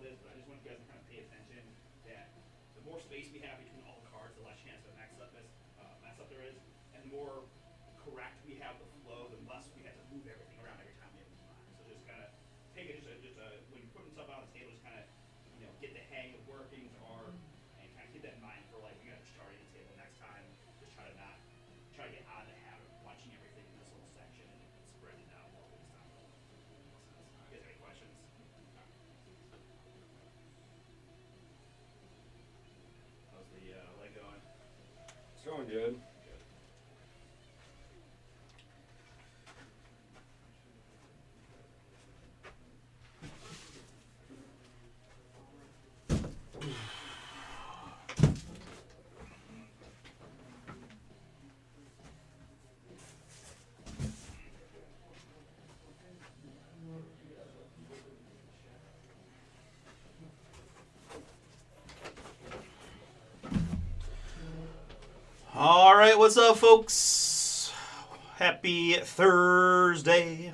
this, but I just want you guys to kind of pay attention that the more space we have between all the cards, the less chance of mess up there is, and the more correct we have the flow, the less we have to move everything around every time we have a new line. So just kind of take it, when you're putting stuff on the table, just kind of get the hang of where things are, and kind of keep that in mind for like we got to start at the table next time. Just try to get out of the habit of watching everything in this little section and spread it out more this time. You guys have any questions? How's the leg going? It's going good. All right, what's up, folks? Happy Thursday.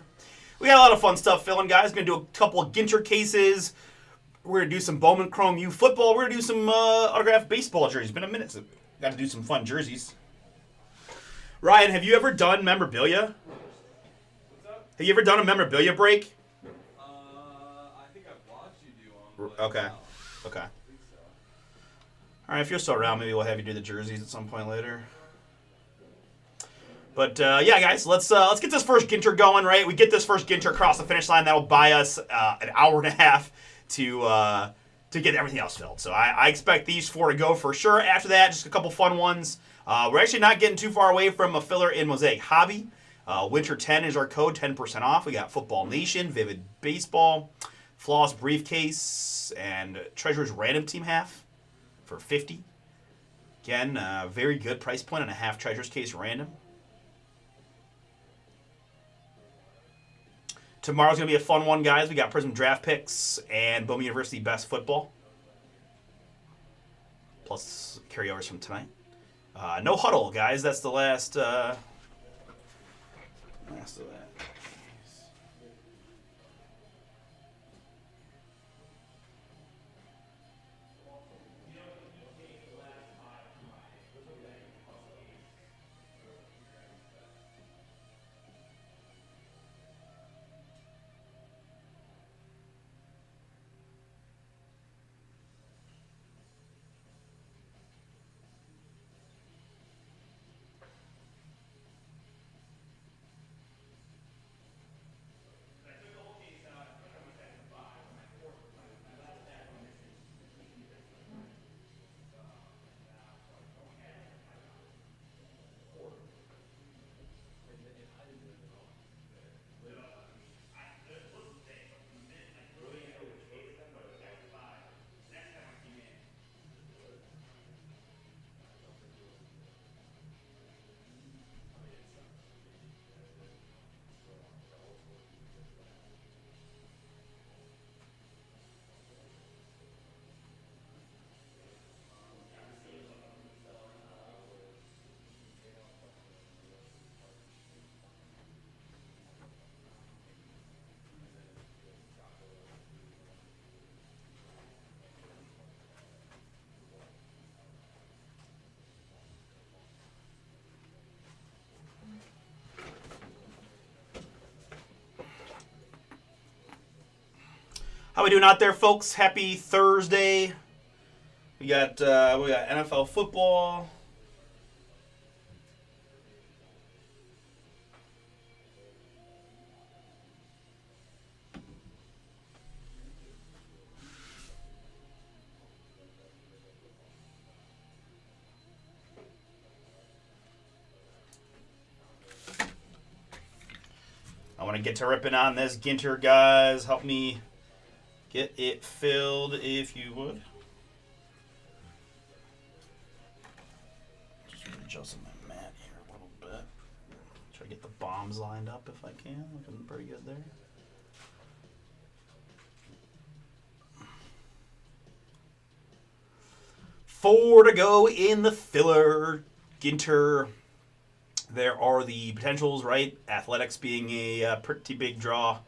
We got a lot of fun stuff filling, guys. Going to do a couple of Ginter cases. We're going to do some Bowman Chrome U football. We're going to do some autographed baseball jerseys. Been a minute since got to do some fun jerseys. Ryan, have you ever done memorabilia? What's up? Have you ever done a memorabilia break? I think I've watched you do one. Okay. No, Okay. I think so. All right, if you're still around, maybe we'll have you do the jerseys at some point later. But yeah, guys, let's get this first Ginter going. Right, we get this first Ginter across the finish line. That'll buy us an hour and a half to get everything else filled. So I expect these four to go for sure. After that, just a couple fun ones. We're actually not getting too far away from a filler in Mosaic Hobby. Winter 10 is our code, 10% off. We got Football Nation, Vivid Baseball, Floss Briefcase, and Treasurer's Random Team Half for $50. Again, very good price point on a half Treasurer's Case random. Tomorrow's going to be a fun one, guys. We got Prism Draft Picks and Bowman University Best Football. Plus carryovers from tonight. No huddle, guys. That's the last of that. How we doing out there, folks? Happy Thursday. We got NFL football. I want to get to ripping on this Ginter, guys. Help me get it filled, if you would. Just adjusting my mat here a little bit. Try to get the bombs lined up if I can. Looking pretty good there. Four to go in the filler. Ginter. There are the potentials, right? Athletics being a pretty big draw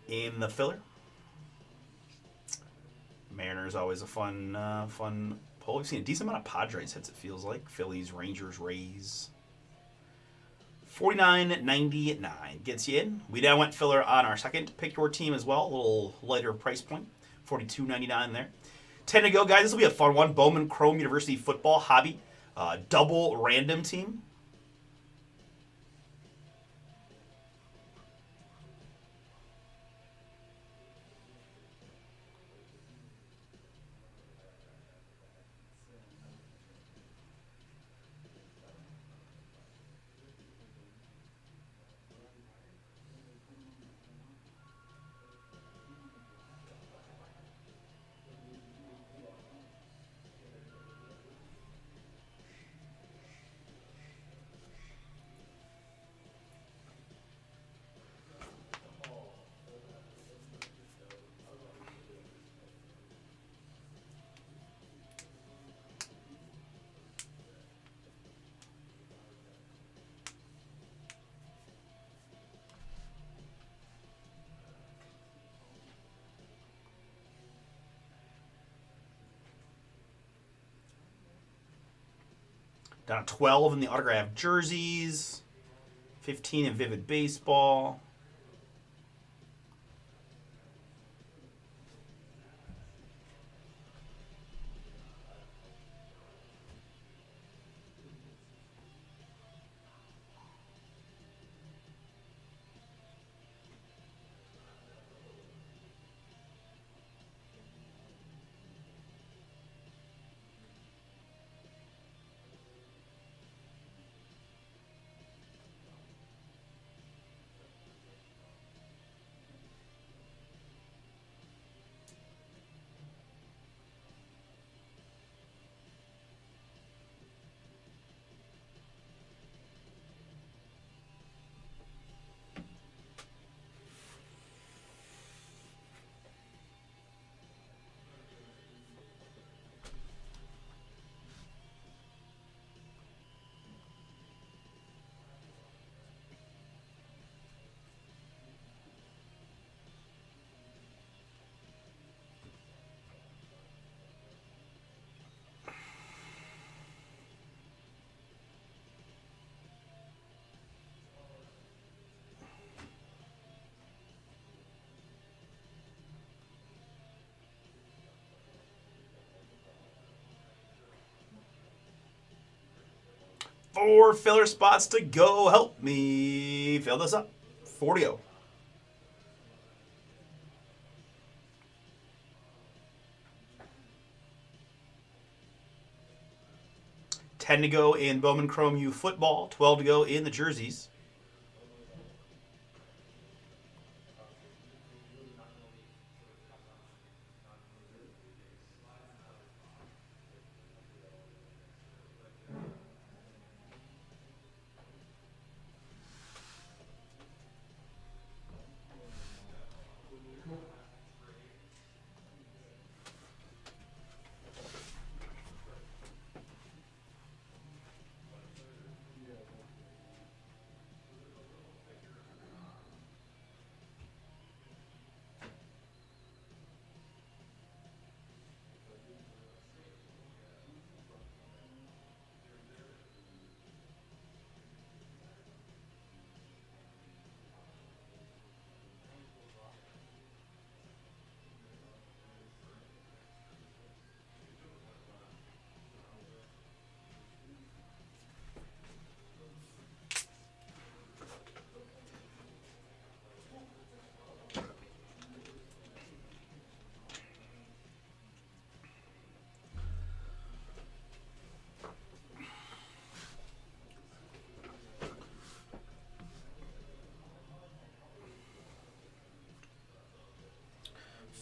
in the filler. Mariners always a fun poll. We've seen a decent amount of Padres hits. It feels like Phillies, Rangers, Rays. 49.99 gets you in. We now went filler on our second. Pick your team as well. A little lighter price point. 42.99 there. 10 to go, guys. This will be a fun one. Bowman Chrome University Football Hobby. Double random team. Down to 12 in the autographed jerseys. 15 in Vivid Baseball. Four filler spots to go. Help me fill this up. 40. 10 to go in Bowman Chrome U football. 12 to go in the jerseys.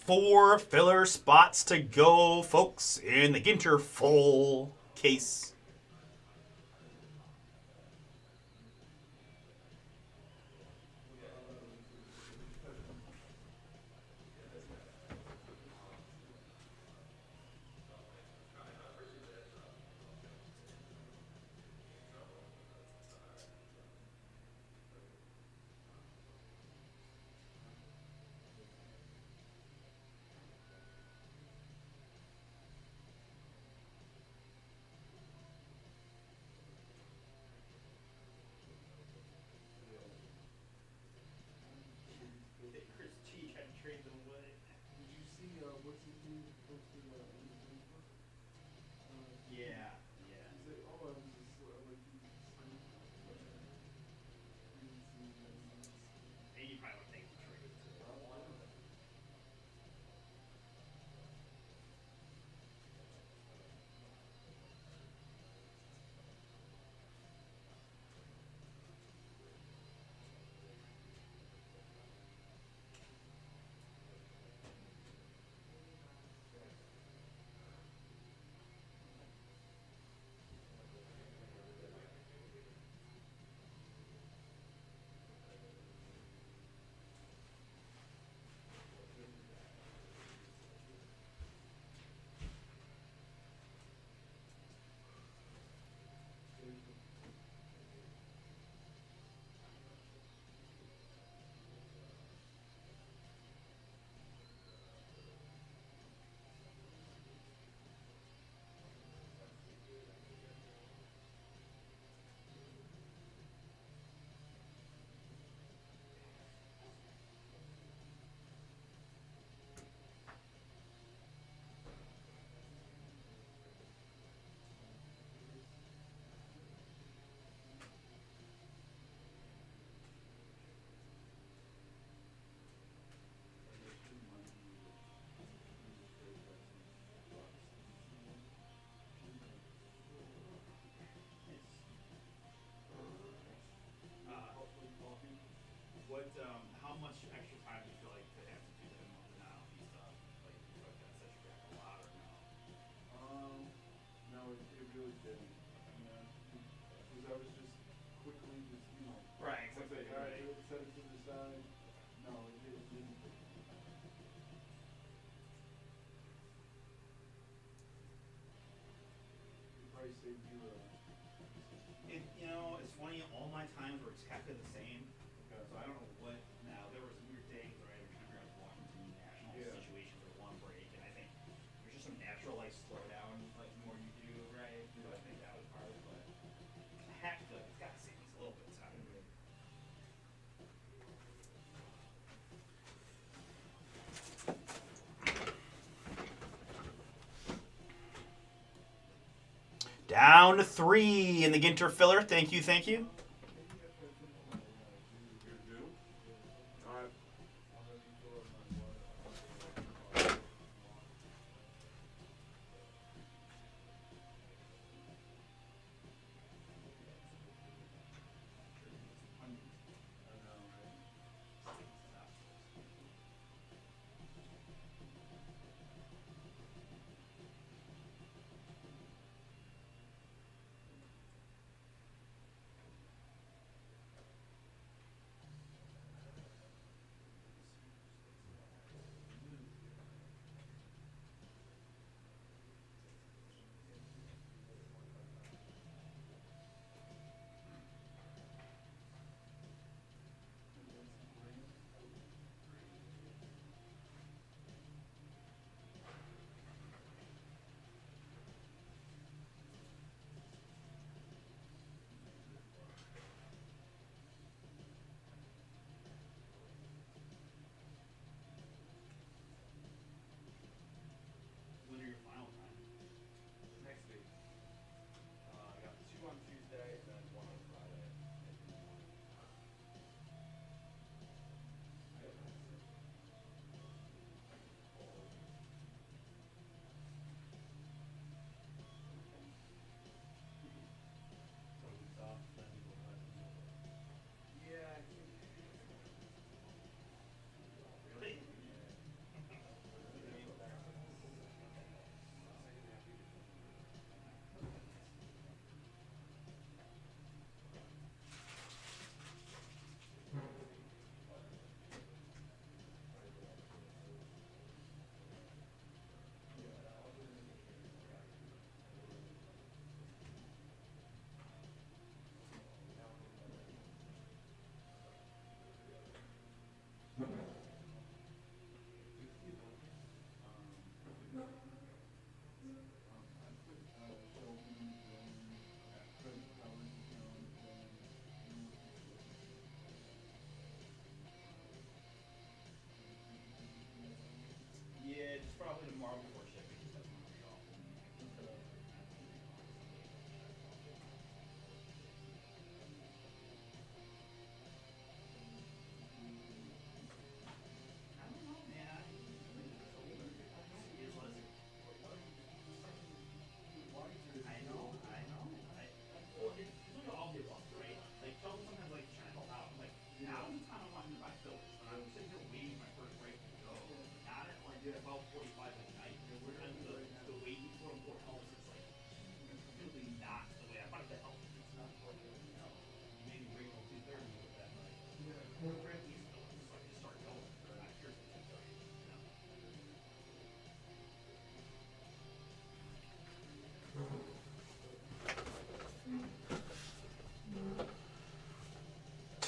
Four filler spots to go, folks, in the Ginter full case. concentrate than what. Did you see what's his name posted on his Facebook? Yeah, yeah. He's like, oh, I was just like he signed didn't see And you probably want to take the trade too. probably. What? How much extra time do you feel like to have to do the Molinowski stuff? Like, do you feel like that sets you back a lot, or no? No, it really didn't. Because I was just quickly just Right, once I exactly, had right. it, set it to the side. No, it didn't. It probably saved you It's funny. All my times were exactly the same. okay. So I don't know what. Now there was weird days, right? We're trying to figure out Washington national Yeah. situations or one break, and I think there's just some natural like slowdown, like the more you do, right? So I think that was part of it, but I have to feel like it's got to save us a little bit of time. Down to 3 in the Ginter filler. Thank you, thank you. You're due? Alright. I know, right?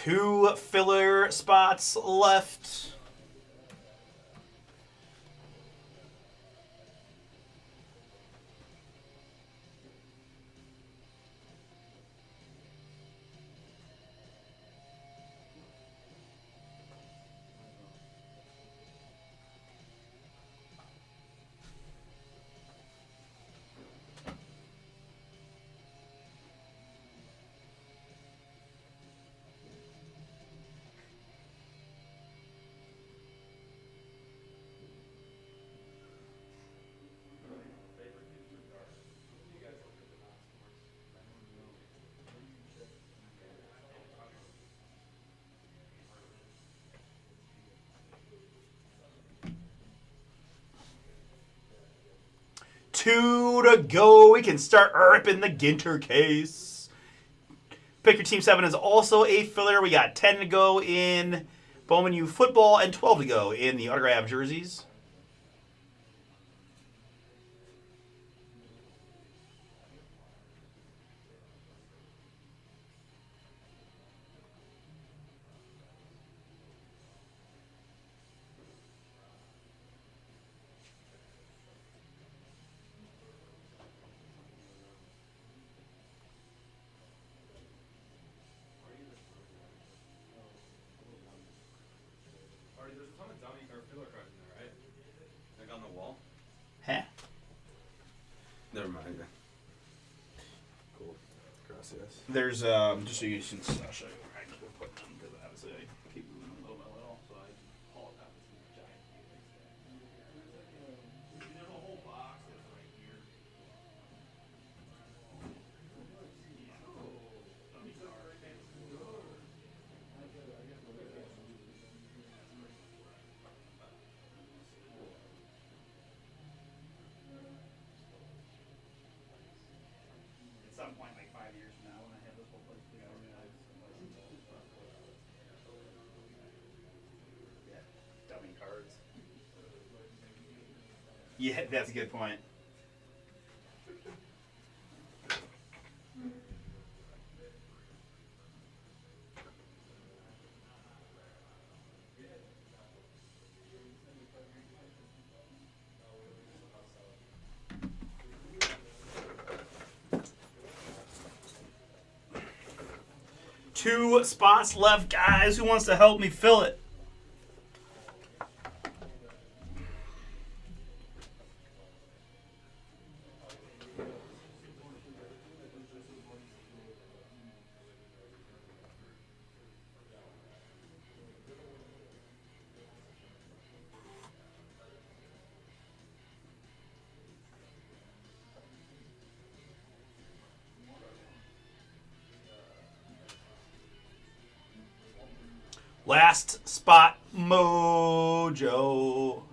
2 filler spots left. Two to go. We can start ripping the Ginter case. Pick Your Team 7 is also a filler. We got 10 to go in Bowman U football and 12 to go in the autograph jerseys. Already, there's a ton of dummy or filler cards in there, right? Like on the wall. Huh. Never mind. Cool. Gracias. There's just so you can I'll show you where I keep putting them because obviously I keep moving them little by little, so I haul it out with some giant things. There's a whole box that's right here. At some point, like 5 years from now, when I have this whole place pretty organized, yeah, dummy cards. Yeah, that's a good point. Two spots left, guys. Who wants to help me fill it? Last spot, Mojo.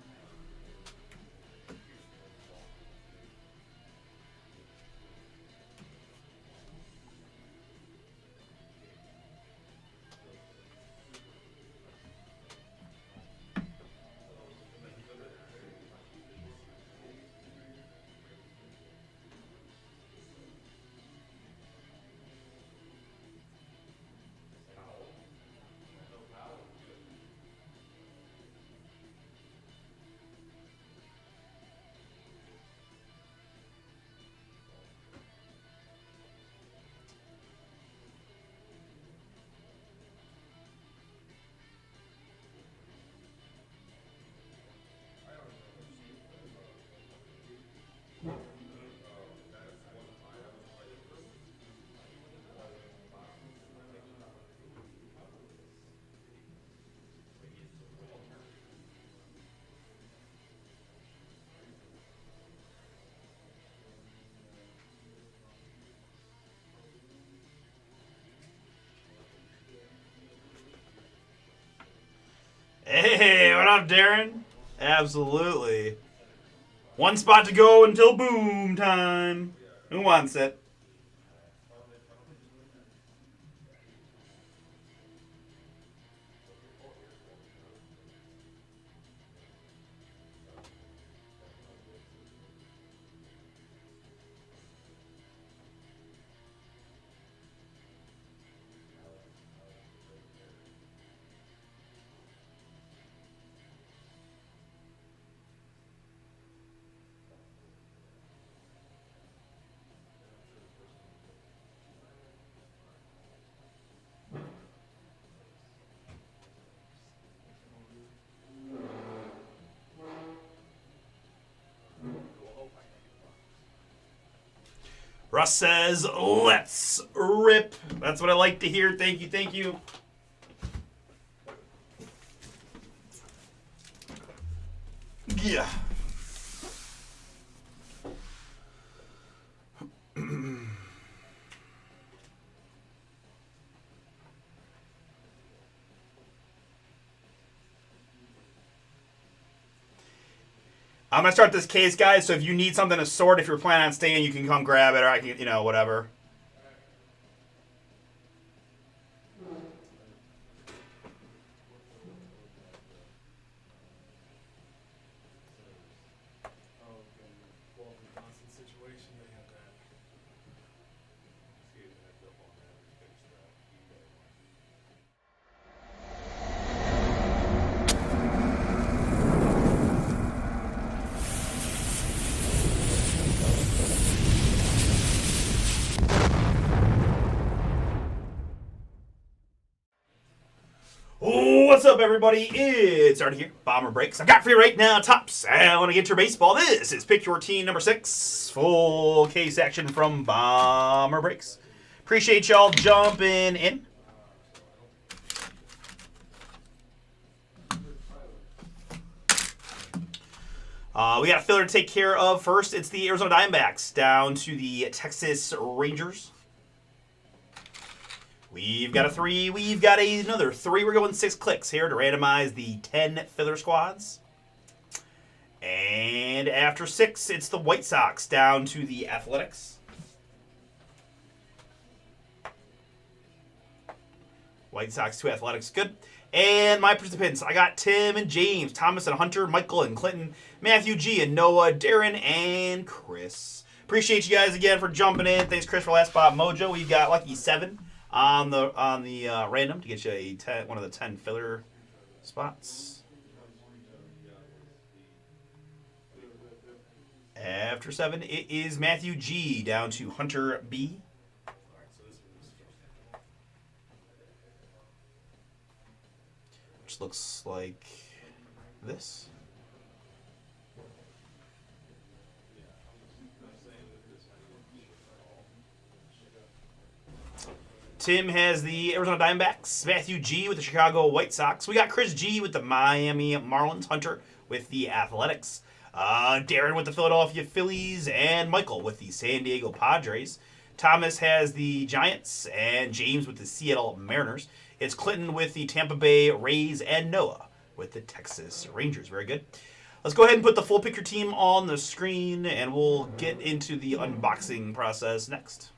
Hey, what up, Darren? Absolutely. One spot to go until boom time. Who wants it? Russ says, let's rip. That's what I like to hear. Thank you, thank you. Yeah. I'm going to start this case, guys, so if you need something to sort, if you're planning on staying, you can come grab it, or I can, whatever. What's up, everybody? It's Artie here, Bomber Breaks. I've got for you right now, Topps Alligator Baseball. This is Pick Your Team number 6. Full case action from Bomber Breaks. Appreciate y'all jumping in. We got a filler to take care of first. It's the Arizona Diamondbacks down to the Texas Rangers. We've got a 3. We've got another 3. We're going 6 clicks here to randomize the 10 filler squads. And after 6, it's the White Sox down to the Athletics. White Sox to Athletics, good. And my participants, I got Tim and James, Thomas and Hunter, Michael and Clinton, Matthew G and Noah, Darren and Chris. Appreciate you guys again for jumping in. Thanks, Chris, for last spot mojo. We've got lucky 7 on the random to get you one of the 10 filler spots. After 7, it is Matthew G down to Hunter B. Which looks like this. Tim has the Arizona Diamondbacks, Matthew G with the Chicago White Sox. We got Chris G with the Miami Marlins, Hunter with the Athletics, Darren with the Philadelphia Phillies, and Michael with the San Diego Padres. Thomas has the Giants, and James with the Seattle Mariners. It's Clinton with the Tampa Bay Rays, and Noah with the Texas Rangers. Very good. Let's go ahead and put the full pick your team on the screen, and we'll get into the unboxing process next.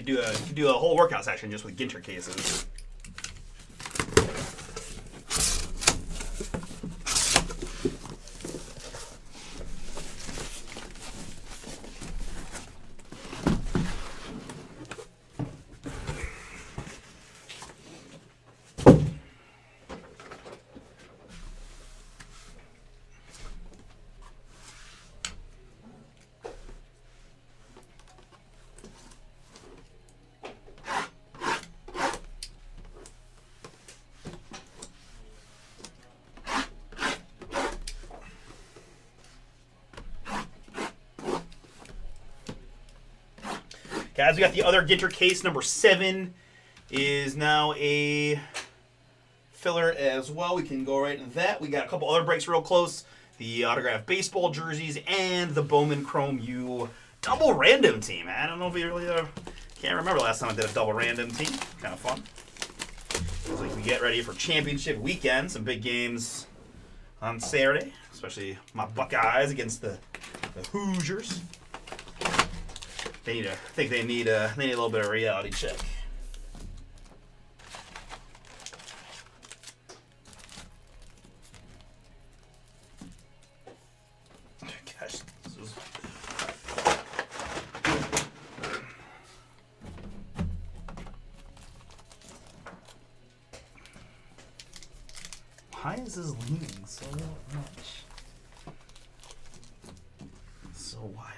Could do a whole workout session just with Ginter cases. Guys, we got the other Ginter case. Number 7 is now a filler as well. We can go right into that. We got a couple other breaks real close. The autographed baseball jerseys and the Bowman Chrome U double random team. I don't know if you really can't remember last time I did a double random team. Kind of fun. Looks like we get ready for championship weekend. Some big games on Saturday, especially my Buckeyes against the Hoosiers. I think they need a little bit of reality check. Gosh, this is... Why is this leaning so much? So wild.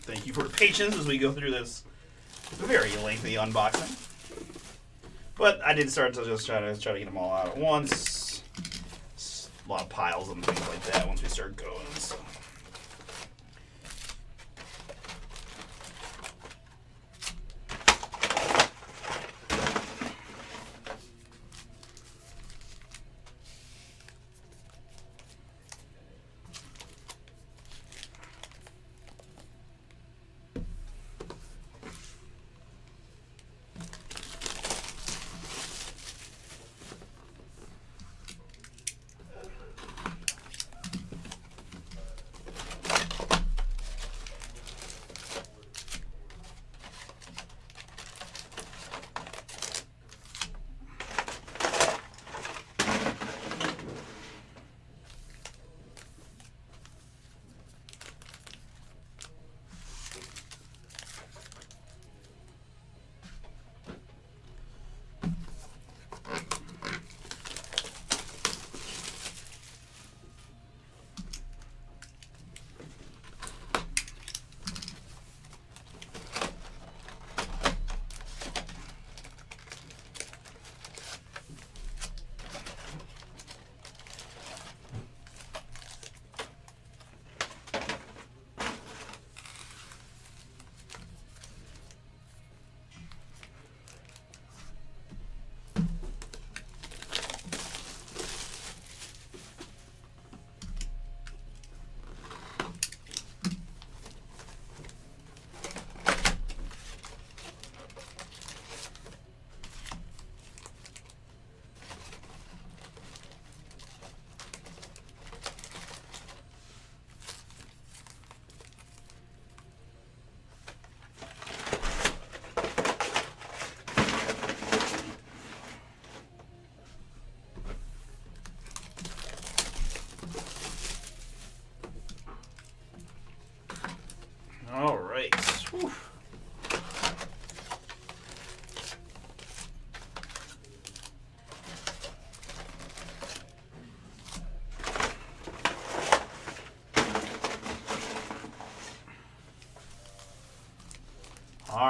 Thank you for the patience as we go through this very lengthy unboxing. But I did start to just try to get them all out at once. A lot of piles and things like that once we start going. So.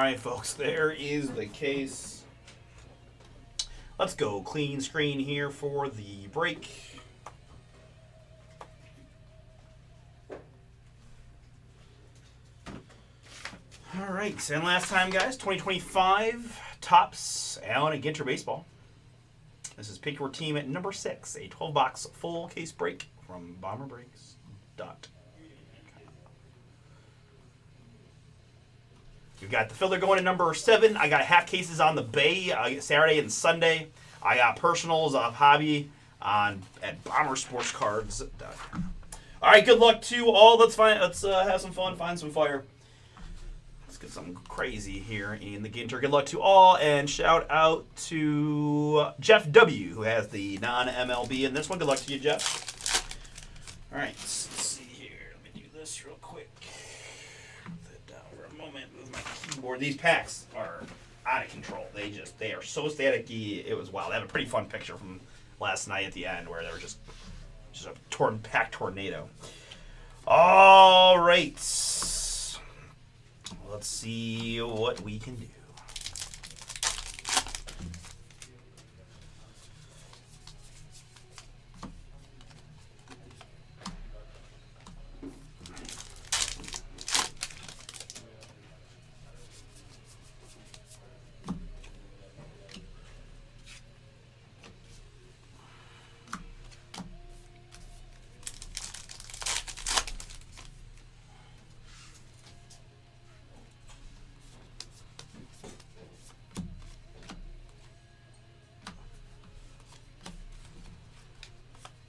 right, folks. There is the case. Let's go clean screen here for the break. All right, and last time, guys, 2025 Topps Allen and Ginter Baseball. This is Pick Your Team at number 6, a 12-box full case break from BomberBreaks.com. You've got the filler going at number 7. I got half cases on the Bay Saturday and Sunday. I got personals of hobby at BomberSportsCards.com. All right, good luck to all. Let's have some fun, find some fire. Let's get something crazy here in the Ginter. Good luck to all, and shout out to Jeff W., who has the non-MLB in this one. Good luck to you, Jeff. All right, let's see here. Let me do this real quick. Put that down for a moment. Move my keyboard. These packs are out of control. They are so staticky. It was wild. I have a pretty fun picture from last night at the end where they were just a pack tornado. All right. Let's see what we can do.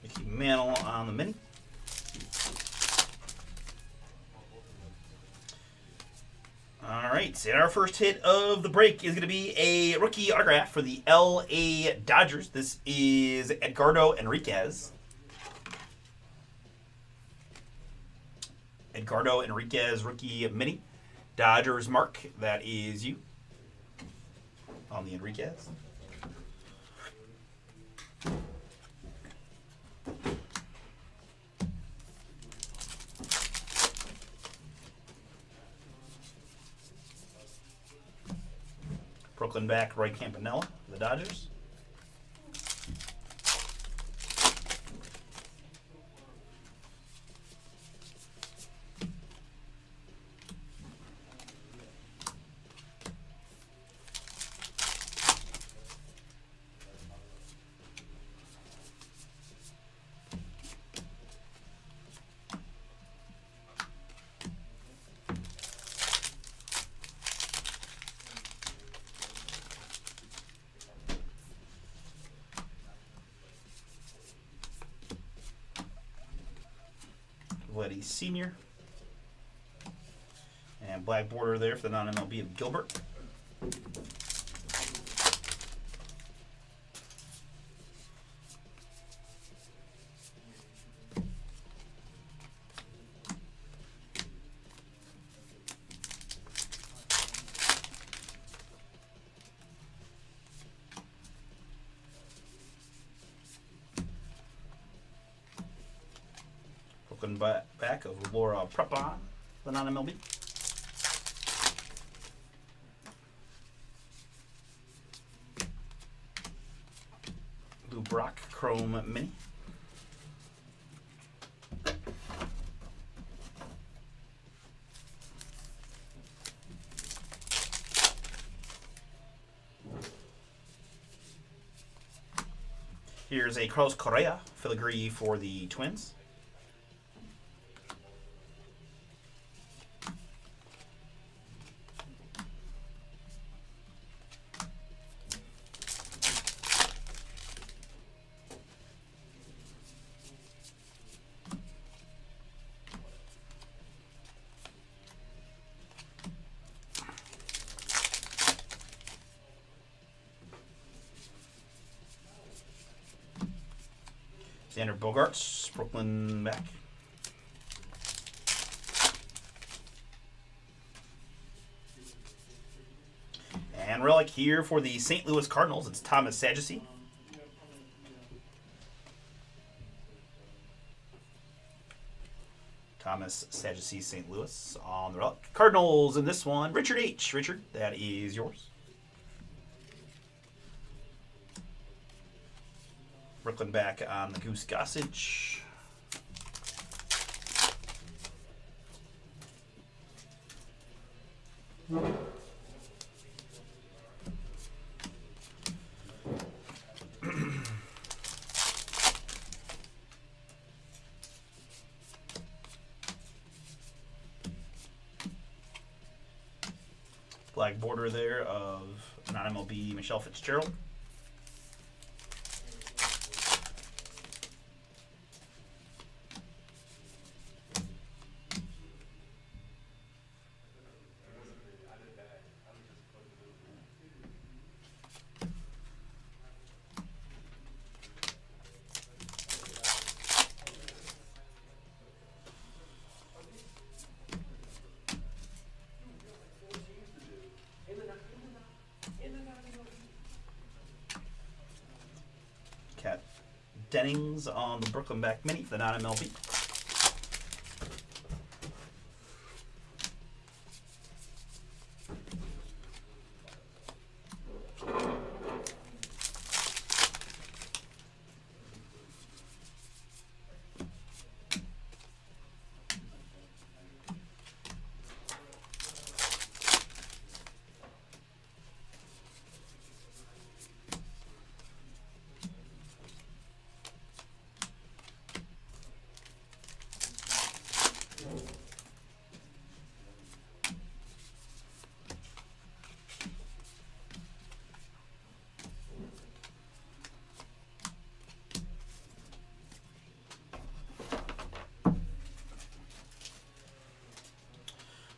Mickey Mantle on the mini. All right, and our first hit of the break is going to be a rookie autograph for the LA Dodgers. This is Edgardo Enriquez. Edgardo Enriquez rookie mini. Dodgers mark, that is you on the Enriquez. Brooklyn back Roy Campanella for the Dodgers. Vladdy Sr. And black border there for the non-MLB of Gilbert. Back of Laura Prepon, the non-MLB. Lou Brock Chrome Mini. Here's a Carlos Correa filigree for the Twins. Xander Bogaerts, Brooklyn back. And relic here for the St. Louis Cardinals. It's Thomas Saggese. Thomas Sadducee St. Louis on the relic. Cardinals in this one. Richard H. Richard, that is yours. Brooklyn back on the Goose Gossage. Black border there of non-MLB Michelle Fitzgerald. Cat Dennings on the Brooklyn back mini for the non-MLB.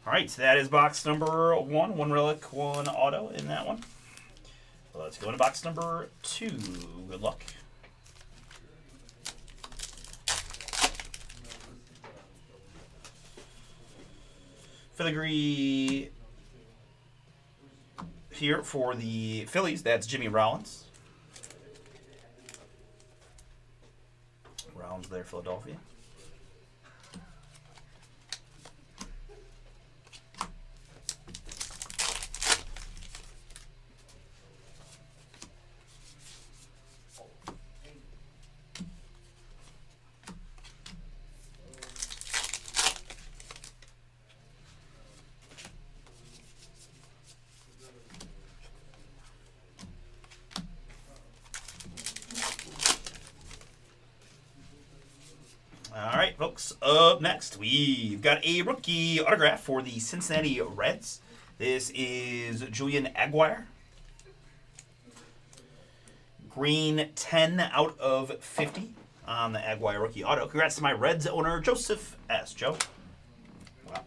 All right, so that is box number 1. 1 relic, 1 auto in that one. Let's go into box number 2. Good luck. Filigree here for the Phillies. That's Jimmy Rollins. Rollins there, Philadelphia. All right, folks. Up next, we've got a rookie autograph for the Cincinnati Reds. This is Julian Aguirre. Green 10 out of 50 on the Aguirre rookie auto. Congrats to my Reds owner, Joseph S. Joe. Wow.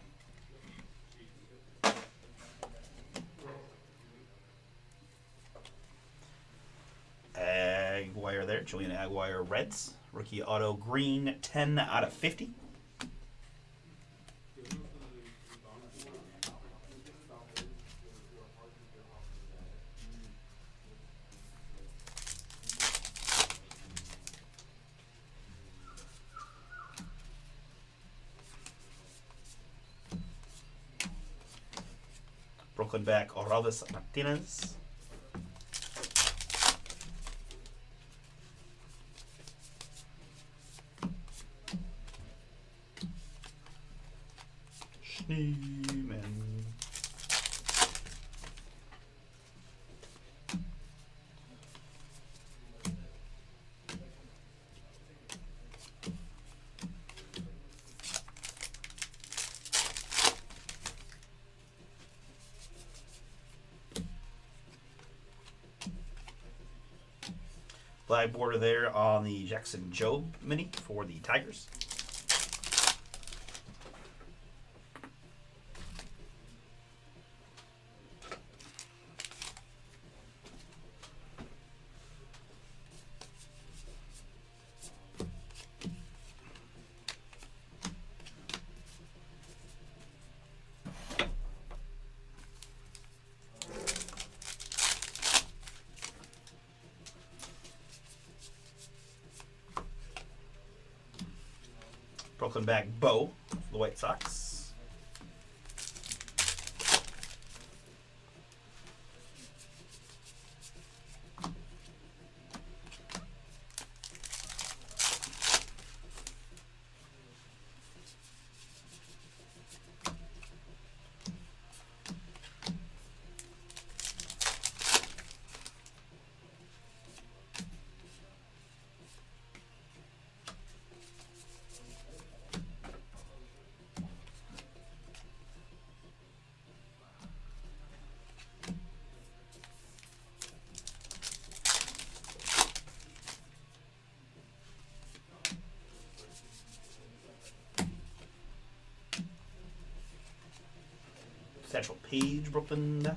Aguirre there, Julian Aguirre Reds. Rookie auto green 10 out of 50. Brooklyn back Orelvis Martinez. Schneeman. Black border there on the Jackson Jobe mini for the Tigers. Brooklyn back Bo for the White Sox. Satchel Paige, Brooklyn back.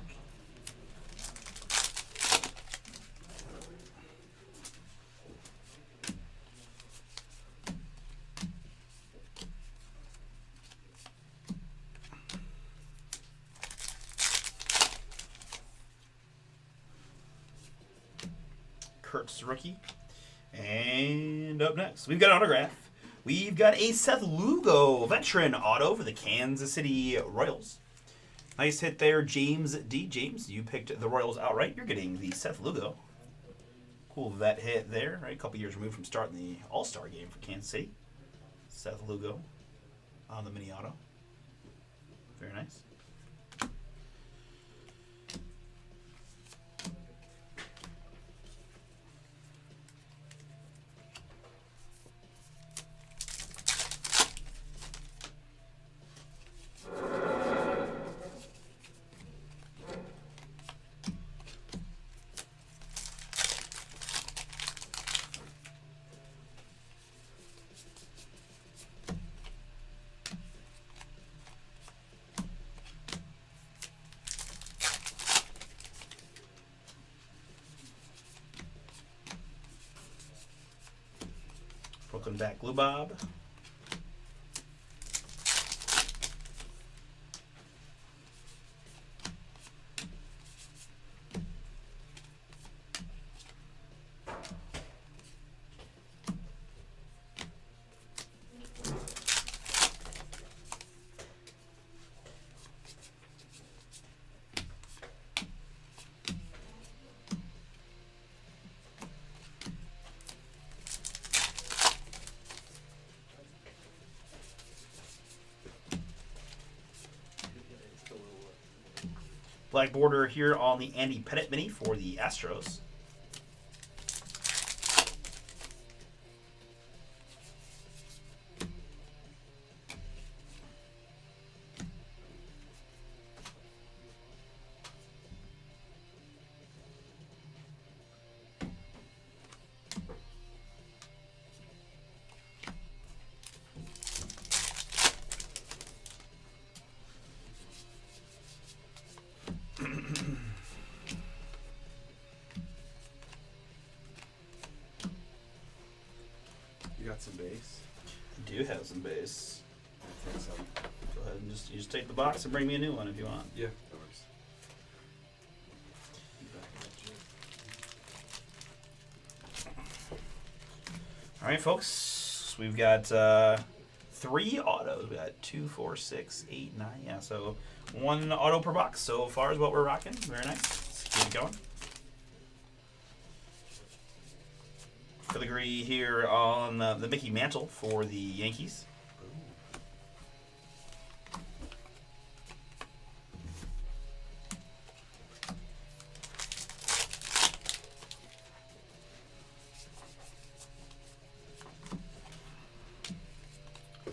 Kurtz rookie. And up next, we've got an autograph. We've got a Seth Lugo veteran auto for the Kansas City Royals. Nice hit there, James D. James, you picked the Royals outright. You're getting the Seth Lugo. Cool vet hit there, right? A couple years removed from starting the All-Star game for Kansas City. Seth Lugo on the mini auto. Very nice. Brooklyn back Blue Bob. Black border here on the Andy Pettitte mini for the Astros. You got some base? I do have some base. I think so. Go ahead and just take the box and bring me a new one if you want. Yeah, that works. All right, folks. We've got 3 autos. We got 2, 4, 6, 8, 9. Yeah, so 1 auto per box so far is what we're rocking. Very nice. Let's keep it going. Filigree here on the Mickey Mantle for the Yankees.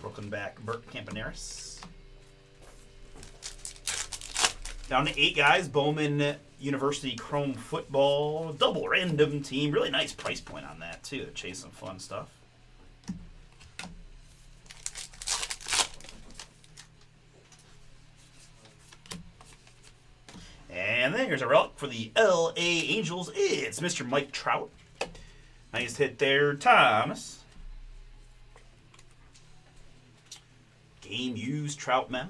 Brooklyn back Bert Campaneris. Down to 8 guys. Bowman University Chrome Football. Double random team. Really nice price point on that, too, to chase some fun stuff. And then here's a relic for the LA Angels. It's Mr. Mike Trout. Nice hit there, Thomas. Game used Troutman.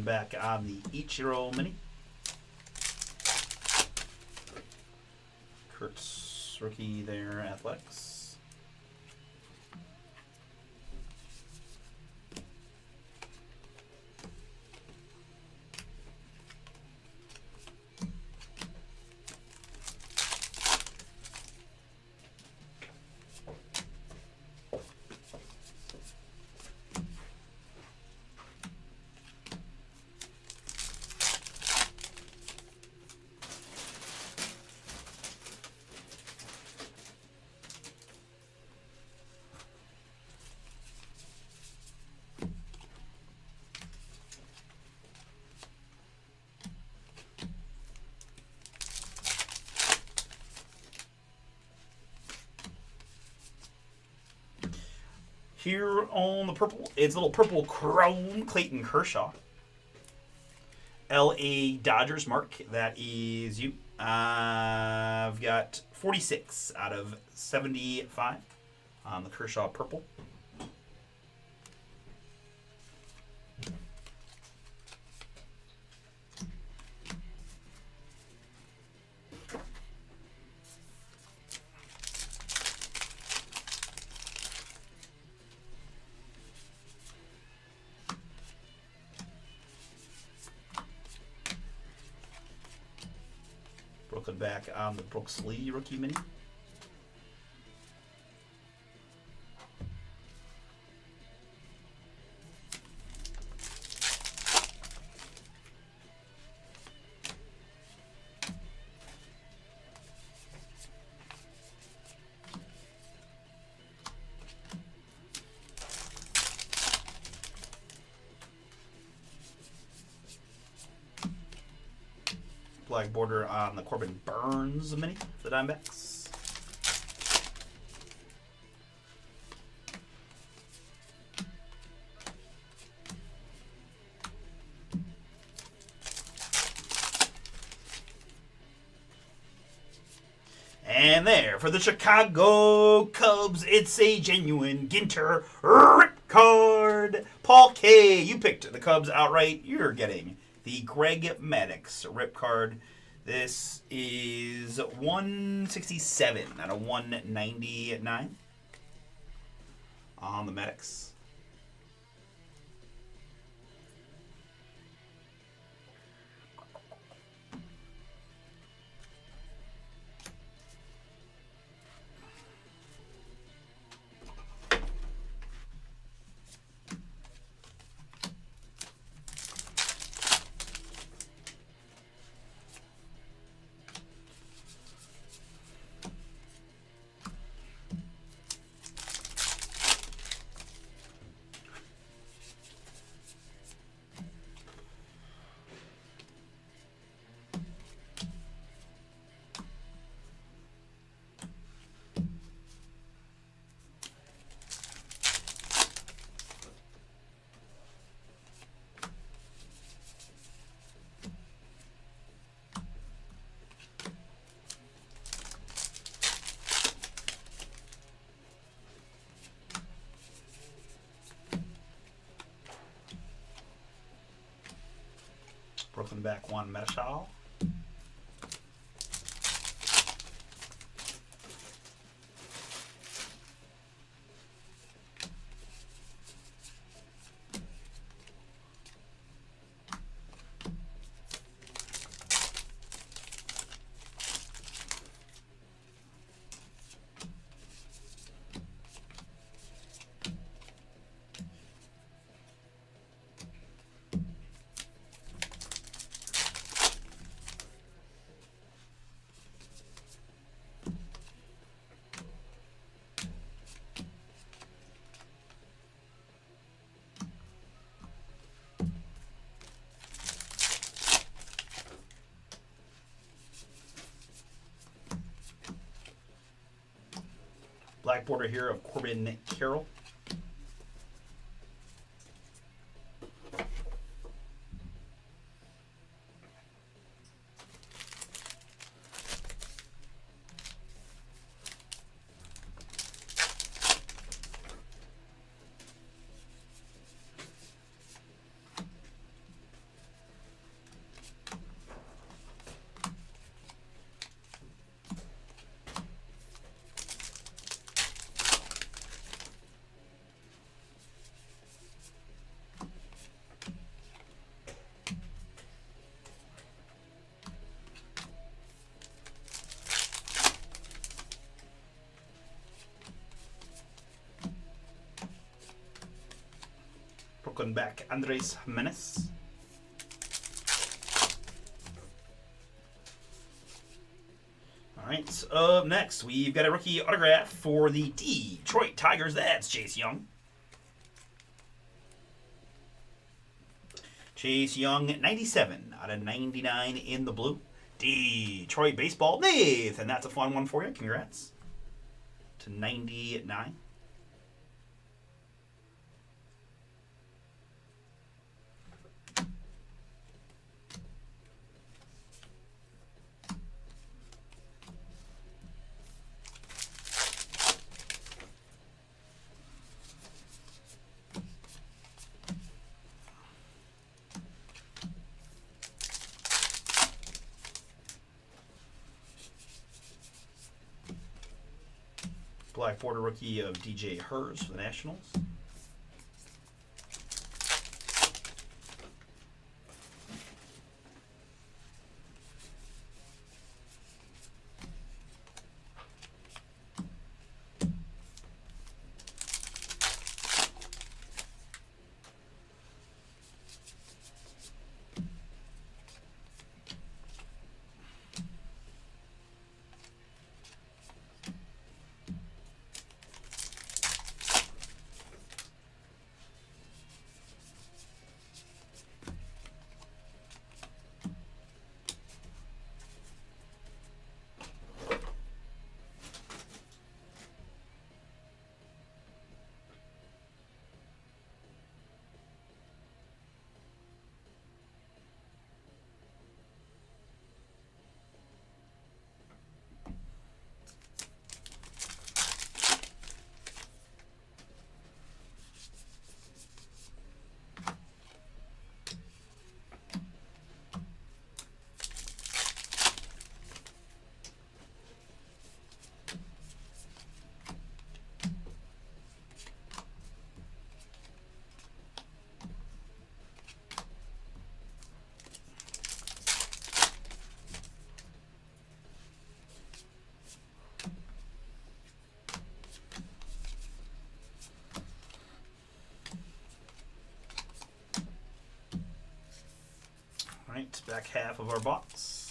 back on the Ichiro Mini. Kurtz, rookie there, Athletics. Here on the purple, it's a little purple chrome Clayton Kershaw. LA Dodgers, Mark. That is you. I've got 46 out of 75 on the Kershaw purple. Brooklyn back on the Brooks Lee rookie mini. Black border on the Corbin Burns mini for the Diamondbacks. And there, for the Chicago Cubs, it's a genuine Ginter rip card. Paul K., you picked the Cubs outright. You're getting the Greg Maddux rip card. This is 167 out of 199 on the Maddux. Brooklyn back one, Metashal. Black border here of Corbin Carroll. Brooklyn back, Andres Jimenez. All right, up next, we've got a rookie autograph for the Detroit Tigers. That's Chase Young. Chase Young, 97 out of 99 in the blue. Detroit baseball, Nathan. That's a fun one for you. Congrats. To 99. Black border rookie of DJ Hers for the Nationals. Right, back half of our box.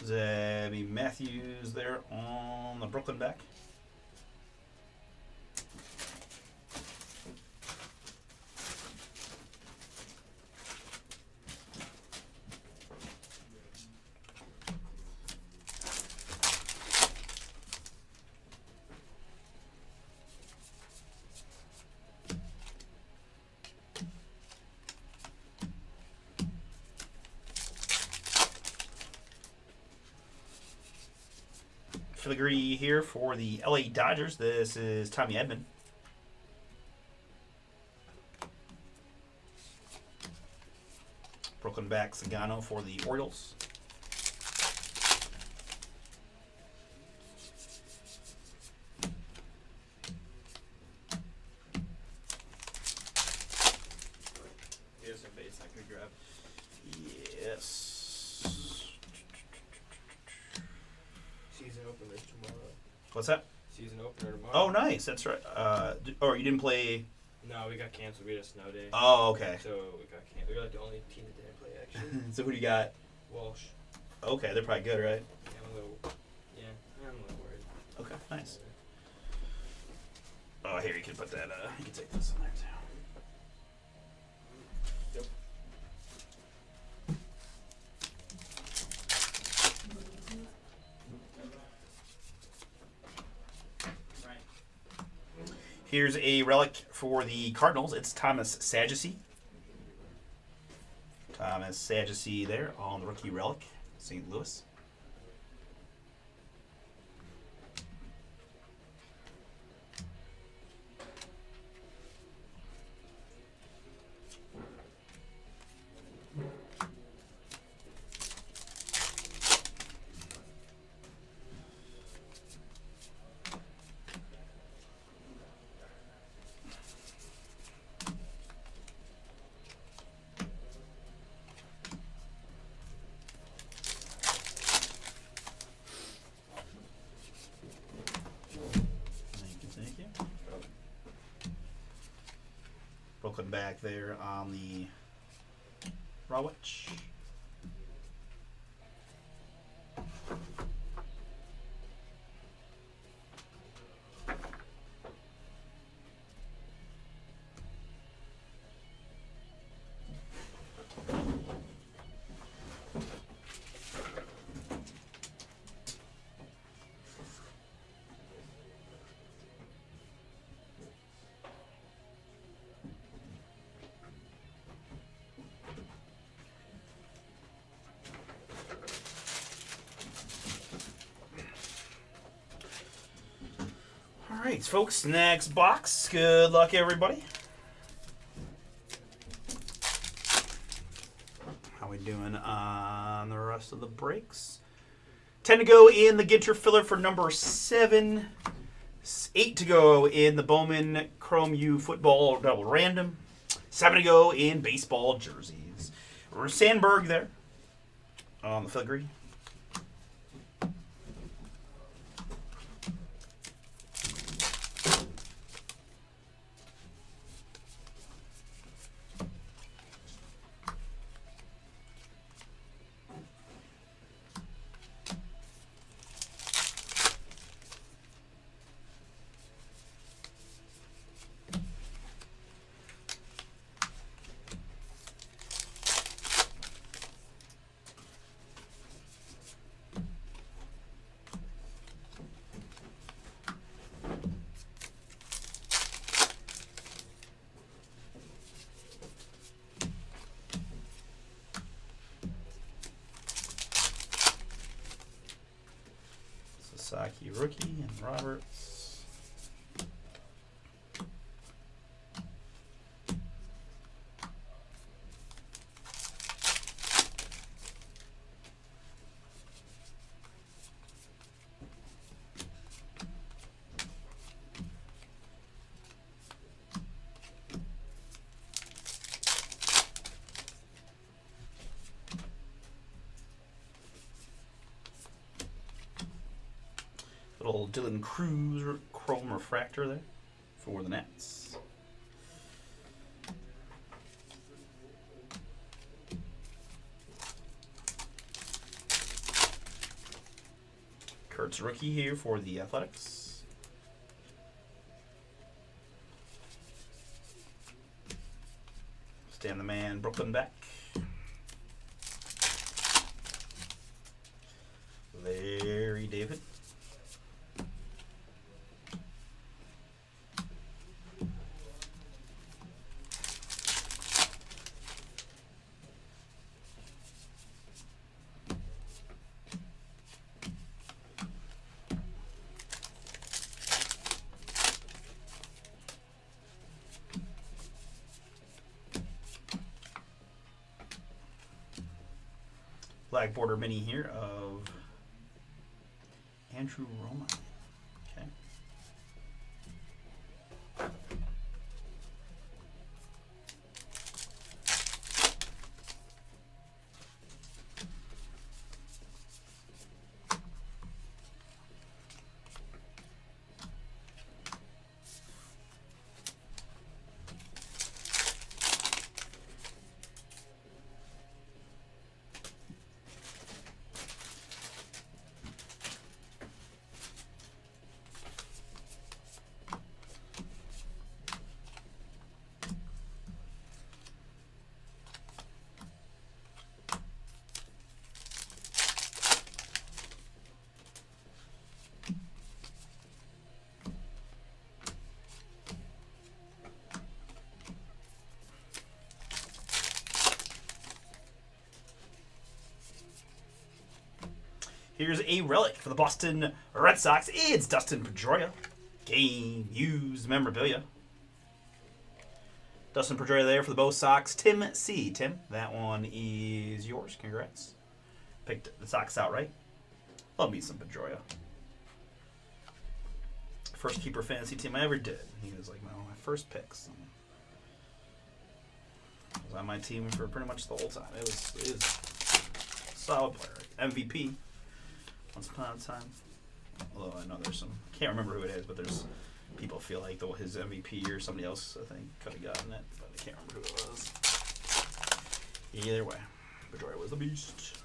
Zabby Matthews there on the Brooklyn back. Filigree here for the LA Dodgers. This is Tommy Edman. Brooklyn back Sagano for the Orioles. Here's some base I could grab. Yes. Season opener tomorrow. What's that? Season opener tomorrow. Oh, nice. That's right. Or you didn't play. No, we got canceled. We had a snow day. Oh, okay. So we got canceled. We were like the only team that didn't play actually. So who do you got? Walsh. Okay, they're probably good, right? Yeah, I'm a little worried. Okay, nice. Oh, here you can put that. You can take this in there too. Yep. Here's a relic for the Cardinals. It's Thomas Sadducee. Thomas Sadducee there on the rookie relic, St. Louis. Thank you. Brooklyn back there on the Rawitch. All right, folks, next box. Good luck, everybody. How we doing on the rest of the breaks? 10 to go in the Ginter filler for number 7. 8 to go in the Bowman Chrome U football double random. 7 to go in baseball jerseys. Sandberg there on the filigree. Sasaki rookie and Roberts. Little Dylan Cruz chrome refractor there for the Nets. Kurtz rookie here for the Athletics. Stan the Man, Brooklyn back. Larry David. Black border mini here of Andrew Roman. Okay. Here's a relic for the Boston Red Sox. It's Dustin Pedroia. Game used memorabilia. Dustin Pedroia there for the Bo Sox. Tim C. Tim, that one is yours. Congrats. Picked the Sox outright. Love me some Pedroia. First keeper fantasy team I ever did. He was like my first picks. He was on my team for pretty much the whole time. It was a solid player. MVP. Once upon a time. Although I know there's some, can't remember who it is, but there's people feel like his MVP or somebody else, I think, could have gotten it, but I can't remember who it was. Either way, Pedroia was the beast.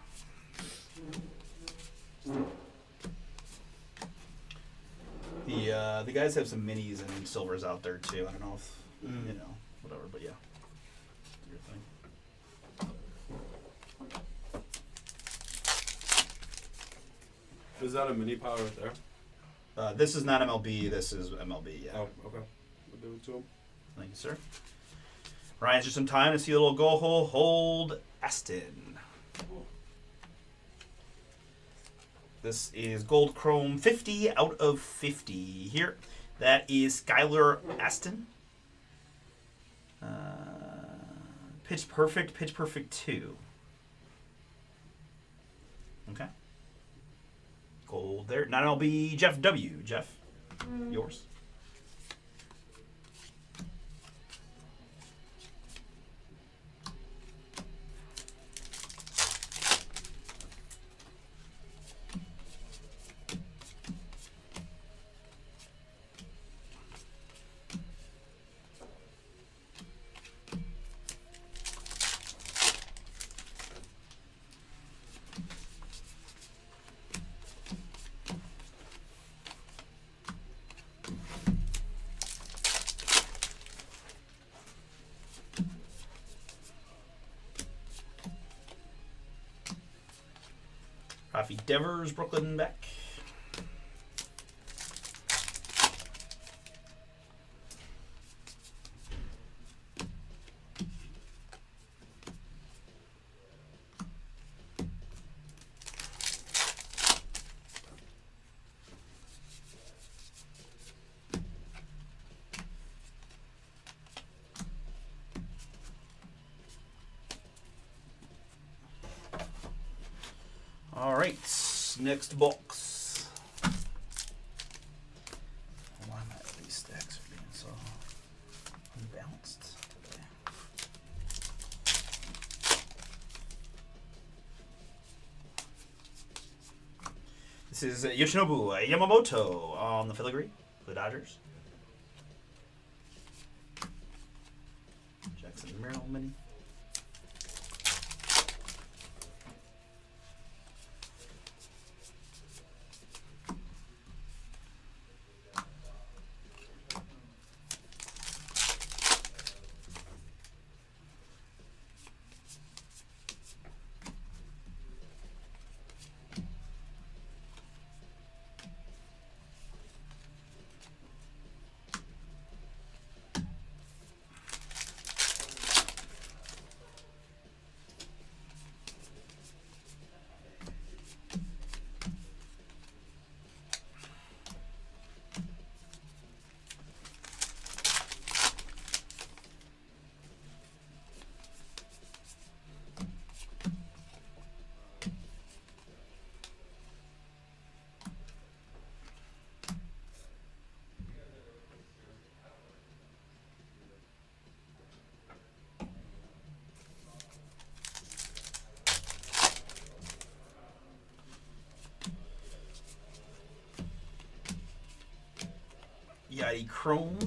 The guys have some minis and silvers out there too. I don't know if whatever, but yeah, your thing. Is that a mini power right there? This is not MLB. This is MLB. Yeah. Oh, okay. We'll do it to him. Thank you, sir. Ryan's just some time to see a little go hole. Hold Aston. This is Gold Chrome 50 out of 50 here. That is Skylar Aston. Pitch Perfect 2. Okay. Gold there. Not MLB, Jeff W. Jeff, yours. Rafi Devers, Brooklyn back. All right, next box. Why am I these stacks are being so unbalanced today? This is Yoshinobu Yamamoto on the filigree for the Dodgers. Jackson Merrill mini. Yachty Chrome.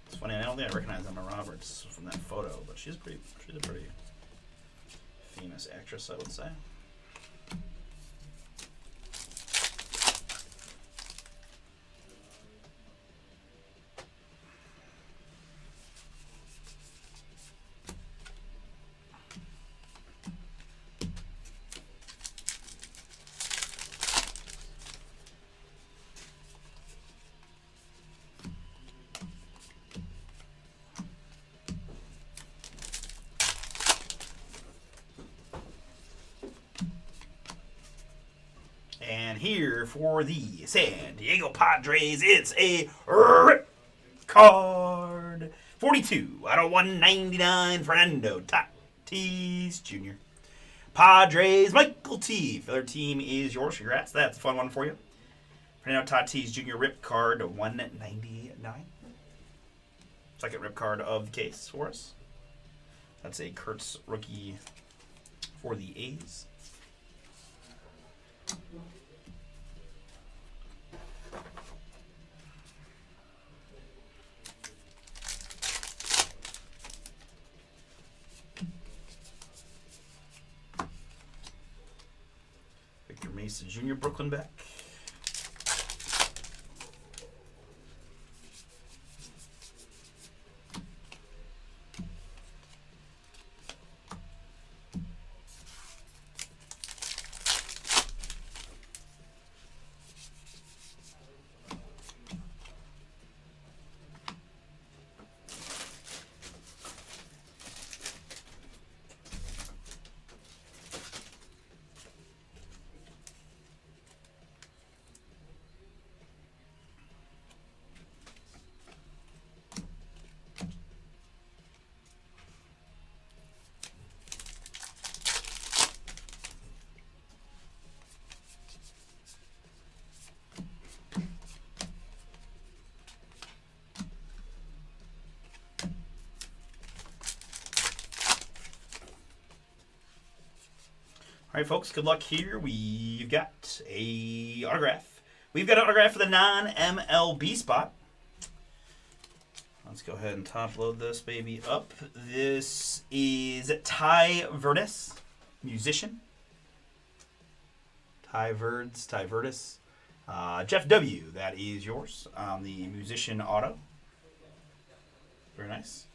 It's funny, I don't think I recognize Emma Roberts from that photo, but she's a pretty famous actress, I would say. here for the San Diego Padres. It's a rip card. 42 out of 199, Fernando Tatis Jr. Padres, Michael T. Their team is yours. Congrats. That's a fun one for you. Fernando Tatis Jr. rip card 199. Second rip card of the case for us. That's a Kurtz rookie for the A's. Victor Mesa Jr. Brooklyn back. All right, folks, good luck here. We've got a autograph. We've got an autograph for the non-MLB spot. Let's go ahead and top load this baby up. This is Ty Verdes, musician. Ty Verdes. Jeff W., that is yours on the musician auto. Very nice.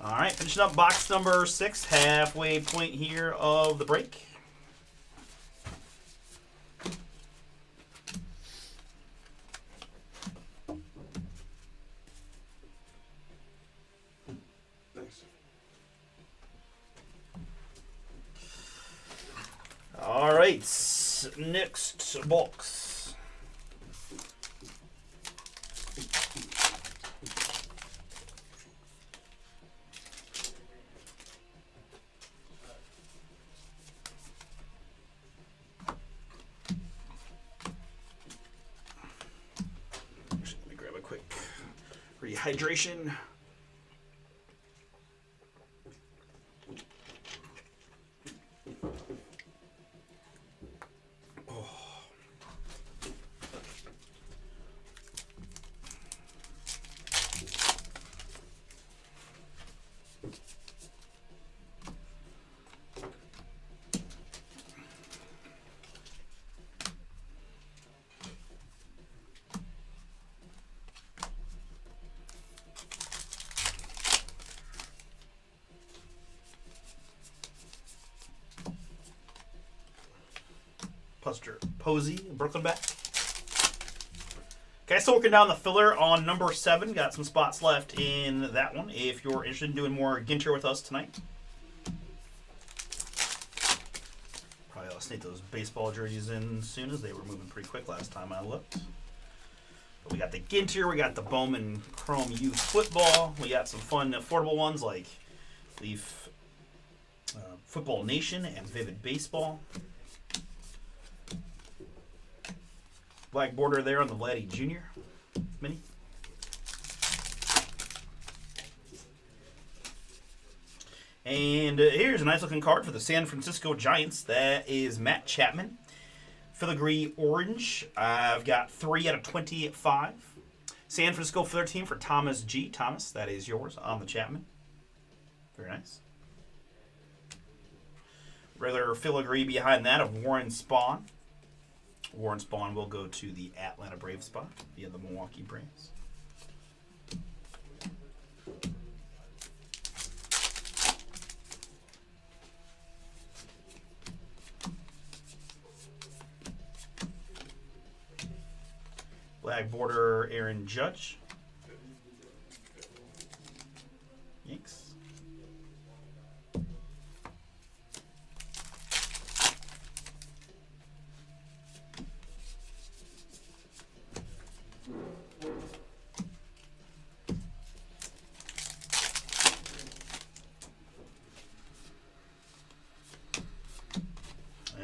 All right, finishing up box number 6, halfway point here of the break. Thanks. All right, next box. Let me grab a quick rehydration. Posey, Brooklyn back. Okay, still working down the filler on number 7. Got some spots left in that one if you're interested in doing more Ginter with us tonight. Probably I'll sneak those baseball jerseys in soon, as they were moving pretty quick last time I looked. But we got the Ginter, we got the Bowman Chrome Youth Football. We got some fun, affordable ones like Leaf Football Nation and Vivid Baseball. Black border there on the Vladdy Jr. mini. And here's a nice looking card for the San Francisco Giants. That is Matt Chapman. Filigree orange. I've got 3 out of 25. San Francisco filler team for Thomas G. Thomas, that is yours on the Chapman. Very nice. Regular filigree behind that of Warren Spahn. Warren Spahn will go to the Atlanta Braves spot via the Milwaukee Braves. Black border Aaron Judge. Yanks.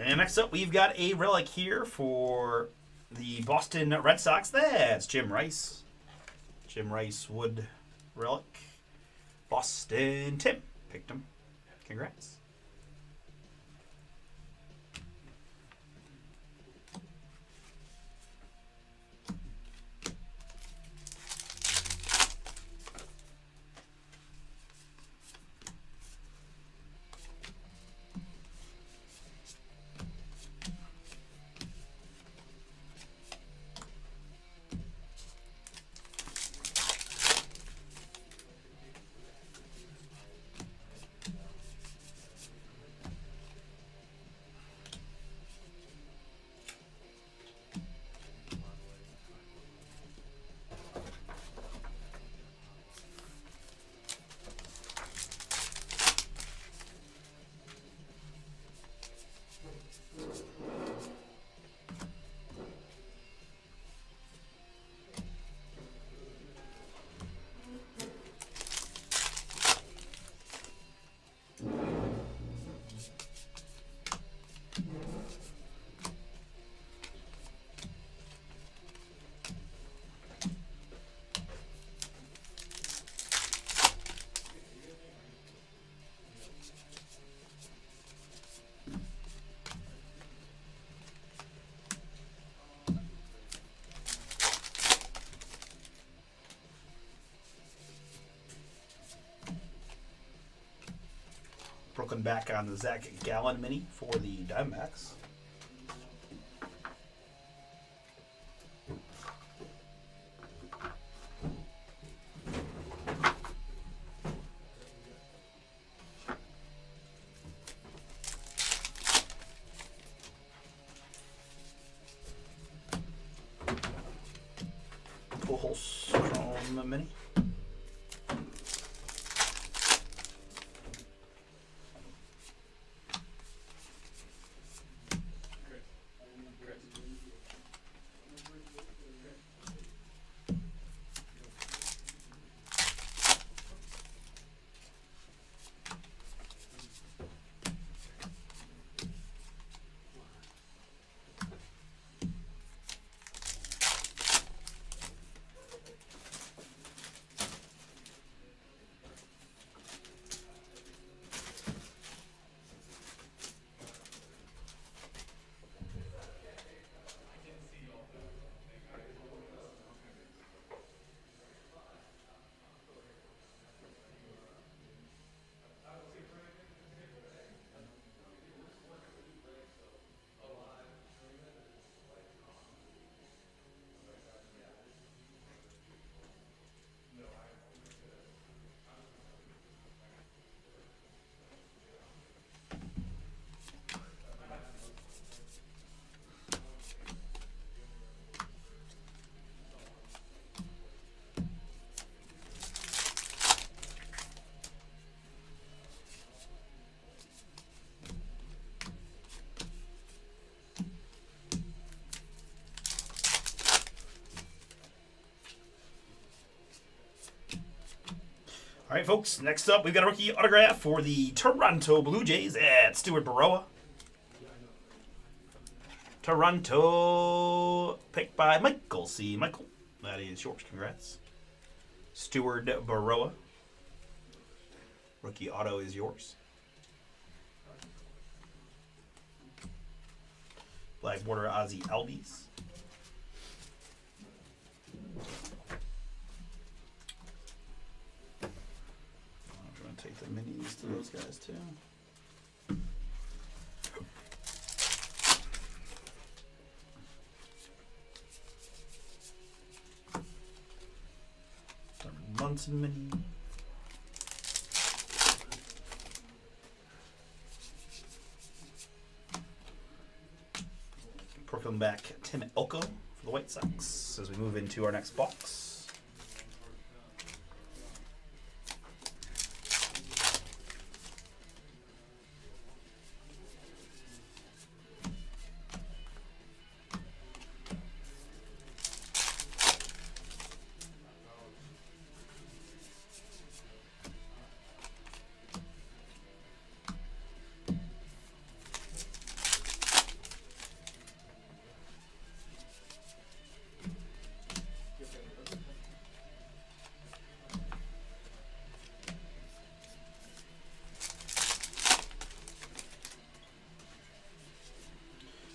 And next up, we've got a relic here for the Boston Red Sox. That's Jim Rice. Jim Rice wood relic. Boston Tim picked him. Congrats. Brooklyn back on the Zach Gallen mini for the Diamondbacks. Pujols Chrome mini. All right, folks. Next up, we've got a rookie autograph for the Toronto Blue Jays at Stuart Baroa. Toronto, picked by Michael C. Michael. That is yours. Congrats. Stuart Baroa. Rookie auto is yours. Black border Ozzy Albies. I'm going to take the minis to those guys too. Munson mini. Brooklyn back Tim Elko for the White Sox as we move into our next box.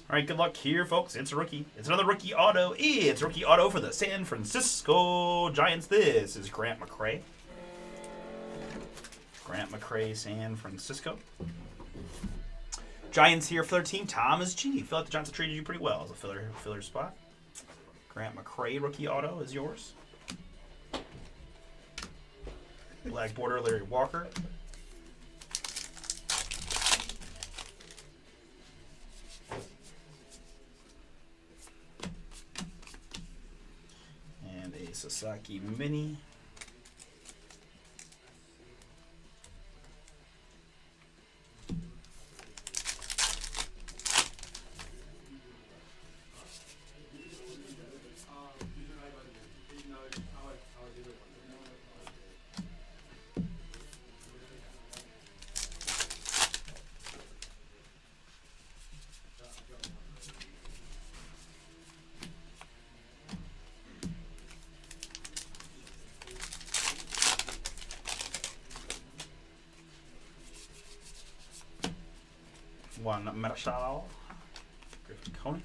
All right, good luck here, folks. It's a rookie. It's another rookie auto. It's rookie auto for the San Francisco Giants. This is Grant McCray. Grant McCray, San Francisco. Giants here for their team. Thomas G. I feel like the Giants have treated you pretty well as a filler spot. Grant McCray, rookie auto, is yours. Black border, Larry Walker. And a Sasaki mini. One Marshall, Griffin Coney.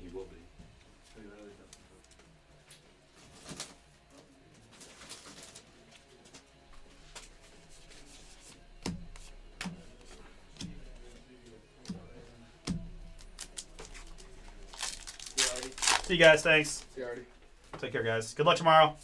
He will be. See you guys. Thanks. See you, Artie. Take care, guys. Good luck tomorrow.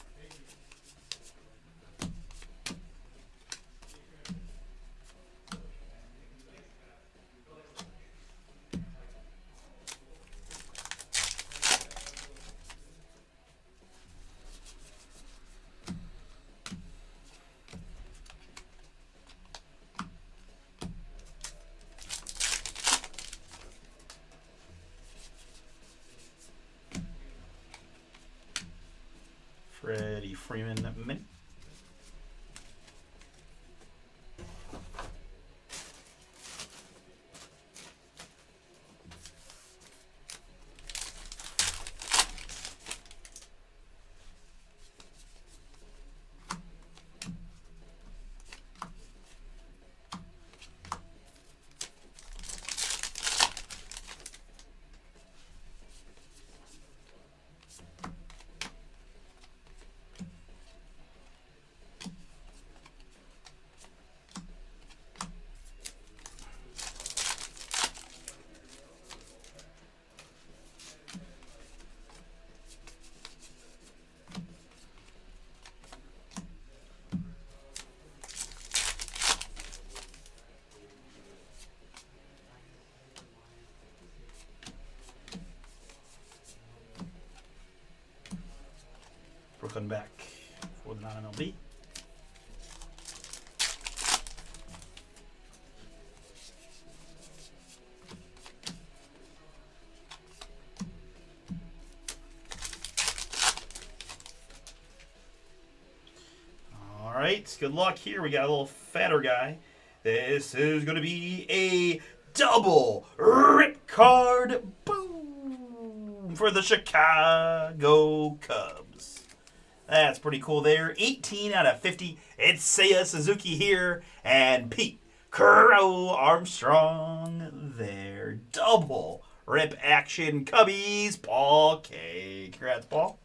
Freddie Freeman mini. Brooklyn back for the non-MLB. right, good luck here. We got a little fatter guy. This is going to be a double rip card. Boom! For the Chicago Cubs. That's pretty cool there. 18 out of 50. It's Seiya Suzuki here. And Pete Crow Armstrong there. Double rip action Cubbies. Paul K. Congrats, Paul.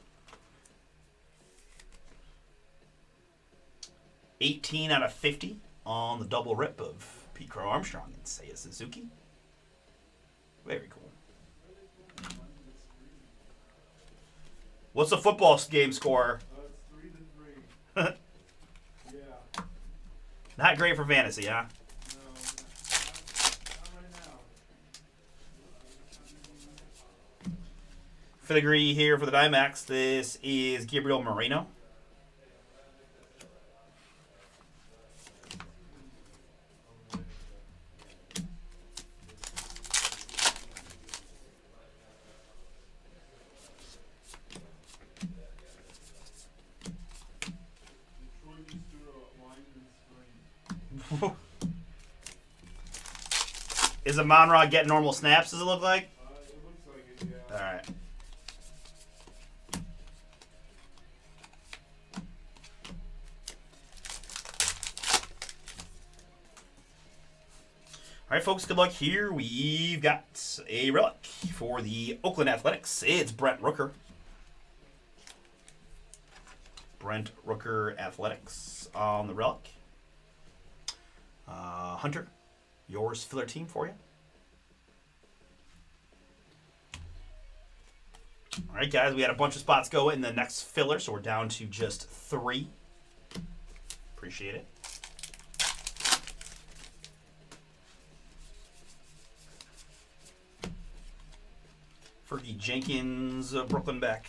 18 out of 50 on the double rip of Pete Crow Armstrong and Seiya Suzuki. Very cool. What's the football game score? It's 3-3. Yeah. Not great for fantasy, huh? No, not right now. Filigree here for the Dimax. This is Gabriel Moreno. Detroit used to lineman screen. Is Amon-Ra getting normal snaps, does it look like? It looks like it, yeah. Alright. Alright, folks, good luck here. We've got a relic for the Oakland Athletics. It's Brent Rooker. Brent Rooker Athletics on the relic. Hunter, yours filler team for you. All right, guys, we had a bunch of spots go in the next filler, so we're down to just 3. Appreciate it. Fergie Jenkins, Brooklyn back.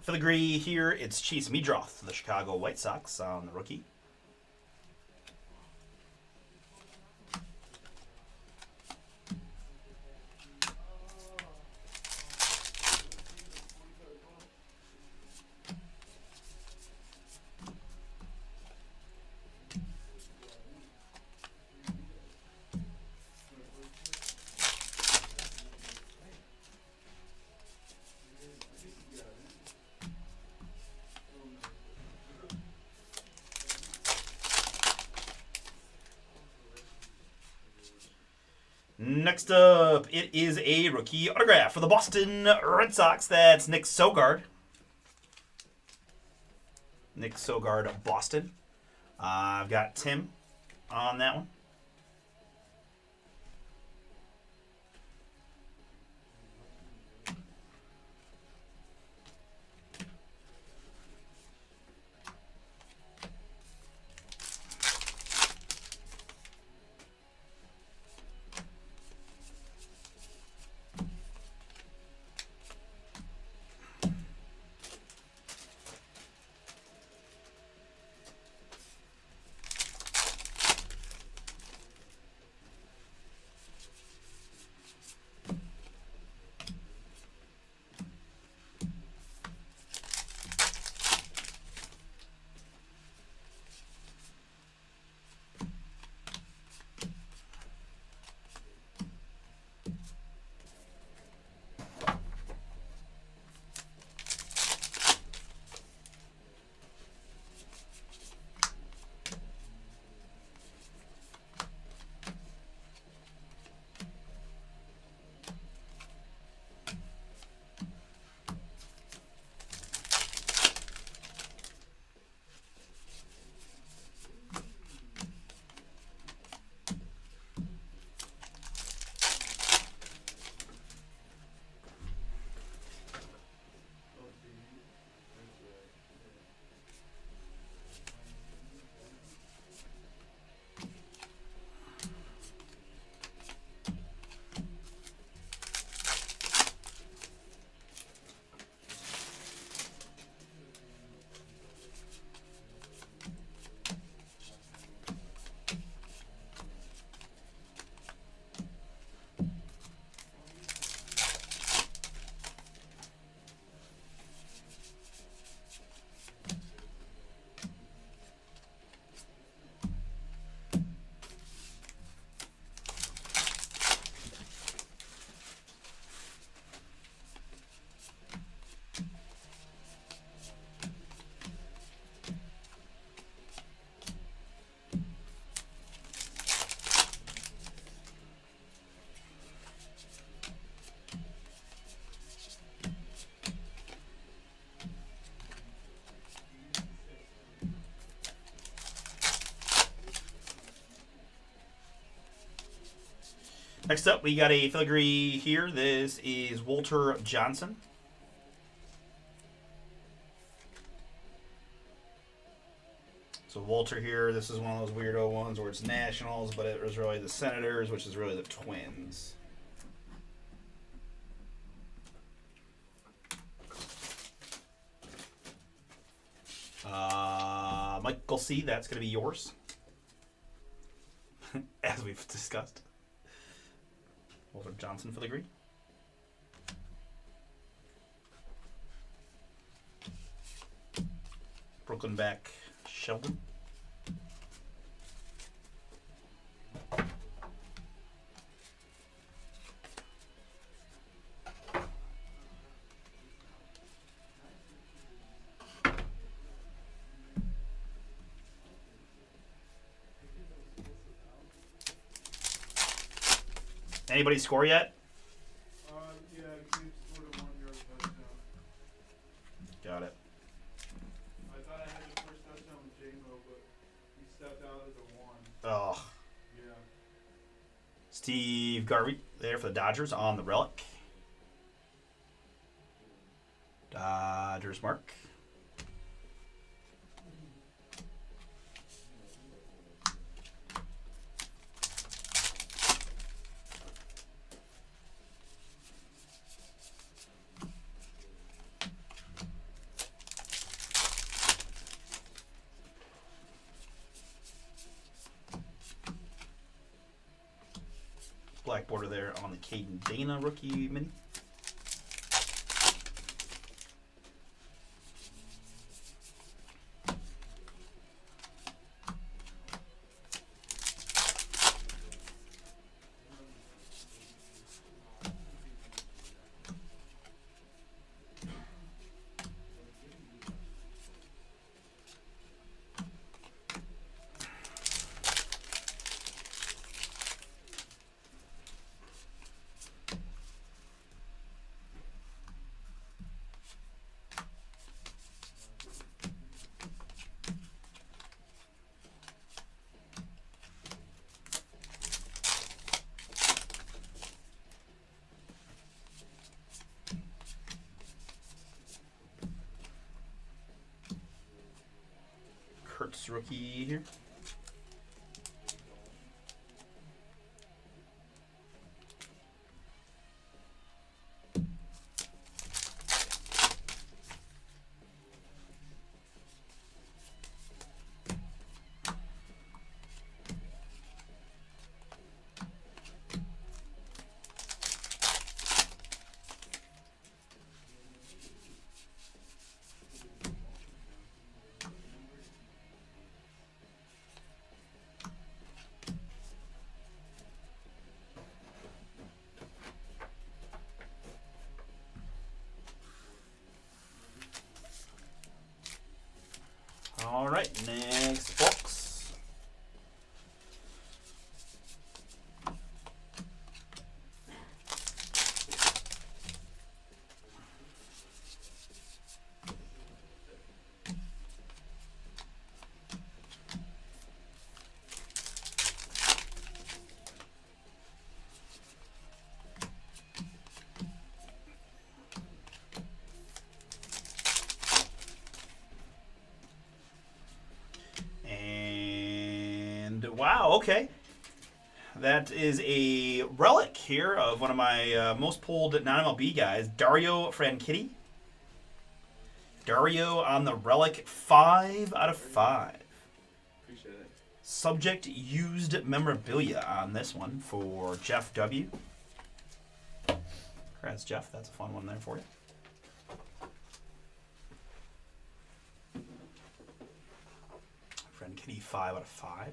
Filigree here, it's Chase Meadroth, the Chicago White Sox on the rookie. Next up, it is a rookie autograph for the Boston Red Sox. That's Nick Sogard. Nick Sogard of Boston. I've got Tim on that one. Next up, we got a filigree here. This is Walter Johnson. So Walter here, this is one of those weirdo ones where it's Nationals, but it was really the Senators, which is really the Twins. Michael C., that's going to be yours. As we've discussed. Walter Johnson filigree. Brooklyn back Sheldon. Anybody score yet? Yeah, Gabe scored a 1-yard touchdown. Got it. I thought I had the first touchdown with J-Mo, but he stepped out at the 1. Oh, Yeah. Steve Garvey there for the Dodgers on the relic. Dodgers mark. Black border there on the Caden Dana rookie mini. Kurtz rookie here. All right, next box. Wow, okay. That is a relic here of one of my most pulled non-MLB guys, Dario Franchitti. Dario on the relic, 5 out of 5. Appreciate it. Subject used memorabilia on this one for Jeff W. Congrats, Jeff. That's a fun one there for you. Franchitti, 5 out of 5.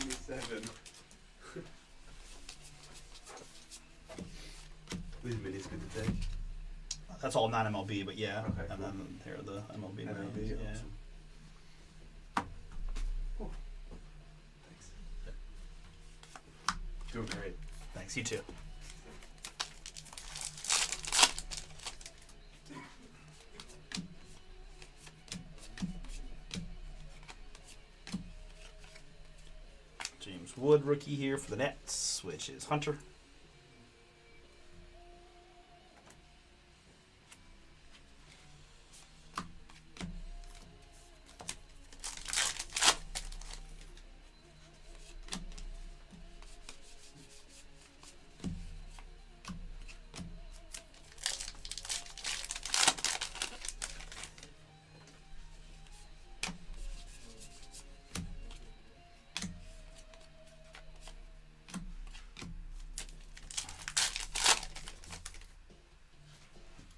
27. These minis good to take. That's all non-MLB, but yeah. Okay, And cool. then here are the MLB. MLB, names, yeah. awesome. Cool. Thanks. Doing great. Thanks, you too. James Wood, rookie here for the Nets, which is Hunter.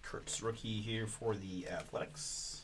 Kurtz, rookie here for the Athletics.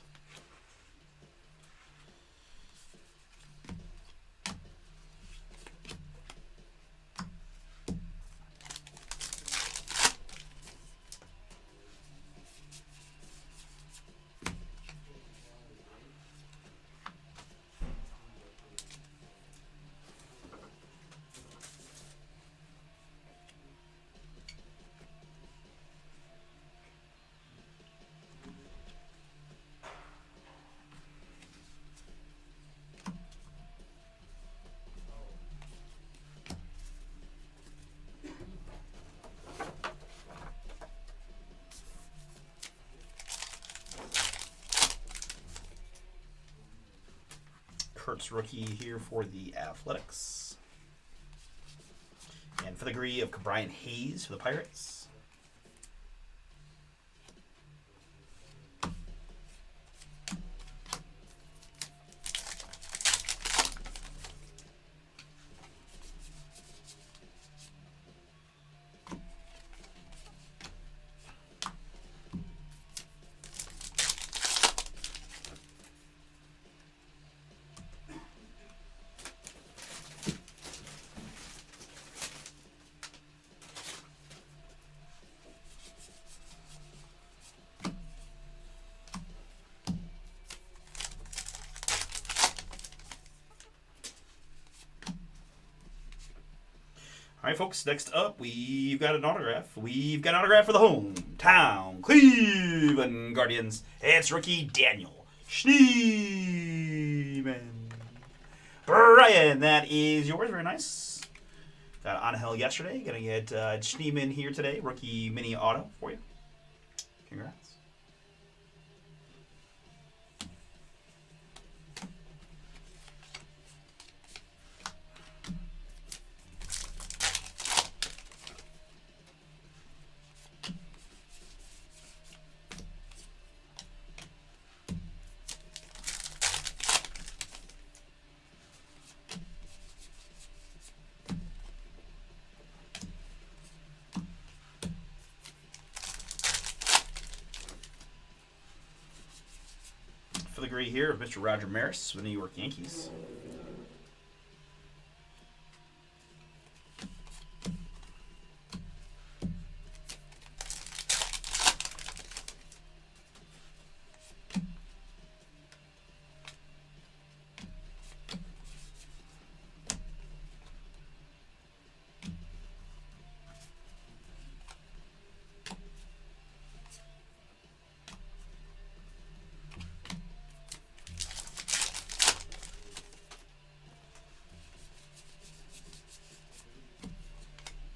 Kurtz, rookie here for the Athletics. And for the degree of Brian Hayes for the Pirates. All right, folks, next up, we've got an autograph. We've got an autograph for the hometown Cleveland Guardians. It's rookie Daniel Schneeman. Brian, that is yours. Very nice. Got Angel yesterday. Going to get Schneeman here today. Rookie mini auto for you. Congrats. For the gray here of Mr. Roger Maris with the New York Yankees.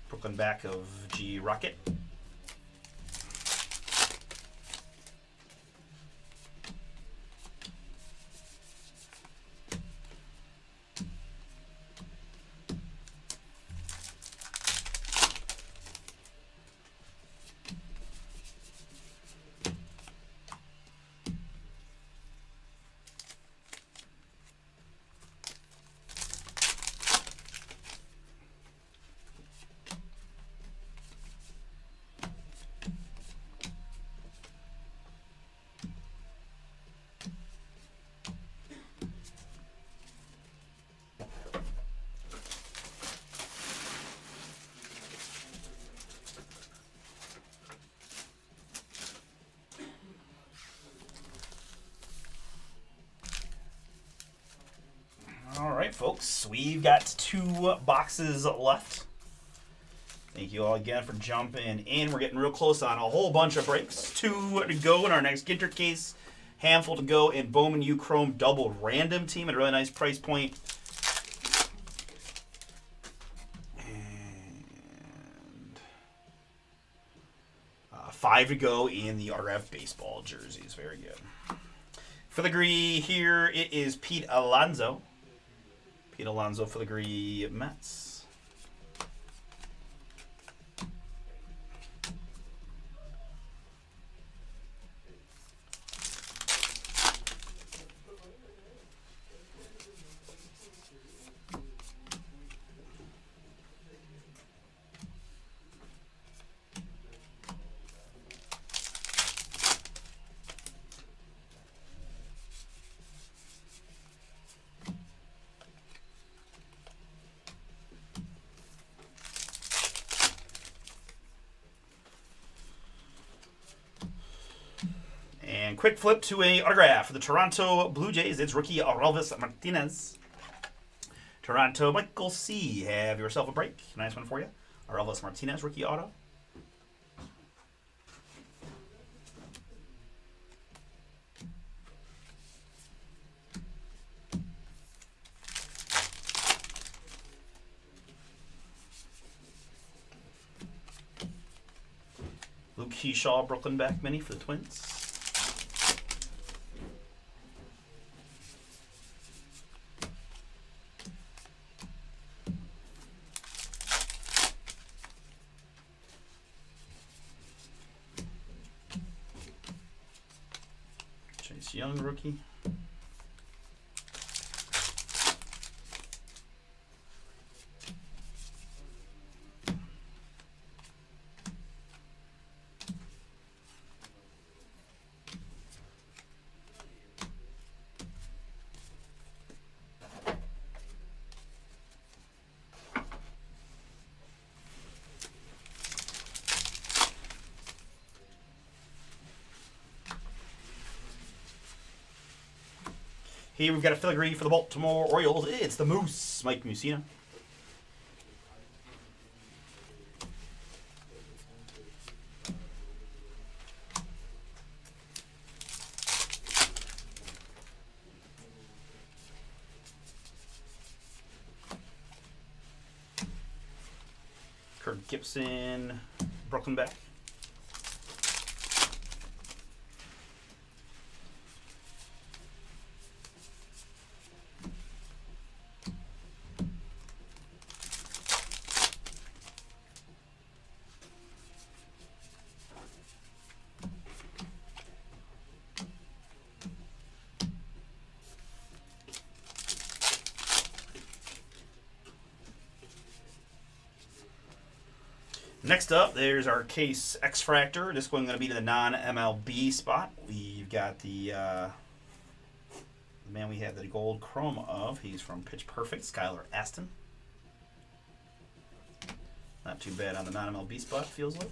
Brooklyn back of G Rocket. folks. We've got 2 boxes left. Thank you all again for jumping in. We're getting real close on a whole bunch of breaks. 2 to go in our next Ginter case. Handful to go in Bowman U Chrome double random team at a really nice price point. And 5 to go in the autographed baseball jerseys. Very good. Filigree here, it is Pete Alonso. Pete Alonso Filigree Mets. And quick flip to a autograph for the Toronto Blue Jays. It's rookie Aurelvis Martinez. Toronto Michael C. Have yourself a break. Nice one for you. Aurelvis Martinez, rookie auto. Luke Keyshaw, Brooklyn back mini for the Twins. Chase Young, rookie. Here we've got a filigree for the Baltimore Orioles. It's the Moose, Mike Mussina. Kurt Gibson, Brooklyn back. Next up, there's our case X-Fractor. This one going to be to the non-MLB spot. We've got the man we have the gold chrome of. He's from Pitch Perfect, Skylar Aston. Not too bad on the non-MLB spot, feels like.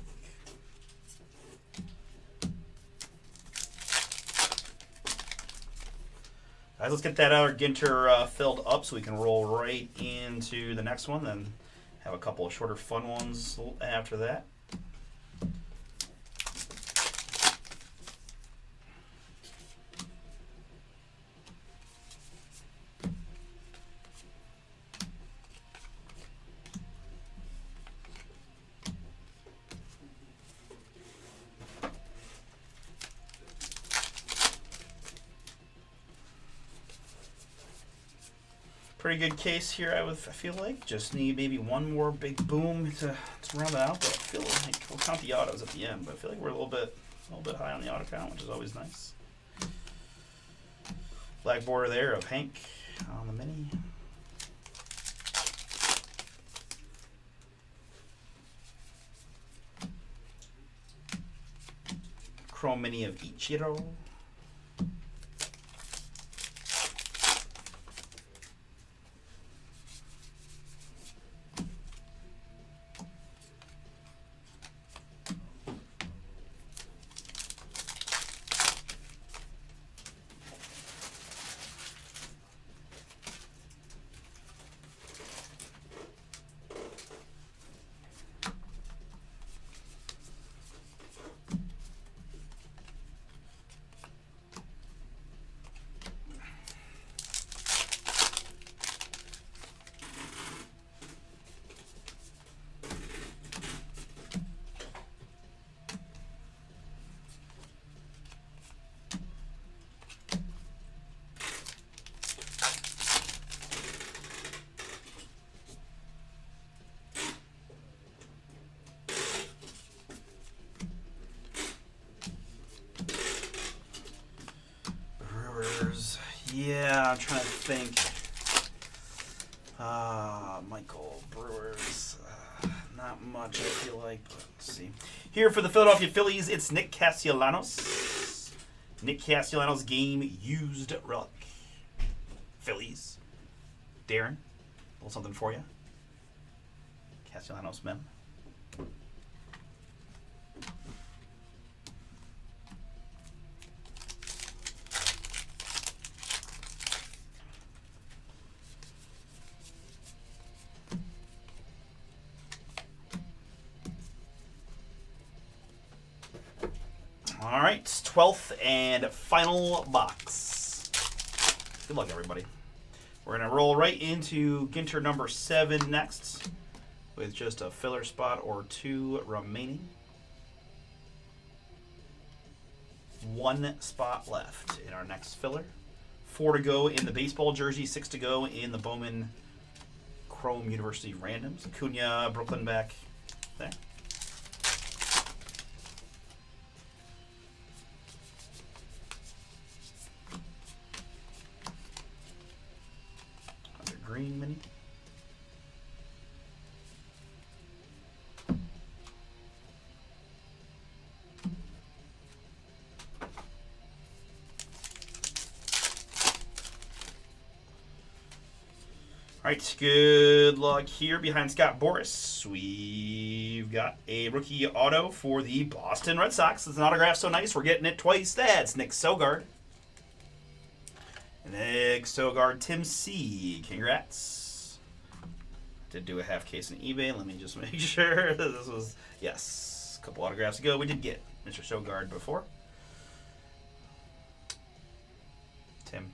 Guys, let's get that other Ginter filled up so we can roll right into the next one. Then have a couple of shorter fun ones after that. Pretty good case here, I feel like. Just need maybe one more big boom to round it out. But I feel like we'll count the autos at the end. But I feel like we're a little bit high on the auto count, which is always nice. Black border there of Hank on the mini. Chrome mini of Ichiro. Yeah, I'm trying to think. Michael Brewers. Not much, I feel like. But let's see. Here for the Philadelphia Phillies, it's Nick Castellanos. Nick Castellanos game used relic. Phillies. Darren, a little something for you. Castellanos mem. All right, 12th and final box. Good luck, everybody. We're going to roll right into Ginter number 7 next with just a filler spot or 2 remaining. 1 spot left in our next filler. 4 to go in the baseball jersey, 6 to go in the Bowman Chrome University randoms. Acuna, Brooklyn back there. Green mini. All right, good luck here behind Scott Boras. We've got a rookie auto for the Boston Red Sox. It's an autograph so nice, we're getting it twice. That's Nick Sogard. Nick Sogard, Tim C. Congrats. Did do a half case on eBay. Let me just make sure that this was, yes, a couple autographs ago. We did get Mr. Sogard before. Tim,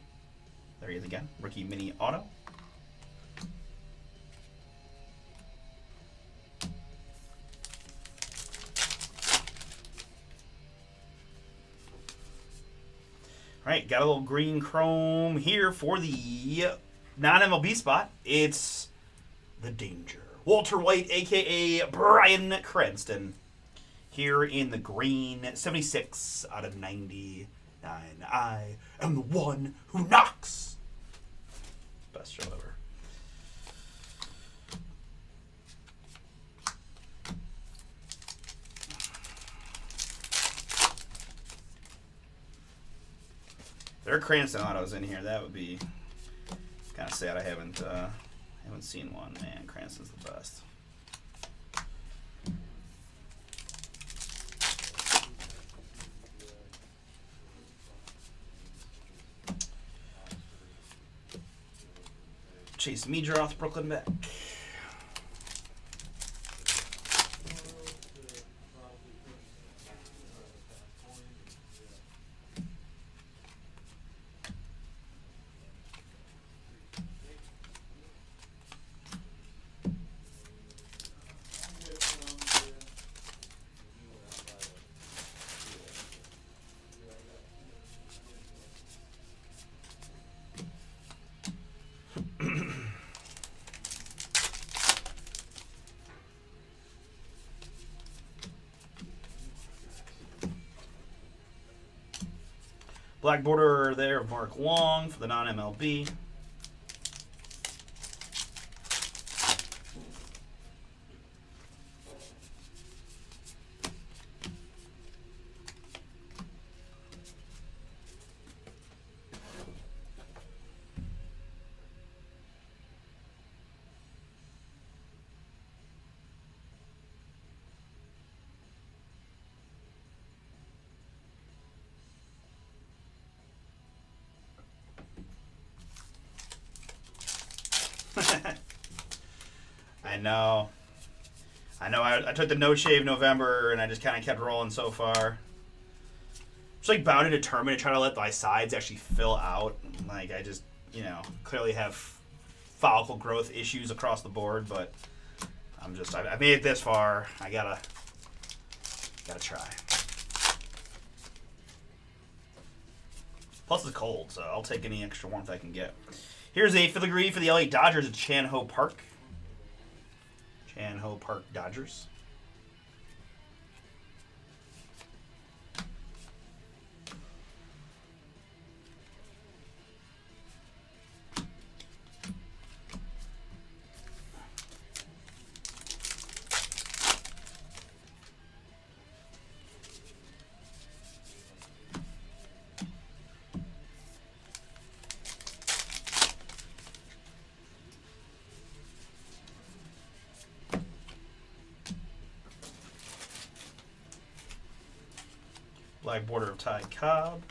there he is again. Rookie mini auto. All right, got a little green chrome here for the non-MLB spot. It's the Danger. Walter White, a.k.a. Bryan Cranston. Here in the green, 76 out of 99. I am the one who knocks. Best show ever. There are Cranston autos in here. That would be kind of sad. I haven't seen one. Man, Cranston's the best. Chase Meadroth, Brooklyn back. Black border there of Mark Long for the non-MLB. I know. I took the no shave November and I just kind of kept rolling so far. Just like bound and determined to try to let my sides actually fill out. Like I just, clearly have follicle growth issues across the board, but I made it this far. I gotta try. Plus it's cold, so I'll take any extra warmth I can get. Here's a filigree for the LA Dodgers at Chan Ho Park. Chan Ho Park Dodgers. Black border of Ty Cobb.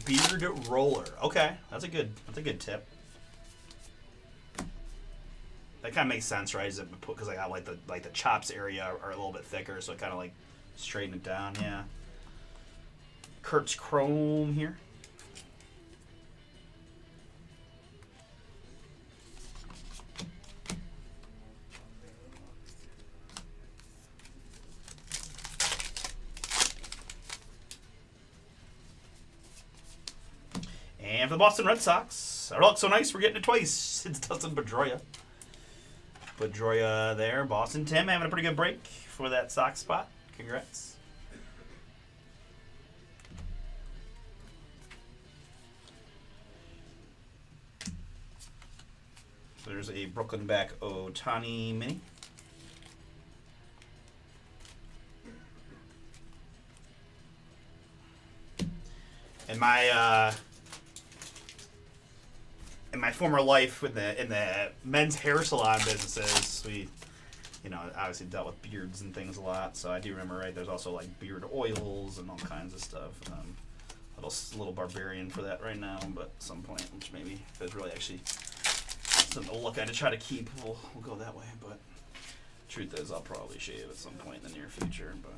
Beard roller. Okay, that's a good tip. That kind of makes sense, right? Because I got like the chops area are a little bit thicker, so it kind of like straighten it down. Yeah. Kurtz Chrome here. And for the Boston Red Sox, our luck so nice, we're getting it twice. It's Dustin Pedroia. Pedroia there. Boston Tim having a pretty good break for that Sox spot. Congrats. So there's a Brooklyn back Ohtani mini. And in my former life in the men's hair salon businesses, we, obviously dealt with beards and things a lot. So I do remember, right? There's also like beard oils and all kinds of stuff. Little barbarian for that right now, but at some point, which maybe if it's really actually something to look at to try to keep, we'll go that way. But truth is, I'll probably shave at some point in the near future. But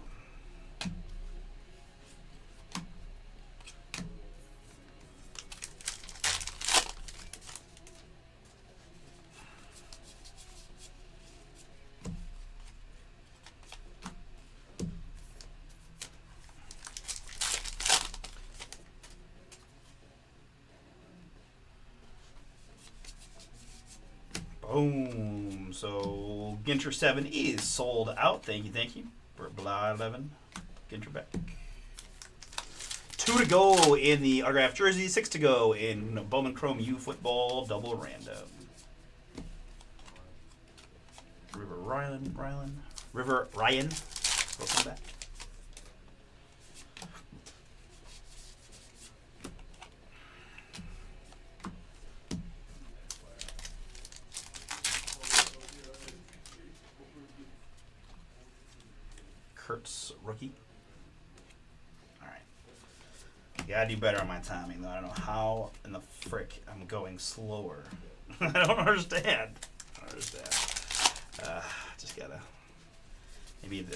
boom. So Ginter 7 is sold out. Thank you. For Blah 11. Ginter back. 2 to go in the autographed jersey. 6 to go in Bowman Chrome U football double random. River Ryan. Welcome back. Kurtz rookie. Alright. Gotta do better on my timing, though. I don't know how in the frick I'm going slower. I don't understand. Just gotta.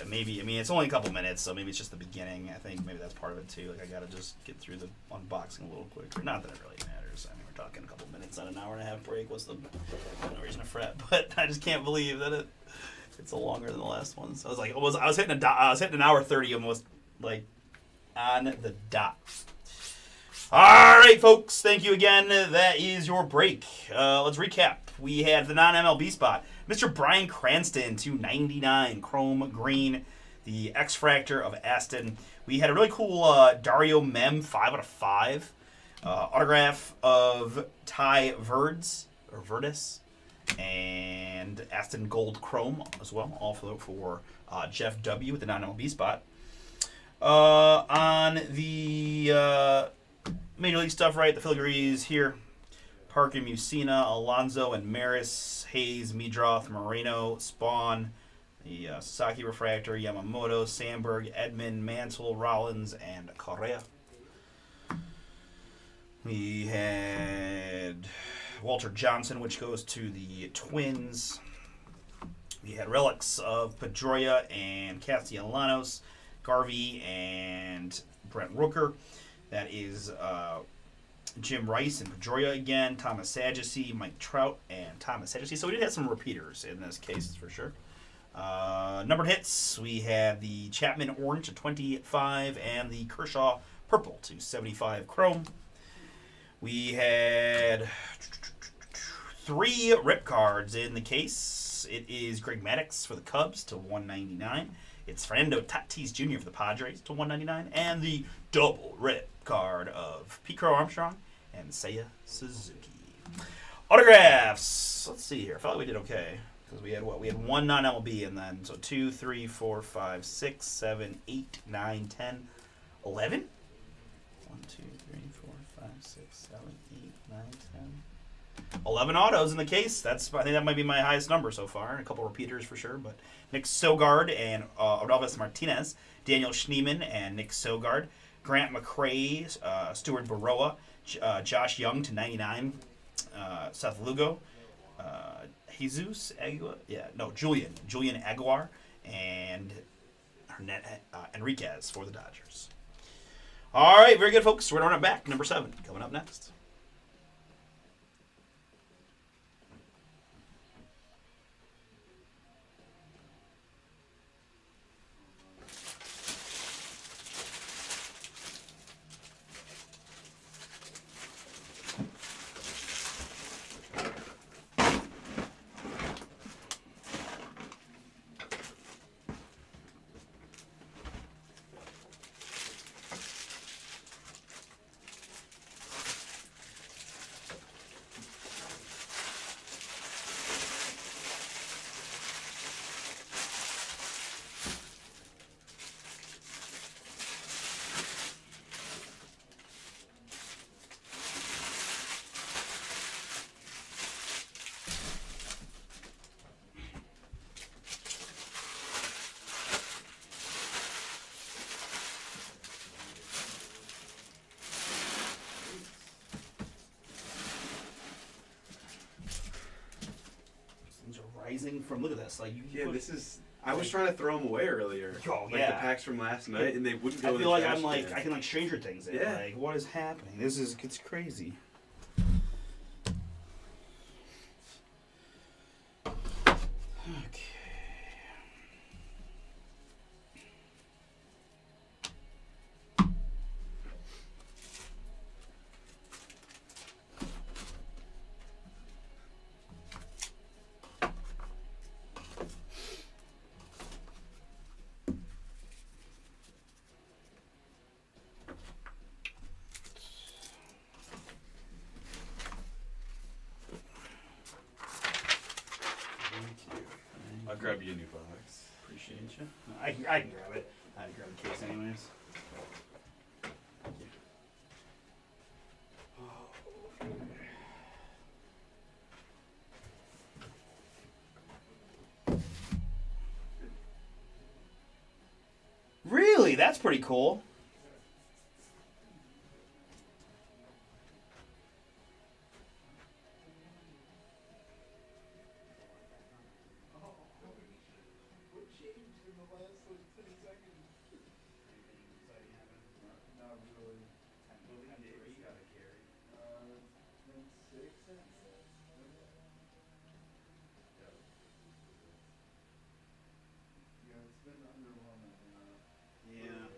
Maybe. I mean, it's only a couple minutes, so maybe it's just the beginning. I think maybe that's part of it too. Like I gotta just get through the unboxing a little quicker. Not that it really matters. I mean, we're talking a couple minutes on an hour and a half break. What's the no reason to fret? But I just can't believe that it's a longer than the last one. So I was hitting an hour 30 almost like on the dot. All right, folks. Thank you again. That is your break. Let's recap. We had the non-MLB spot. Mr. Brian Cranston, 299, chrome green, the X-Fractor of Aston. We had a really cool Dario Mem, 5 out of 5. Autograph of Ty Verdis, and Aston Gold Chrome as well, all for Jeff W. with the non-MLB spot. On the Major League stuff, right, the filigranees here. Parker, Musina, Alonso, and Maris, Hayes, Meadroth, Moreno, Spawn, the Sasaki Refractor, Yamamoto, Sandberg, Edmund, Mantle, Rollins, and Correa. We had Walter Johnson, which goes to the Twins. We had relics of Pedroia and Castellanos, Garvey, and Brent Rooker. That is Jim Rice and Pedroia again, Thomas Saggese, Mike Trout, and Thomas Saggese. So we did have some repeaters in this case for sure. Numbered hits, we had the Chapman Orange to 25 and the Kershaw Purple to 75 chrome. We had 3 rip cards in the case. It is Greg Maddux for the Cubs to 199. It's Fernando Tatis Jr. for the Padres to 199. And the double rip card of Pete Crow Armstrong and Seiya Suzuki. Autographs. Let's see here. I felt like we did okay. Because we had what? We had 1 non-MLB and then, so 2, 3, 4, 5, 6, 7, 8, 9, 10, 11? 1, 2, 3, 4, 5, 6, 7, 8, 9, 10, 11 autos in the case. I think that might be my highest number so far. A couple repeaters for sure, but Nick Sogard and Orelvis Martinez, Daniel Schneemann and Nick Sogard, Grant McCrae, Stuart Baroa, Josh Young to 99, Seth Lugo, Julian Aguilar, and Enriquez for the Dodgers. All right, very good, folks. We're going to run it back. Number 7 coming up next. Rising from, look at this, like Yeah, this is. I was trying to throw them away earlier. Oh, like yeah. the packs from last night, and they wouldn't go. I in feel the like trash I'm like can. I can like Stranger Things it. Yeah. Like, what is happening? It's crazy. Okay. I'll grab you a new box. Appreciate you. I can grab it. I had to grab the case anyways. Really? That's pretty cool. Not really. Been 6. Yeah, it's been underwhelming. Yeah.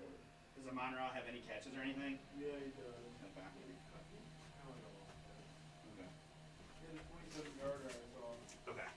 Does Amon-Ra have any catches or anything? Yeah, he does. Okay. Okay. He had a 27-yarder I saw. Okay.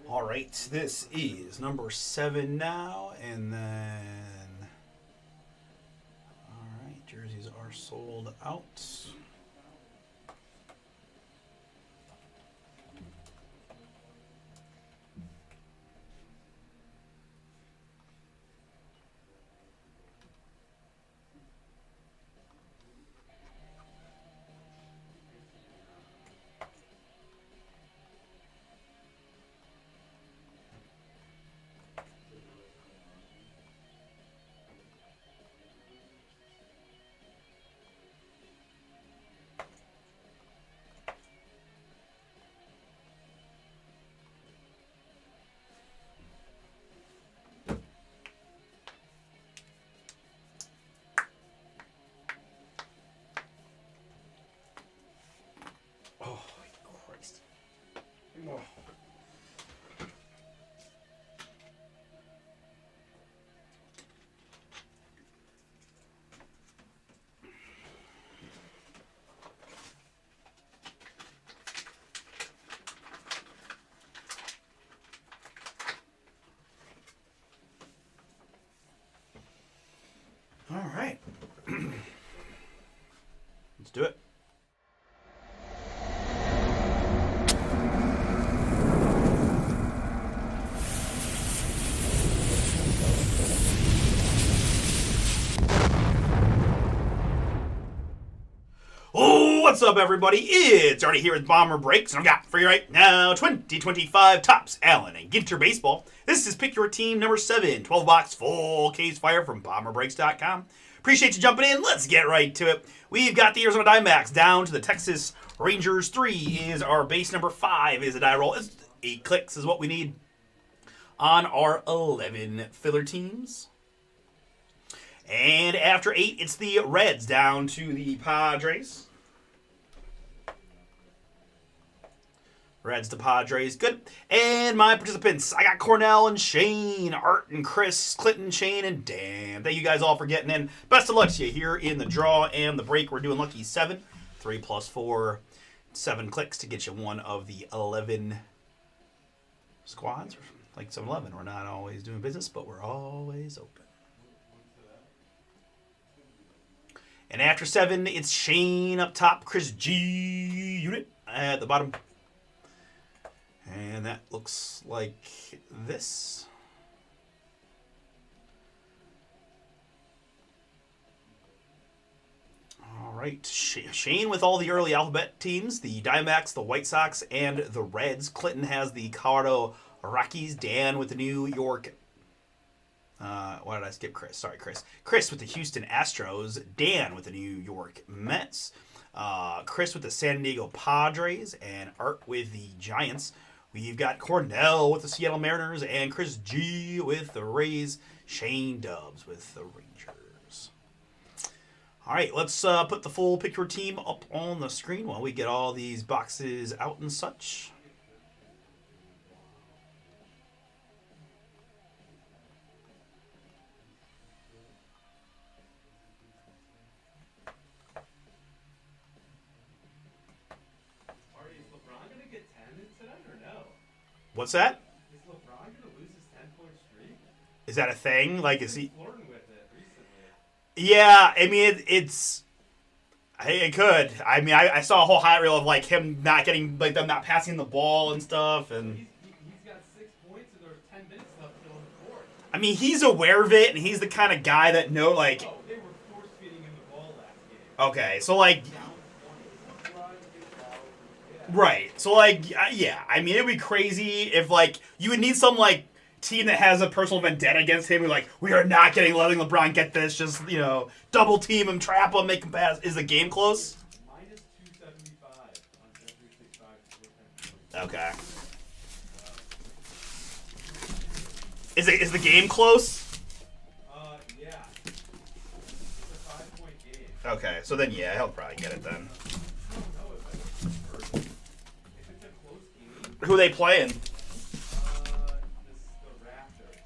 All right, this is number 7 now, and then, all right, jerseys are sold out. What's up, everybody? It's Artie here with Bomber Breaks, and I've got for you right now 2025 Topps Allen and Ginter Baseball. This is Pick Your Team number 7, 12-box full case fire from BomberBreaks.com. Appreciate you jumping in. Let's get right to it. We've got the Arizona Diamondbacks down to the Texas Rangers. 3 is our base number. 5 is a die roll. 8 clicks is what we need on our 11 filler teams. And after 8, it's the Reds down to the Padres. Reds to Padres. Good. And my participants, I got Cornell and Shane, Art and Chris, Clinton, Shane, and Dan. Thank you guys all for getting in. Best of luck to you here in the draw and the break. We're doing Lucky 7. 3 plus 4. 7 clicks to get you one of the 11 squads. Like 7-Eleven. We're not always doing business, but we're always open. And after 7, it's Shane up top, Chris G Unit at the bottom. And that looks like this. All right, Shane with all the early alphabet teams, the Diamondbacks, the White Sox, and the Reds. Clinton has the Colorado Rockies. Dan with the New York... why did I skip Chris? Sorry, Chris. Chris with the Houston Astros. Dan with the New York Mets. Chris with the San Diego Padres. And Art with the Giants. We've got Cornell with the Seattle Mariners. And Chris G with the Rays. Shane Dubs with the Rangers. All right, let's put the full Pick Your Team up on the screen while we get all these boxes out and such. What's that? Is LeBron going to lose his 10-point streak? Is that a thing? Like, is he... Flirting with it recently. Yeah, I mean, it's... Hey, it could. I mean, I saw a whole highlight reel of, like, him not getting... Like, them not passing the ball and stuff, and... He's got 6 points and there's 10 minutes left till the fourth. I mean, he's aware of it, and he's the kind of guy that know, like... Oh, they were force-feeding him the ball last game. Okay, so, like... Down 20. LeBron gets out. Yeah. Right. So, like, yeah. I mean, it would be crazy if, like, you would need some, like, team that has a personal vendetta against him. Who, like, we are not letting LeBron get this. Just, you know, double team him, trap him, make him pass. Is the game close? Minus 275 on Bet365. Okay. Is the game close? Yeah. It's a 5-point game. Okay. So then, yeah, he'll probably get it then. I don't know if it's a close game. Who are they playing? The Raptors.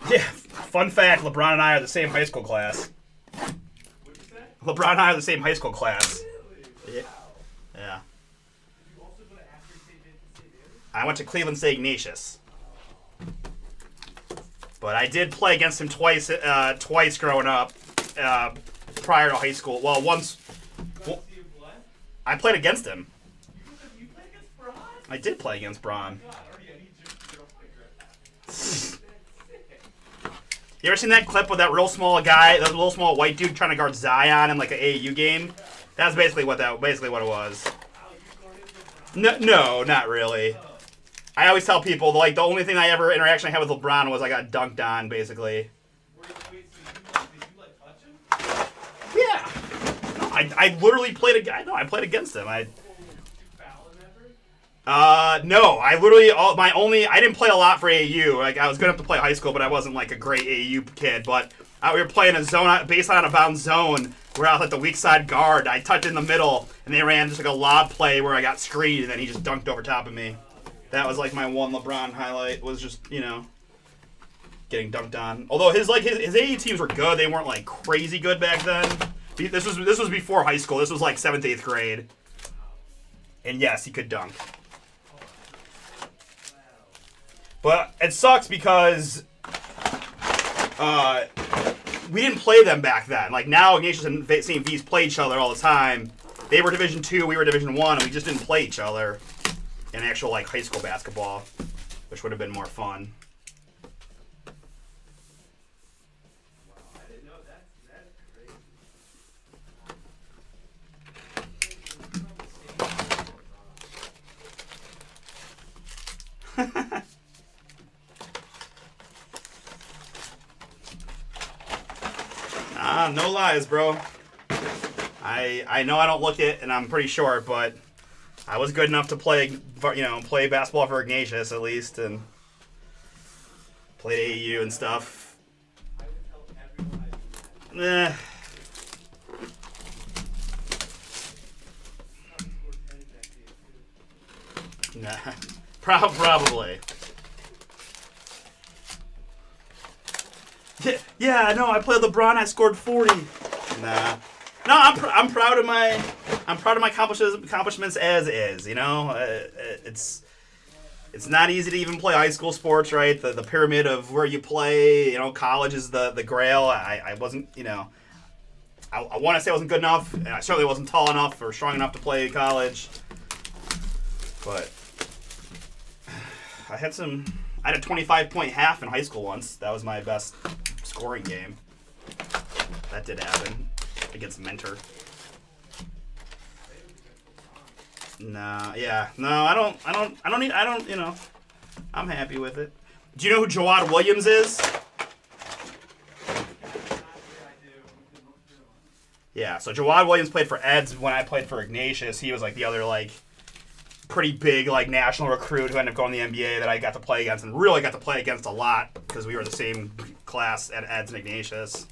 Yeah. Fun fact: LeBron and I are the same high school class. What'd you say? LeBron and I are the same high school class. Really? Yeah. Yeah. Did you also go to Akron St. Vincent St. Andrews? I went to Cleveland St. Ignatius. But I did play against him twice growing up, prior to high school. Well, once Well, see him play? I played against him. You played against Braun? I did play against Braun. God, Artie, I need your picture. Sick. You ever seen that clip with that real small guy, that little small white dude trying to guard Zion in like an AAU game? That's basically what it was. Wow, you scored it for Braun? No, not really. I always tell people, like, the only thing I ever interaction I had with LeBron was I got dunked on, basically. Wait, so did you like touch him? Yeah. No, I literally played I played against him. Did you foul him ever? No, I literally I didn't play a lot for AAU. Like, I was good enough to play high school, but I wasn't like a great AAU kid. But we were playing a zone, based out of bounds zone, where I was like the weak side guard. I touched in the middle, and they ran just like a lob play where I got screened, and then he just dunked over top of me. That was like my one LeBron highlight. Was just, you know. getting dunked on. Although his AAU teams were good, they weren't like crazy good back then. This was before high school. This was like 7th, 8th grade. And yes, he could dunk. But it sucks because we didn't play them back then. Like now, Ignatius and St. V's play each other all the time. They were Division II, we were Division I, and we just didn't play each other in actual like high school basketball, which would have been more fun. I didn't know that's crazy. No lies, bro. I know I don't look it, and I'm pretty short, but I was good enough to play basketball for Ignatius at least, and played AAU and stuff. I would tell everyone I do that. Nah. Nah. Probably. Yeah, no, I played LeBron. I scored 40. Nah. No, I'm proud of my accomplishments as is. You know, it's not easy to even play high school sports, right? The pyramid of where you play. You know, college is the grail. I wasn't, you know, I want to say I wasn't good enough, and I certainly wasn't tall enough or strong enough to play college. But I had a 25-point half in high school once. That was my best scoring game. That did happen against Mentor. Nah, yeah. No, I don't, you know, I'm happy with it. Do you know who Jawad Williams is? Yeah, so Jawad Williams played for Eds when I played for Ignatius. He was like the other like pretty big like national recruit who ended up going to the NBA that I got to play against and really got to play against a lot because we were the same class at Eds and Ignatius.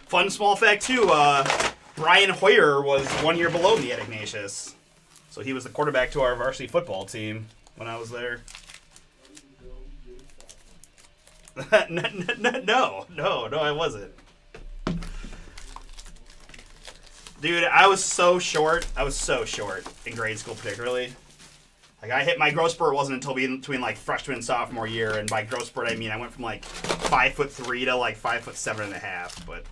Fun small fact too, Brian Hoyer was 1 year below me at Ignatius. So he was the quarterback to our varsity football team when I was there. No, I wasn't. Dude, I was so short. In grade school particularly. Like I hit my growth spurt wasn't until between like freshman and sophomore year, and by growth spurt I mean I went from like 5'3" to like 5'7.5", but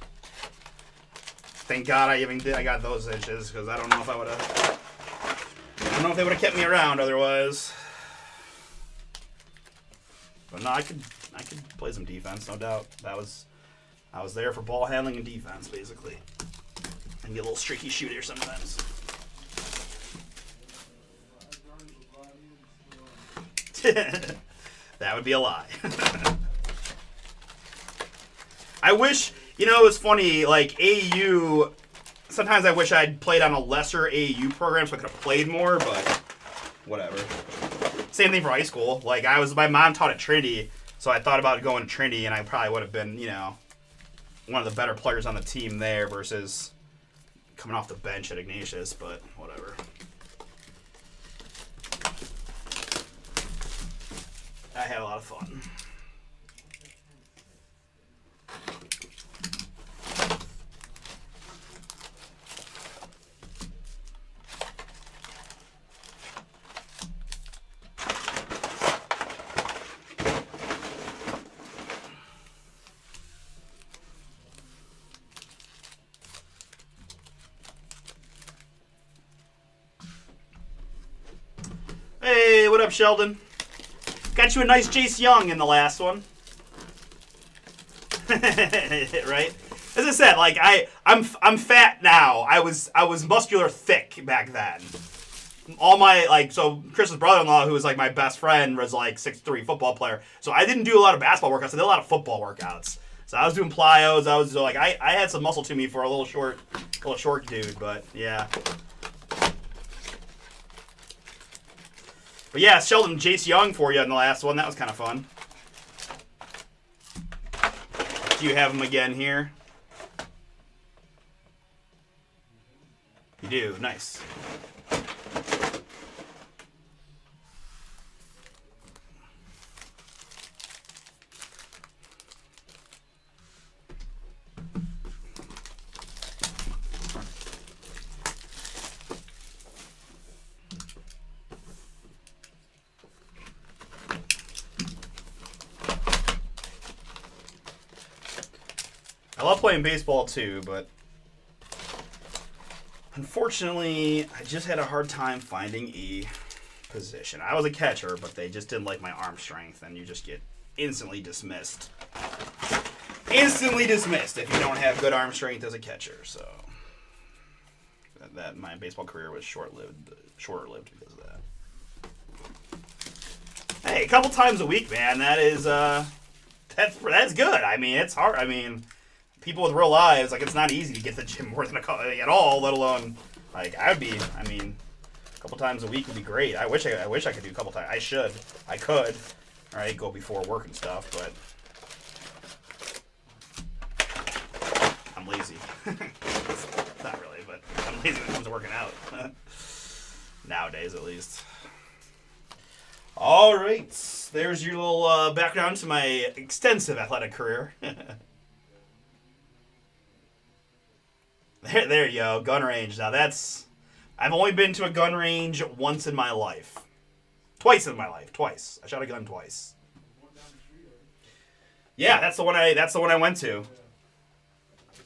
thank God I got those inches because I don't know if they would have kept me around otherwise. But no, I could play some defense, no doubt. I was there for ball handling and defense basically, and get a little streaky shooter sometimes. That would be a lie. I wish, you know, it was funny, like AAU, sometimes I wish I'd played on a lesser AAU program so I could have played more, but whatever. Same thing for high school. Like my mom taught at Trinity, so I thought about going to Trinity and I probably would have been, you know, one of the better players on the team there versus coming off the bench at Ignatius, but whatever. I had a lot of fun. Hey, what up, Sheldon? Got you a nice Jace Young in the last one. Right? As I said, like I'm fat now. I was muscular thick back then. All my so Chris's brother-in-law, who was like my best friend, was like 6'3" football player. So I didn't do a lot of basketball workouts. I did a lot of football workouts. So I was doing plyos. I was like I had some muscle to me for a little short dude, but yeah. But yeah, Sheldon, Jace Young for you in the last one. That was kind of fun. Do you have him again here? You do. Nice. I love playing baseball too, but unfortunately, I just had a hard time finding a position. I was a catcher, but they just didn't like my arm strength, and you just get instantly dismissed. Instantly dismissed if you don't have good arm strength as a catcher. So that my baseball career was shorter-lived because of that. Hey, a couple times a week, man. That is that's good. I mean, it's hard. I mean, people with real lives, like, it's not easy to get to the gym more than at all, let alone, like, I would be, I mean, a couple times a week would be great. I wish I could do a couple times. I could, right, go before work and stuff, but I'm lazy. Not really, but I'm lazy when it comes to working out. Nowadays, at least. All right, there's your little background to my extensive athletic career. There you go, gun range. Now that's... I've only been to a gun range once in my life. Twice in my life. Twice. I shot a gun twice. Yeah, that's the one I went to.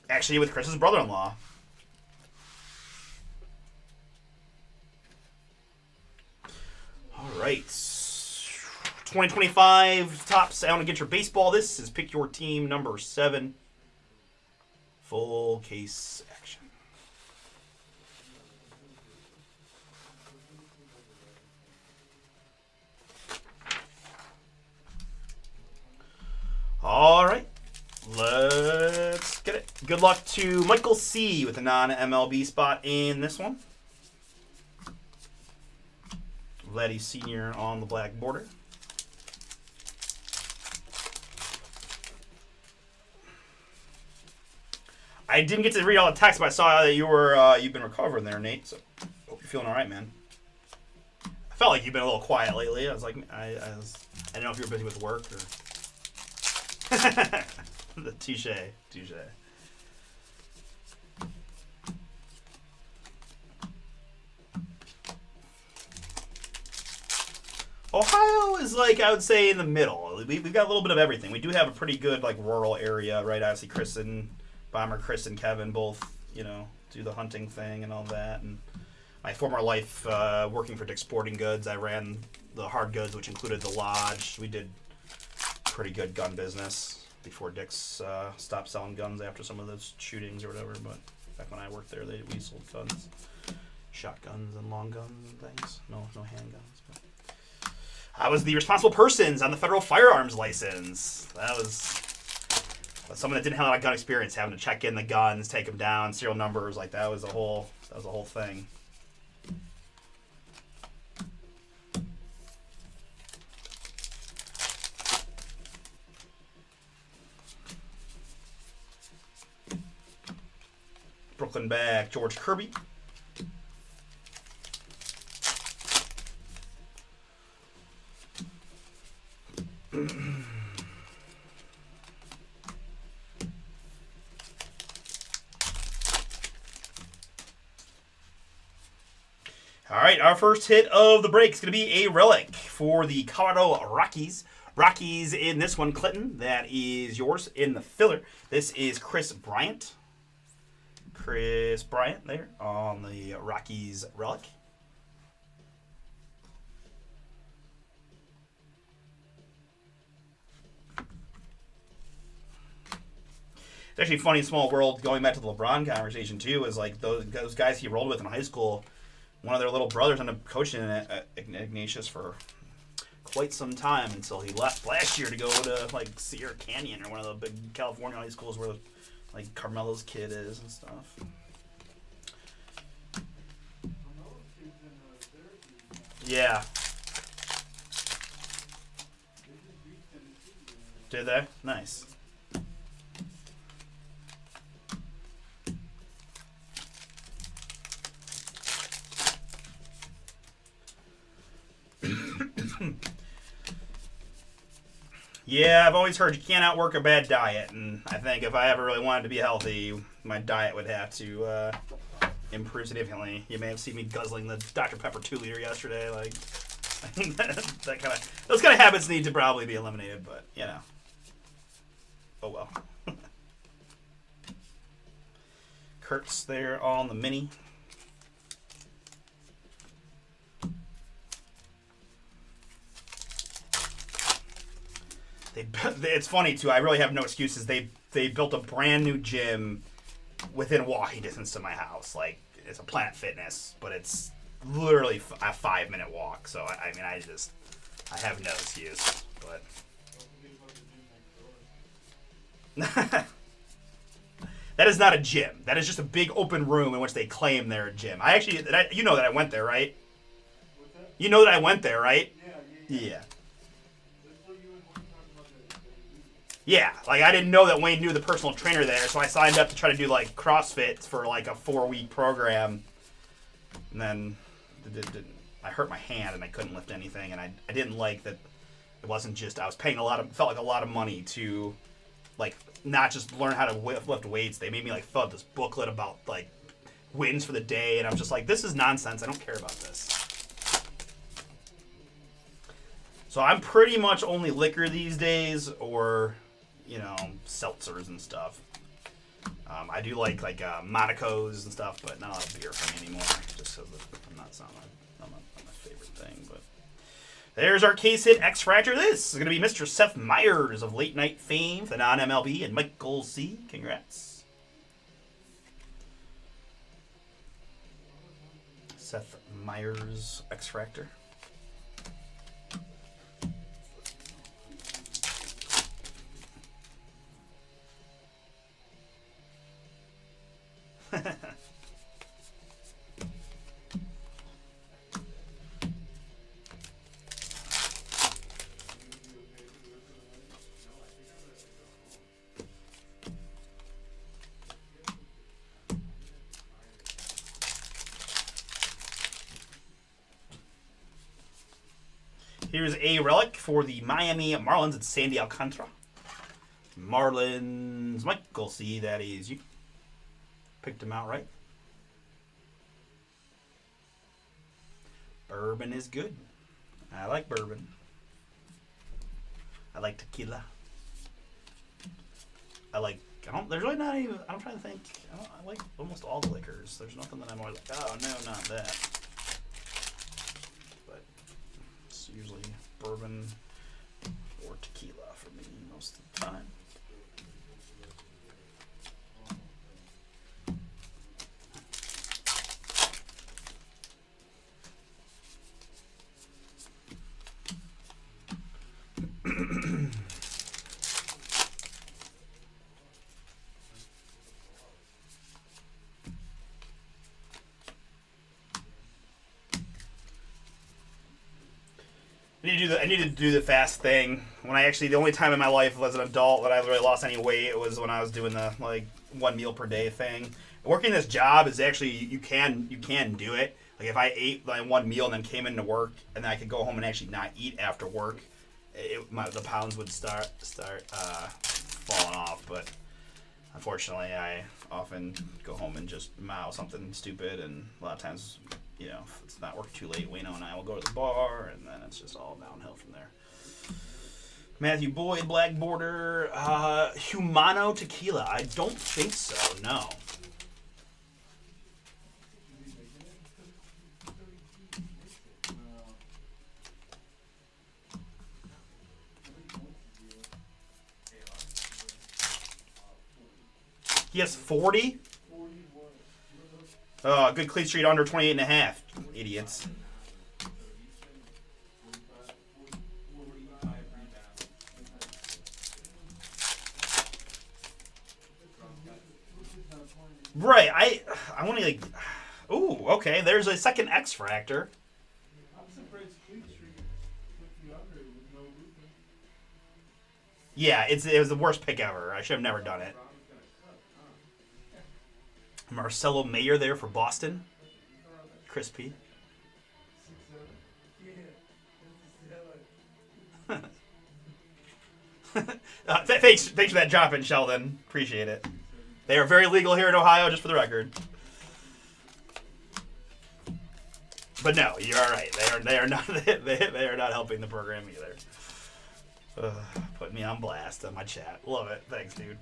Actually, with Chris's brother-in-law. All right. 2025 Topps I Want to Get Your Baseball. This is Pick Your Team number 7. Full case action. All right, let's get it. Good luck to Michael C. with a non-MLB spot in this one. Vladdy Sr. on the black border. I didn't get to read all the text, but I saw that you've been recovering there, Nate. So hope you're feeling all right, man. I felt like you've been a little quiet lately. I was like, I didn't know if you were busy with work or. Touche. Ohio is, like, I would say, in the middle. We've got a little bit of everything. We do have a pretty good, like, rural area, right? Obviously, Bomber Chris and Kevin both, do the hunting thing and all that. And my former life, working for Dick's Sporting Goods, I ran the hard goods, which included the lodge. We did pretty good gun business before Dick's stopped selling guns after some of those shootings or whatever. But back when I worked there, we sold guns, shotguns and long guns and things. No handguns. But I was the responsible persons on the federal firearms license. That was someone that didn't have a lot of gun experience, having to check in the guns, take them down, serial numbers, like that was a whole thing. Brooklyn back, George Kirby. All right, our first hit of the break is going to be a relic for the Colorado Rockies. Rockies in this one, Clinton. That is yours in the filler. This is Chris Bryant. Chris Bryant there on the Rockies relic. It's actually funny, small world, going back to the LeBron conversation too, is like those guys he rolled with in high school, one of their little brothers ended up coaching Ignatius for quite some time until he left last year to go to like Sierra Canyon or one of the big California high schools where like Carmelo's kid is and stuff. Yeah. Did they? Nice. Yeah, I've always heard you can't outwork a bad diet, and I think if I ever really wanted to be healthy, my diet would have to improve significantly. You may have seen me guzzling the Dr. Pepper 2-liter yesterday. Like those kind of habits need to probably be eliminated, but you know, oh well. Kurtz there on the mini. It's funny too. I really have no excuses. They built a brand new gym within walking distance to my house. Like it's a Planet Fitness, but it's literally a 5-minute walk. So I mean, I have no excuse. But that is not a gym. That is just a big open room in which they claim they're a gym. You know that I went there, right? What's that? You know that I went there, right? Yeah. Yeah. That's what you and Wayne talked about that. Yeah, like I didn't know that Wayne knew the personal trainer there, so I signed up to try to do like CrossFit for like a 4-week program, and then I hurt my hand and I couldn't lift anything, and I didn't like that. It wasn't just I was paying felt like a lot of money to, like, not just learn how to lift weights. They made me like fill out this booklet about like wins for the day, and I'm just like, this is nonsense. I don't care about this. So I'm pretty much only liquor these days, or, you know, seltzers and stuff. I do like Monaco's and stuff, but not a lot of beer for me anymore, just because it's not my favorite thing. But there's our case hit X-Fractor. This is going to be Mr. Seth Meyers of Late Night fame, the non-MLB, and Michael C. Congrats. Seth Meyers, X-Fractor. Here's a relic for the Miami Marlins. It's Sandy Alcantara. Marlins, Michael C. That is you. Picked him out right. Bourbon is good. I like bourbon. I like tequila. There's really not even, I'm trying to think. I like almost all the liquors. There's nothing that I'm always like, oh, no, not that. But it's usually bourbon or tequila for me most of the time. I need to do the fast thing. The only time in my life as an adult that I really lost any weight was when I was doing the like 1 meal per day thing. Working this job is actually you can do it. Like if I ate like 1 meal and then came into work and then I could go home and actually not eat after work, the pounds would start falling off. But unfortunately, I often go home and just mow something stupid, and a lot of times, you know, if it's not work too late, Wayno and I will go to the bar, and then it's just all downhill from there. Matthew Boyd, Black Border, Humano Tequila. I don't think so, no. He has 40? Oh, good clean streak under 28.5. Idiots. Right, I want to like. Ooh, okay. There's a second X-Fractor. I'm surprised Clean Street took the under with no movement. Yeah, it was the worst pick ever. I should have never done it. Marcelo Mayer there for Boston. Crispy. 6-7. Yeah. Thanks for that drop in, Sheldon. Appreciate it. They are very legal here in Ohio, just for the record. But no, you're all right. They are not they are not helping the program either. Putting me on blast on my chat. Love it. Thanks, dude.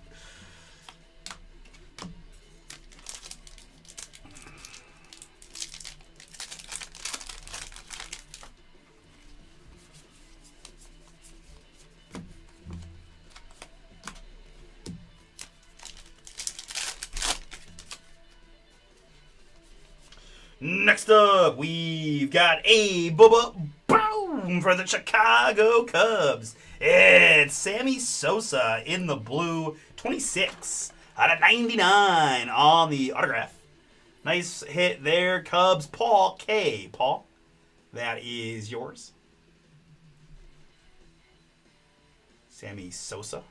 Next up, we've got a boom for the Chicago Cubs. It's Sammy Sosa in the blue, 26 out of 99 on the autograph. Nice hit there, Cubs. Paul K. Paul, that is yours. Sammy Sosa.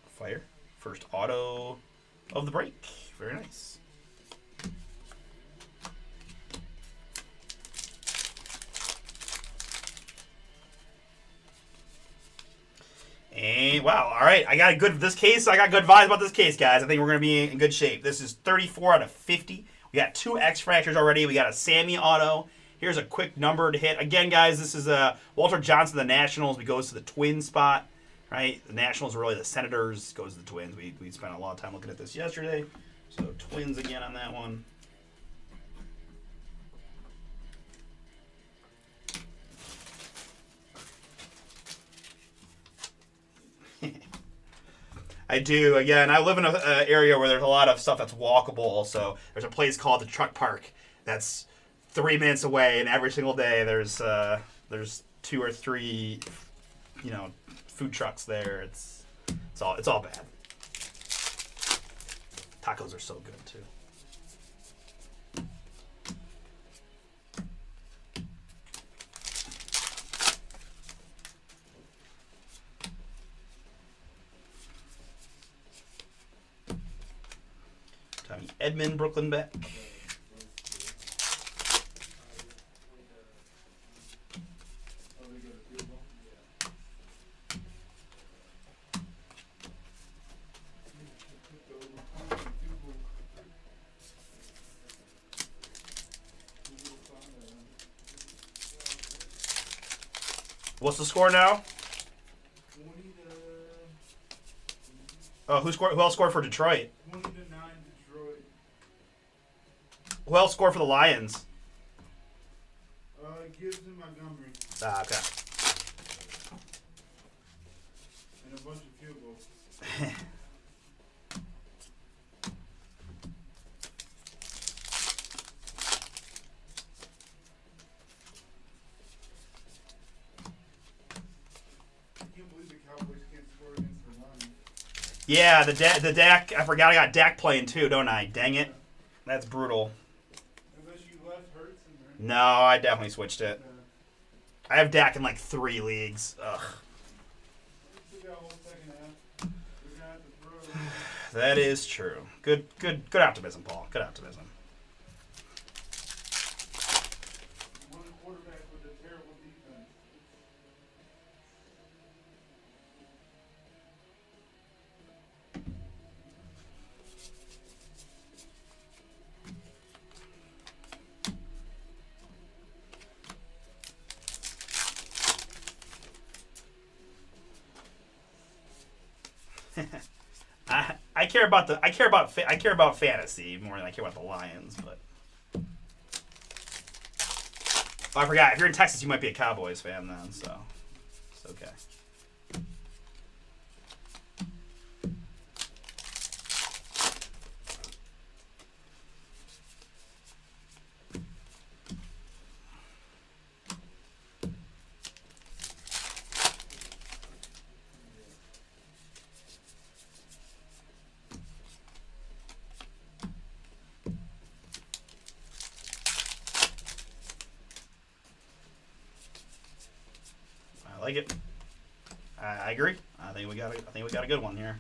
Fire. First auto of the break. Very nice. And wow, all right. I got good vibes about this case, guys. I think we're gonna be in good shape. This is 34 out of 50. We got 2 X fractors already. We got a Sammy auto. Here's a quick number to hit. Again, guys, this is Walter Johnson, the Nationals. We goes to the Twins spot, right? The Nationals are really the Senators. Goes to the Twins. We spent a lot of time looking at this yesterday. So Twins again on that one. I do. Again, I live in an area where there's a lot of stuff that's walkable. So there's a place called the Truck Park that's 3 minutes away, and every single day there's 2 or 3, food trucks there. It's all bad. Tacos are so good too. Tommy Edman, Brooklyn back. What's the score now? 20 to. Who else scored for Detroit? 20 to 9 Detroit. Who else scored for the Lions? Gibbs and Montgomery. Ah, okay. And a bunch of field goals. I can't believe the Cowboys can't score against the Lions. Yeah, the Dak. I forgot I got Dak playing too, don't I? Dang it. That's brutal. Unless you left Hurts in there. No, I definitely switched it. I have Dak in like 3 leagues. Ugh. We got a whole second half. We're gonna have to throw. That is true. Good optimism, Paul. Good optimism. One quarterback with a terrible defense. I care about fantasy more than I care about the Lions, but I forgot. If you're in Texas, you might be a Cowboys fan then, so it's okay. I like it. I agree. I think we got a good one here.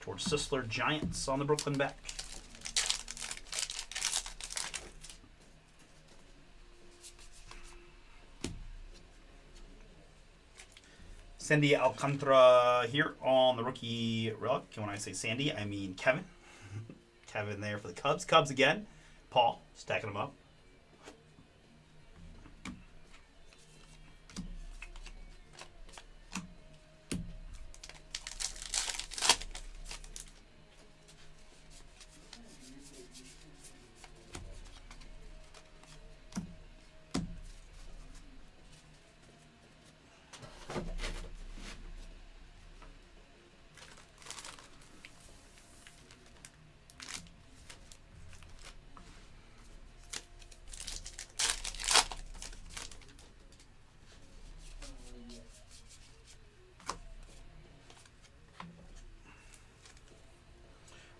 George Sisler, Giants on the Brooklyn back. Sandy Alcantara here on the rookie relic. And when I say Sandy, I mean Kevin. Kevin there for the Cubs. Cubs again. Paul stacking them up.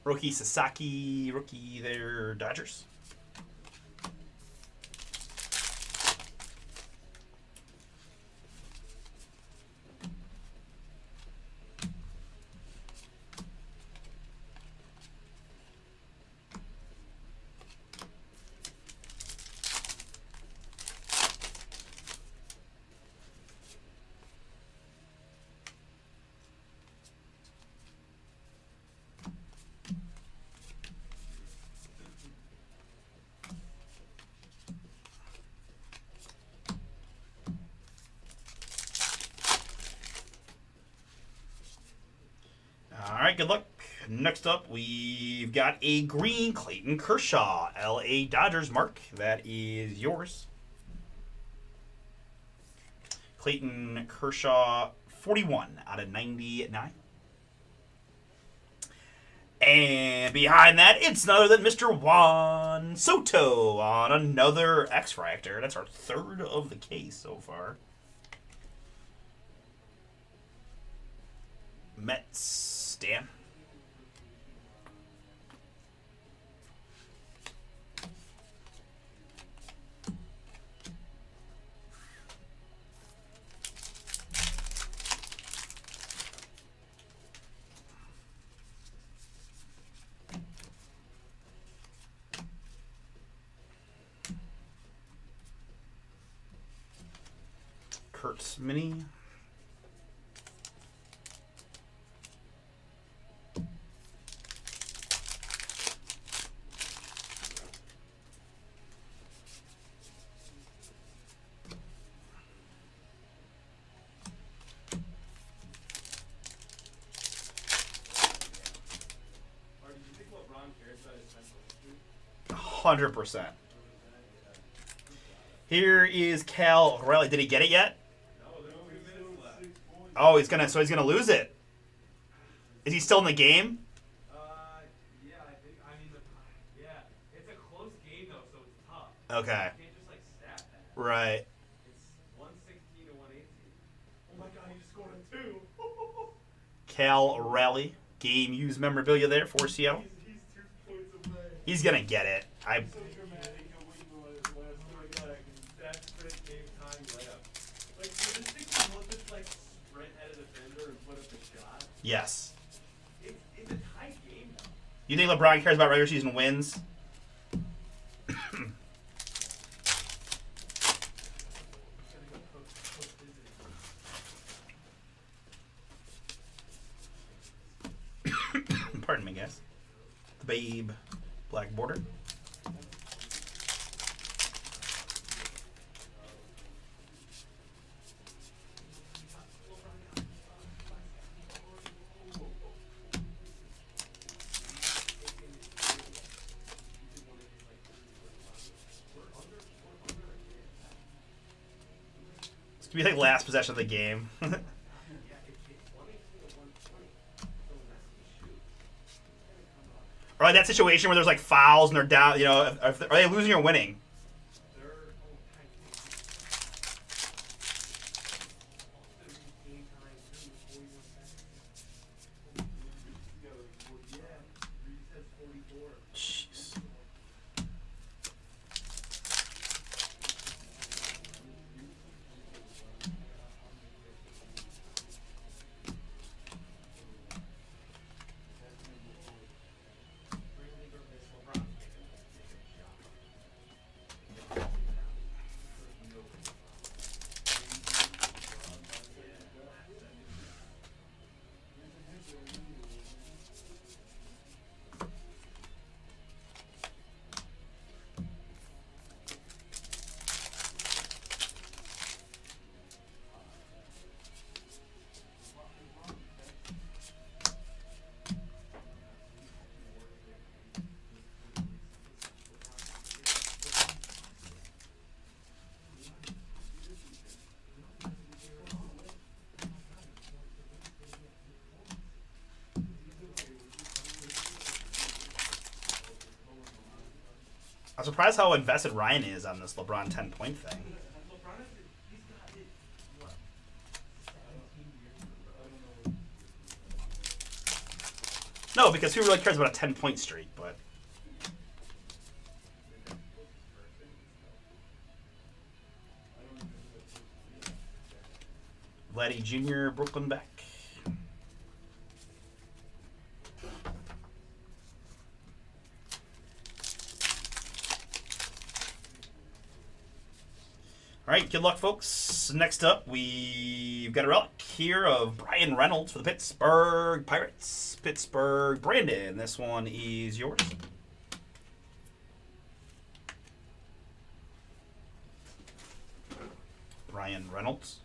Rookie Sasaki, rookie there, Dodgers. All right, good luck. Next up, we've got a green Clayton Kershaw, LA Dodgers. Mark, that is yours. Clayton Kershaw, 41 out of 99. And behind that, it's none other than Mr. Juan Soto on another X-Fractor. That's our third of the case so far. Mets, Dan. Kurtz Mini. Or did you think LeBron cares about his mental history? 100%. Here is Cal Raleigh. Did he get it yet? No, there's 2 minutes left. Oh, he's gonna lose it. Is he still in the game? Yeah, I think. I mean, yeah, it's a close game though, so it's tough. Okay. You can't just like stat that. Right. It's 116 to 118. Oh my god, he just scored a 2. Cal Raleigh. Game used memorabilia there for Seattle. He's 2 points away. He's gonna get it. I So dramatic how we know it last Oh my 3 god, seconds. that's first game time layup. Like, for this thing to look just like sprint at a defender and put up a shot. yes. It's a tight game though. You think LeBron cares about regular season wins? Pardon me, guys. The Babe black border. It's gonna be like last possession of the game. Or like that situation where there's like fouls and they're down. You know, are they losing or winning? Jeez. surprised how invested Ryan is on this LeBron 10-point thing. LeBron, he's got it, what, 17 years in a row? No, because who really cares about a 10-point streak? But Vladdy Jr., Brooklyn back. All right, good luck, folks. Next up, we've got a relic here of Brian Reynolds for the Pittsburgh Pirates. Pittsburgh, Brandon. This one is yours. Brian Reynolds.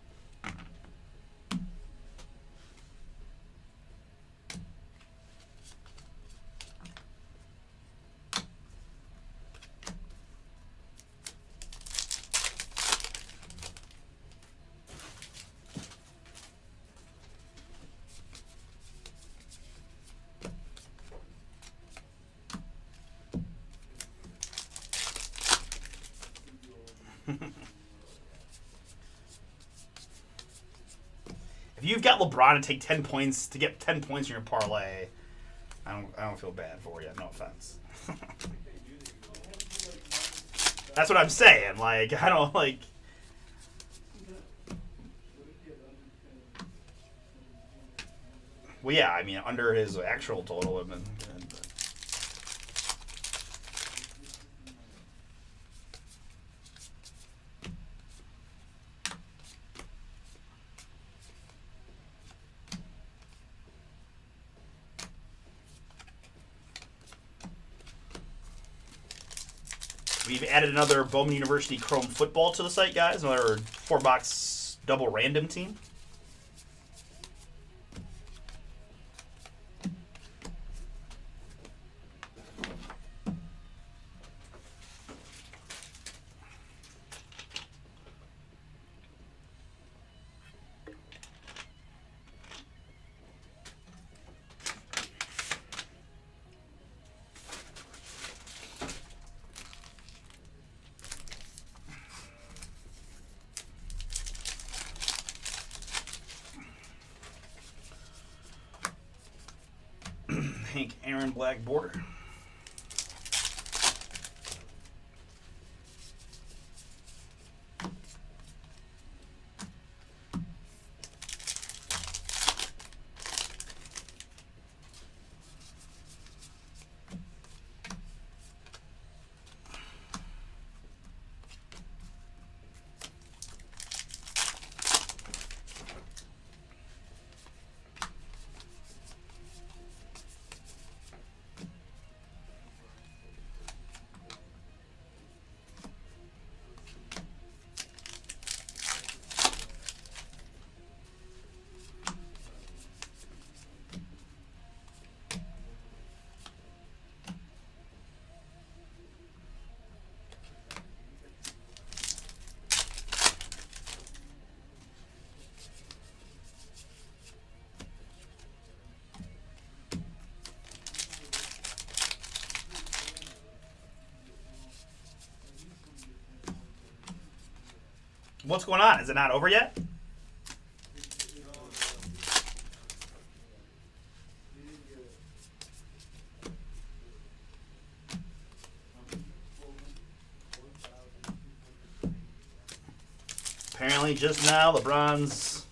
If you've got LeBron to take 10 points to get 10 points in your parlay, I don't feel bad for you. No offense. That's what I'm saying. Like, I don't like. Well, yeah, I mean, under his actual total would have been good. But. We've added another Bowman University Chrome football to the site, guys. Another 4-box double random team. Hank Aaron black border. What's going on? Is it not over yet? Apparently just now, LeBron's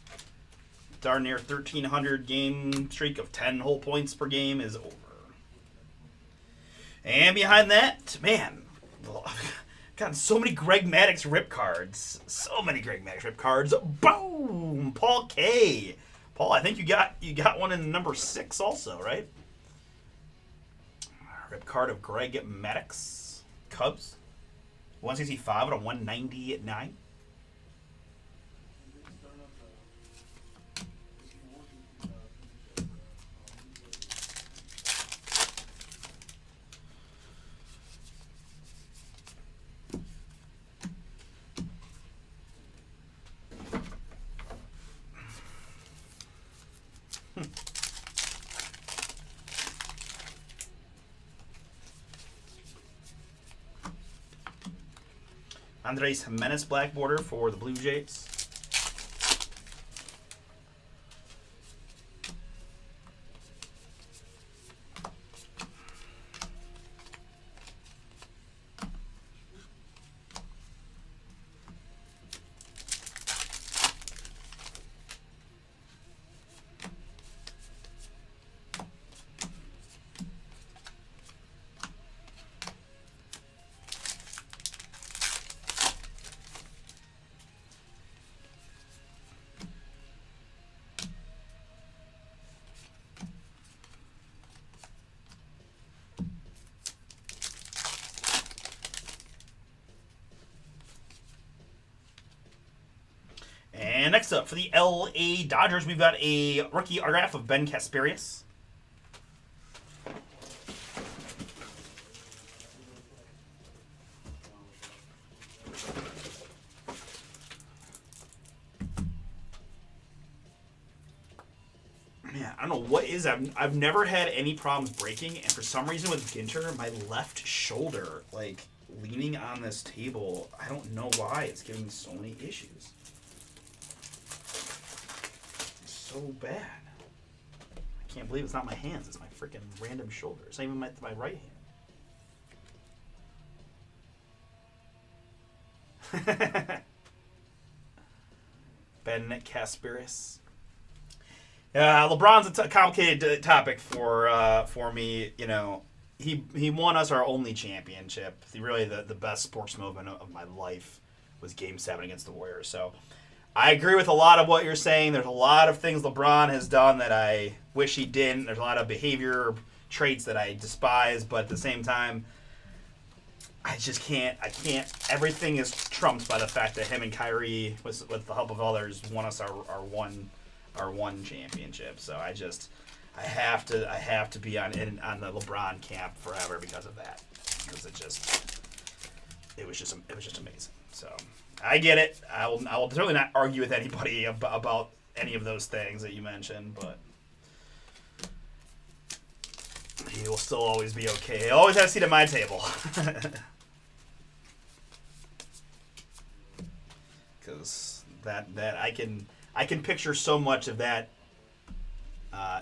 darn near 1,300 game streak of 10 whole points per game is over. And behind that, man, gotten so many Greg Maddux rip cards. So many Greg Maddux rip cards. Boom! Paul K. Paul, I think you got one in number 6 also, right? Rip card of Greg Maddux. Cubs. 165 out of 190 at 9. Andres Jimenez black border for the Blue Jays. And next up, for the LA Dodgers, we've got a rookie autograph of Ben Kasperius. Man, I don't know what is. I've never had any problems breaking, and for some reason with Ginter, my left shoulder, like, leaning on this table, I don't know why it's giving me so many issues. So bad. I can't believe it's not my hands. It's my freaking random shoulder. It's not even my right hand. Ben Kasperius. LeBron's a complicated topic for me. You know, he won us our only championship. Really, the best sports moment of my life was Game 7 against the Warriors. So I agree with a lot of what you're saying. There's a lot of things LeBron has done that I wish he didn't. There's a lot of behavior traits that I despise, but at the same time, I just can't. Everything is trumped by the fact that him and Kyrie, with the help of others, won us our one championship. So I have to be on the LeBron camp forever because of that. Because it was just amazing. So I get it. I will certainly not argue with anybody about any of those things that you mentioned, but he will still always be okay. He'll always have a seat at my table. Because that I can picture so much of that.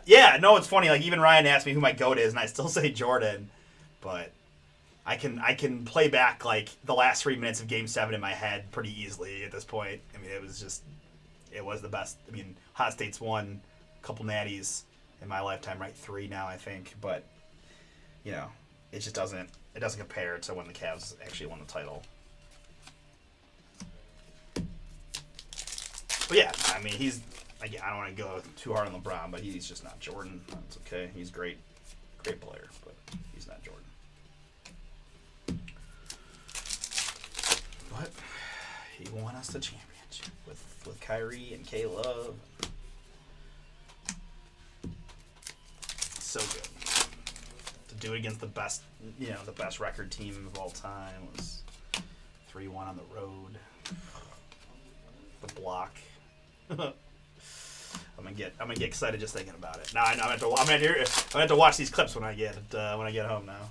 Yeah, no, it's funny. Like, even Ryan asked me who my GOAT is, and I still say Jordan, but I can play back like the last 3 minutes of Game 7 in my head pretty easily at this point. I mean, it was the best. I mean, Hot State's won a couple natties in my lifetime, right? 3 now, I think. But you know, it just doesn't compare to when the Cavs actually won the title. But yeah, I mean, again, I don't want to go too hard on LeBron, but he's just not Jordan. That's okay. He's great player, but he's not Jordan. But he won us the championship with Kyrie and K-Love. So good. To do it against the best record team of all time was 3-1 on the road. The block. I'm gonna get excited just thinking about it. Now I'm gonna have to watch these clips when I get home now.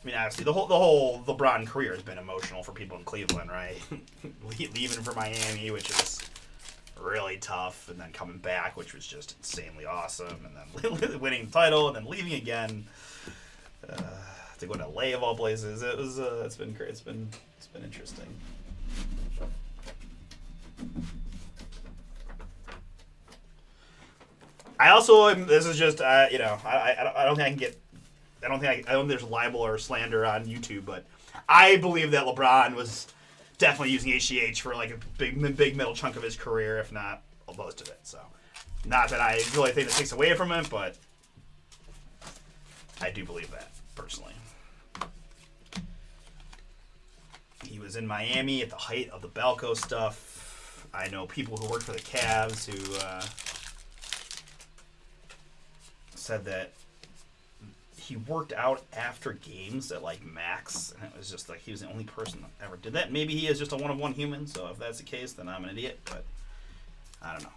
I mean, obviously, the whole LeBron career has been emotional for people in Cleveland, right? Leaving for Miami, which is really tough, and then coming back, which was just insanely awesome, and then winning the title, and then leaving again to go to LA of all places. It's been great. It's been interesting. I also this is just I don't think there's libel or slander on YouTube, but I believe that LeBron was definitely using HGH for like a big middle chunk of his career, if not most of it. So, not that I really think that takes away from it, but I do believe that personally. He was in Miami at the height of the Balco stuff. I know people who worked for the Cavs who said that he worked out after games at like Max, and it was just like he was the only person that ever did that. Maybe he is just a one-of-one human, so if that's the case, then I'm an idiot. But I don't know.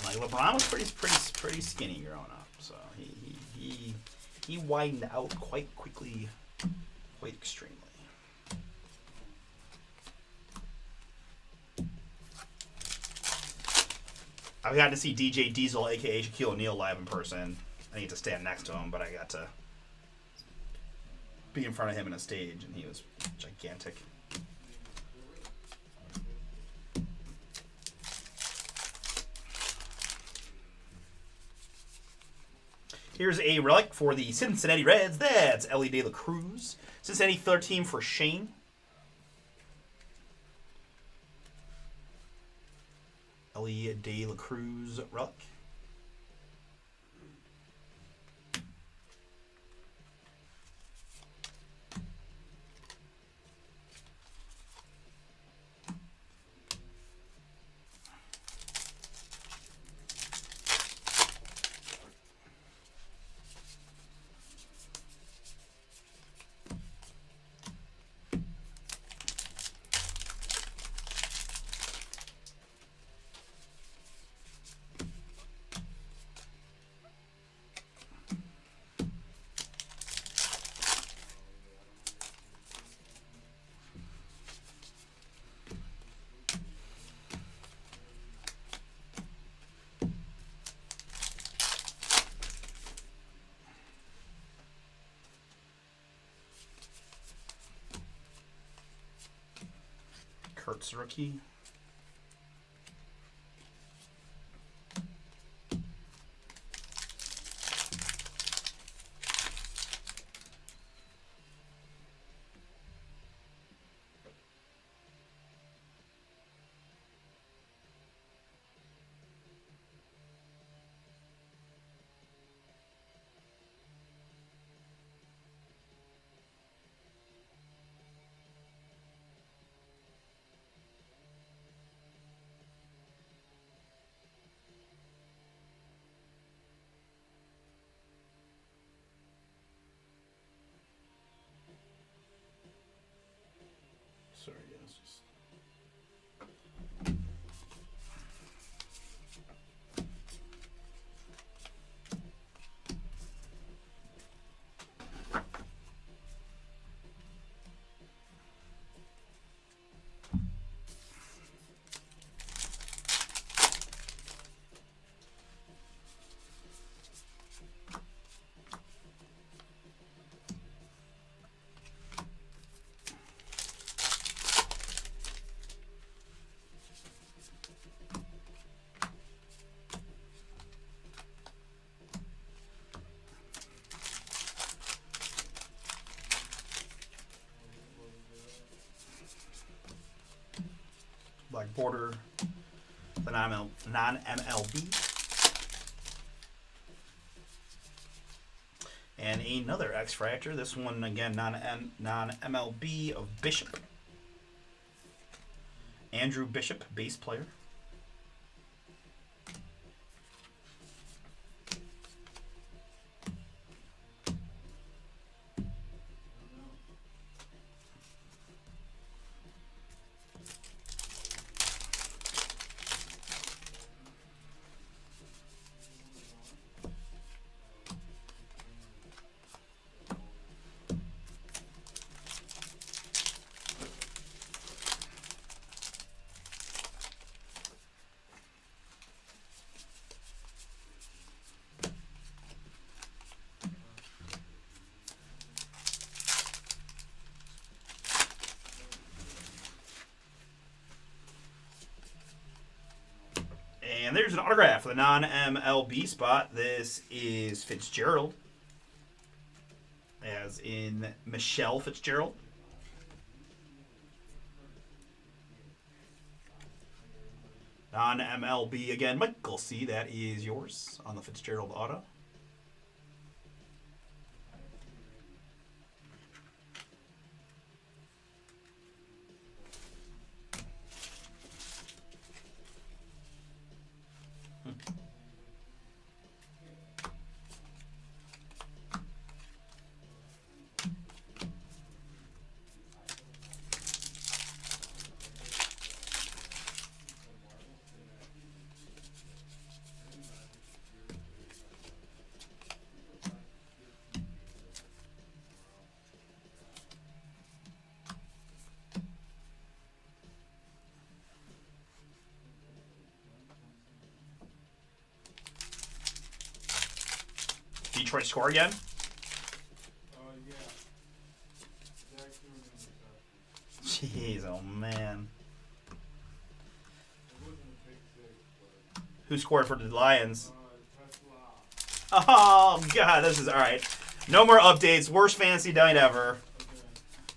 Like LeBron was pretty skinny growing up, so he widened out quite quickly, quite extremely. I've gotten to see DJ Diesel, aka Shaquille O'Neal, live in person. I didn't get to stand next to him, but I got to be in front of him on a stage, and he was gigantic. Here's a relic for the Cincinnati Reds. That's Elly De La Cruz. Cincinnati 13 for Shane. Elly De La Cruz relic. Kurtz rookie. Sorry, guys. Just... Black border, the non-MLB. And another X-Fractor, this one again non-MLB of Bishop. Andrew Bishop, bass player. And there's an autograph for the non-MLB spot. This is Fitzgerald, as in Michelle Fitzgerald. On MLB again, Michael C. That is yours on the Fitzgerald auto. Detroit score again? Yeah. Zach threw an interception. Jeez, oh man. It wasn't a pick six, but Who scored for the Lions? Tesla. Oh god, this is alright. No more updates. Worst fantasy night ever. Okay.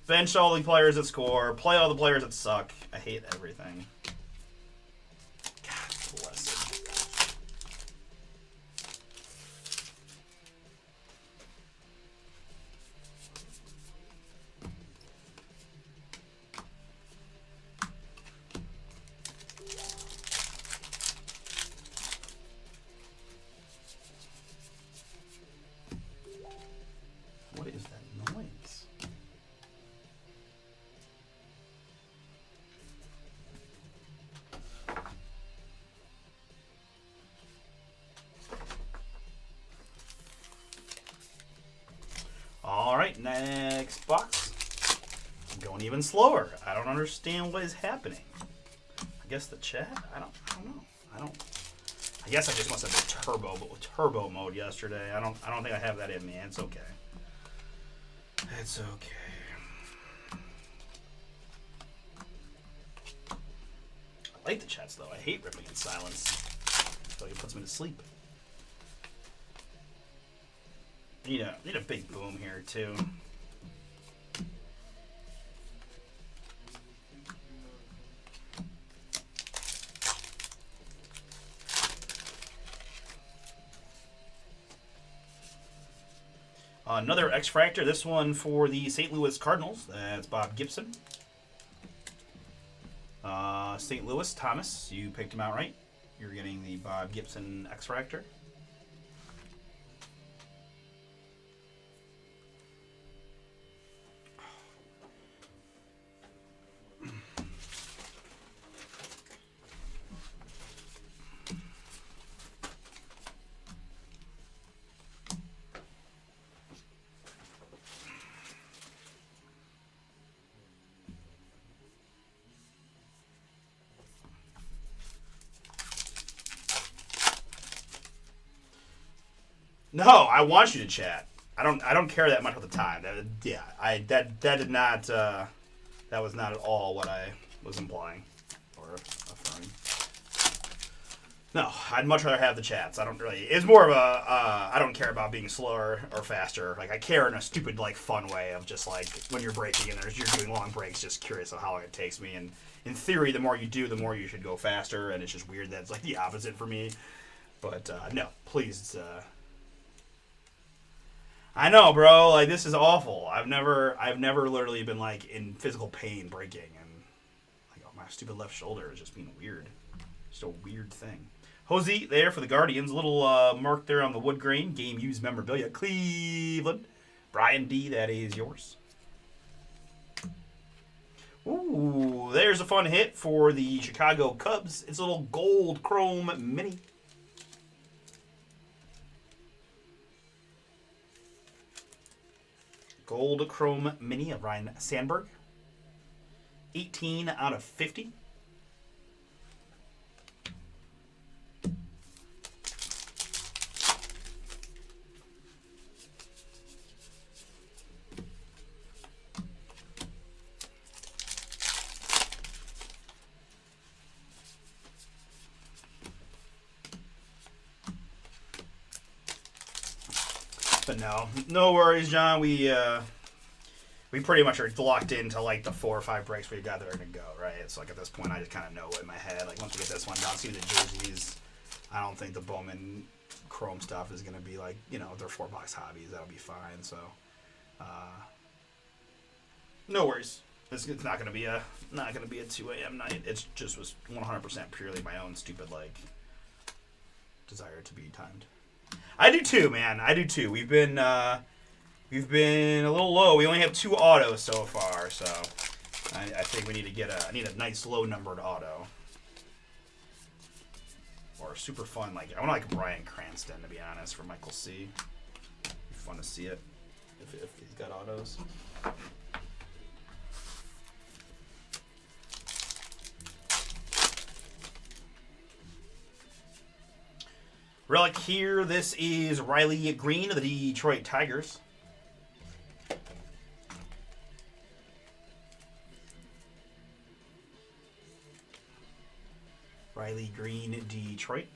Bench all the players that score. Play all the players that suck. I hate everything. God bless it. What is that noise? All right, next box. I'm going even slower. I don't understand what is happening. I guess the chat. I don't know. I guess I just must have been turbo, but with turbo mode yesterday. I don't think I have that in me. It's okay. It's okay. I like the chats though. I hate ripping in silence. I feel like it puts me to sleep. Need a big boom here too. Another X-Fractor, this one for the St. Louis Cardinals. That's Bob Gibson. St. Louis, Thomas, you picked him out right. You're getting the Bob Gibson X-Fractor. No, I want you to chat. I don't care that much at the time. That did not. That was not at all what I was implying or affirming. No, I'd much rather have the chats. I don't really. It's more of a. I don't care about being slower or faster. Like I care in a stupid, like, fun way of just like when you're breaking and you're doing long breaks. Just curious of how long it takes me. And in theory, the more you do, the more you should go faster. And it's just weird that it's like the opposite for me. But no, please. I know, bro. Like, this is awful. I've never literally been like in physical pain breaking, and like, oh, my stupid left shoulder is just being weird. Just a weird thing. Jose there for the Guardians. Little mark there on the wood grain. Game used memorabilia. Cleveland. Brian D. That is yours. Ooh, there's a fun hit for the Chicago Cubs. It's a little gold chrome mini. Gold Chrome Mini of Ryan Sandberg. 18 out of 50. But no worries, John. We we pretty much are locked into like the 4 or 5 breaks we got that are gonna go, right? It's like at this point I just kind of know in my head. Like once we get this one done, see the jerseys. I don't think the Bowman Chrome stuff is gonna be like, you know, they're $4 hobbies. That'll be fine. So, no worries. It's not gonna be a 2 a.m. night. It's just was 100% purely my own stupid like desire to be timed. I do too, man. I do too. We've been a little low. We only have 2 autos so far, so I think we need to get I need a nice low numbered auto. Or super fun, like I want like Bryan Cranston to be honest for Michael C. Be fun to see it if he's got autos. Relic here. This is Riley Green of the Detroit Tigers. Riley Green, Detroit.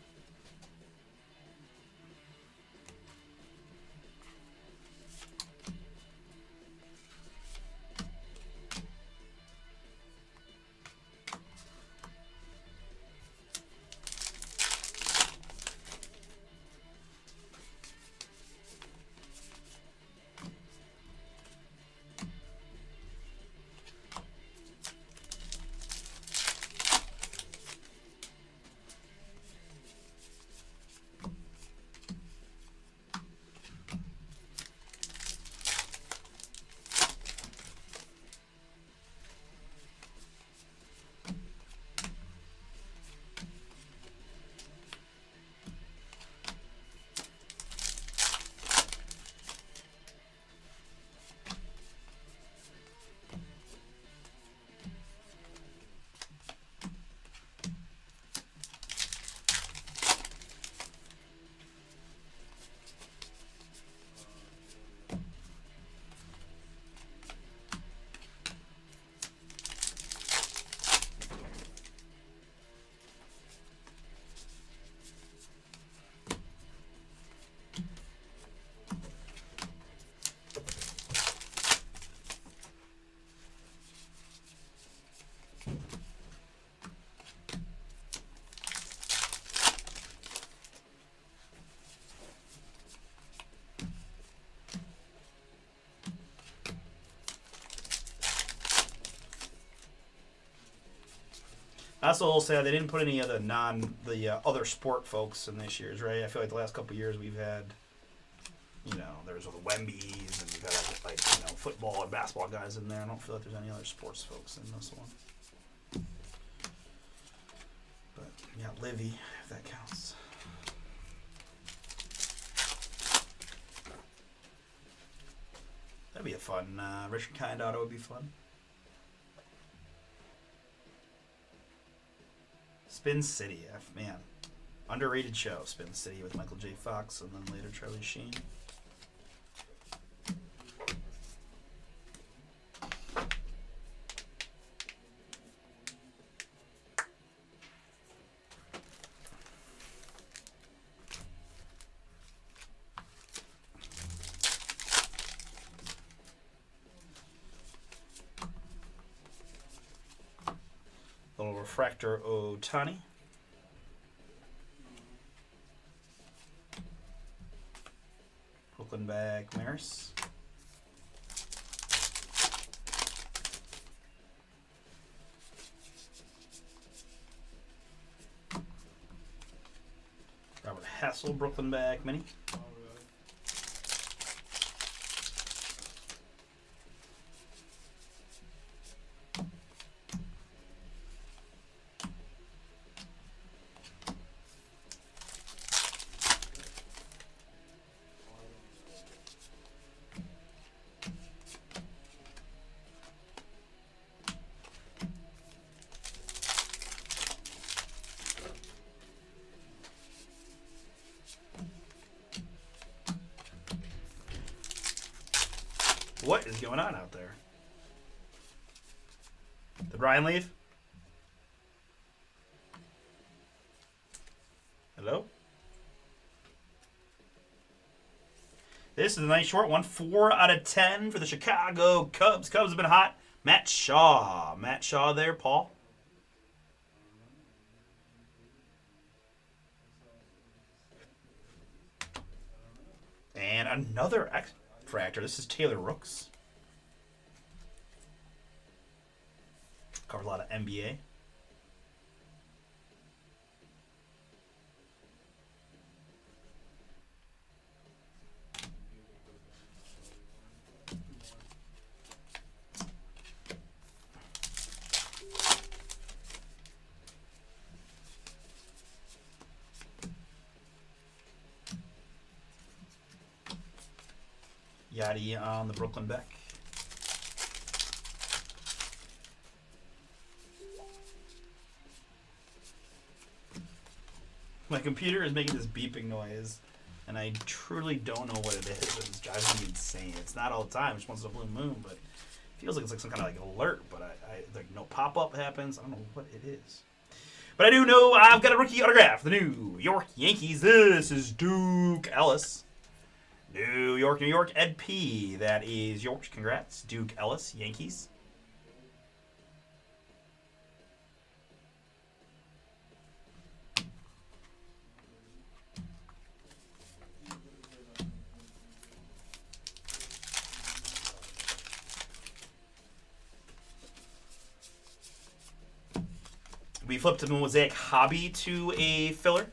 That's a little sad. They didn't put any of the other sport folks in this year's, right? I feel like the last couple of years we've had, you know, there's the Wembies and we've had like you know football and basketball guys in there. I don't feel like there's any other sports folks in this one. But yeah, Livy, if that counts. That'd be a fun. Richard Kind auto would be fun. Spin City, man. Underrated show, Spin City with Michael J. Fox and then later Charlie Sheen. Little refractor Otani. Brooklyn bag Maris. Robert Hassel, Brooklyn bag mini. What is going on out there? Did Ryan leave? Hello? This is a nice short one. 4 out of 10 for the Chicago Cubs. Cubs have been hot. Matt Shaw. Matt Shaw there, Paul. And another X-Fractor. This is Taylor Rooks. Covers a lot of NBA. Yachty on the Brooklyn Beck. My computer is making this beeping noise, and I truly don't know what it is. It drives me insane. It's not all the time. It's once in a blue moon, but it feels like it's like some kind of like alert. But I like no pop-up happens. I don't know what it is. But I do know I've got a rookie autograph. The New York Yankees. This is Duke Ellis. New York, New York. Ed P. That is yours. Congrats. Duke Ellis, Yankees. We flipped a Mosaic Hobby to a filler.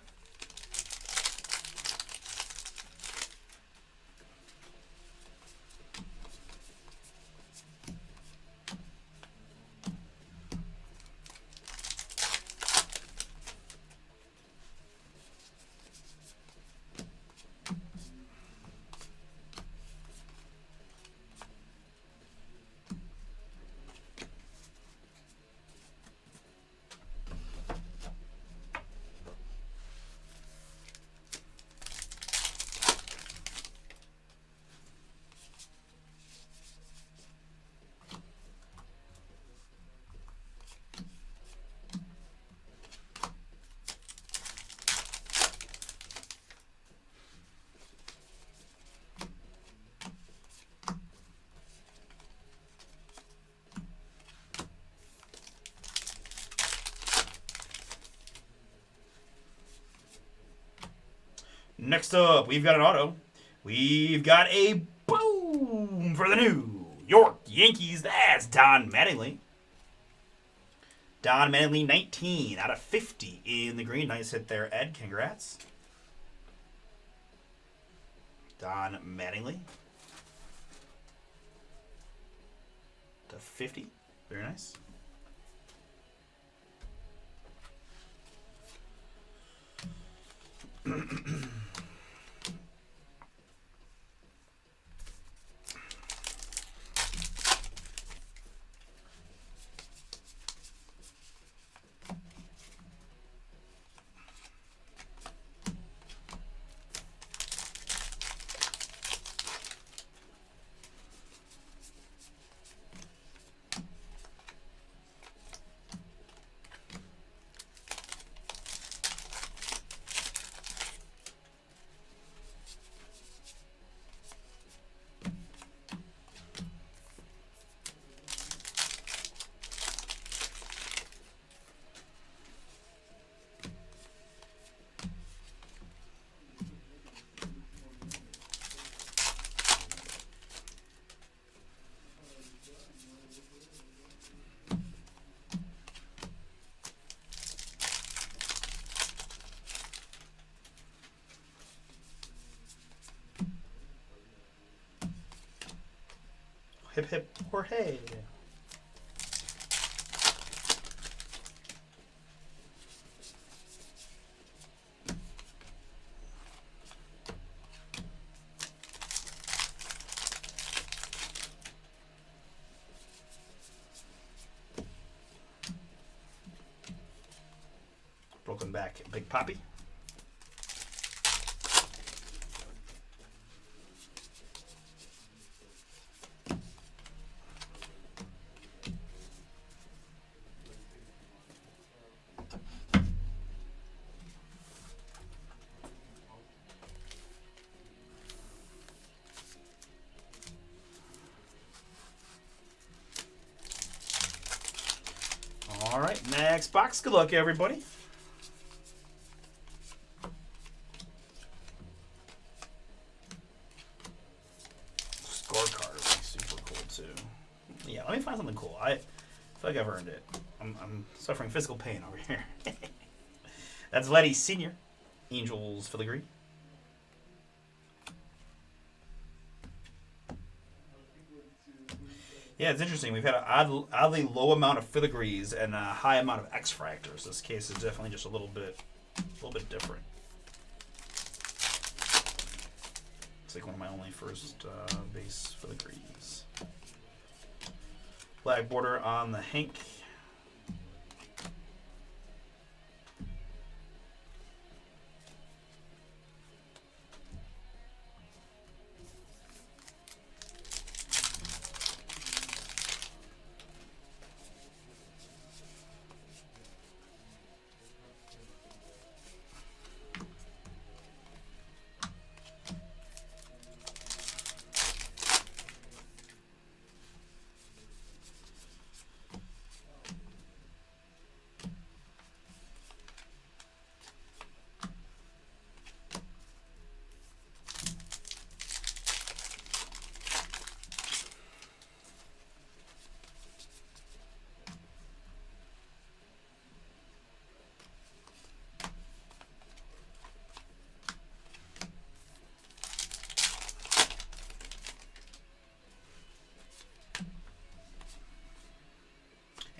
Next up, we've got an auto. We've got a boom for the New York Yankees. That's Don Mattingly. Don Mattingly, 19 out of 50 in the green. Nice hit there, Ed. Congrats. Don Mattingly. To 50. Very nice. Hip hip Jorge. Broken back, Big Poppy. Next box. Good luck, everybody. Scorecard would be super cool too. Yeah, let me find something cool. I feel like I've earned it. I'm suffering physical pain over here. That's Vladdy Senior, Angels filigree. Yeah, it's interesting. We've had an oddly low amount of filigrees and a high amount of X-fractors. This case is definitely just a little bit different. It's like one of my only first base filigrees. Black border on the Hank.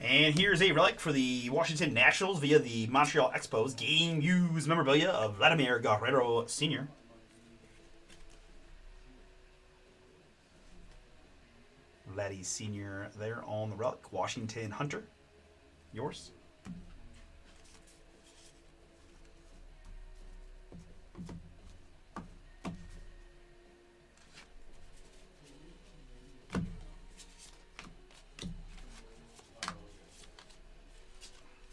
And here's a relic for the Washington Nationals via the Montreal Expos. Game used memorabilia of Vladimir Guerrero Sr. Vladdy Sr. there on the relic. Washington Hunter. Yours?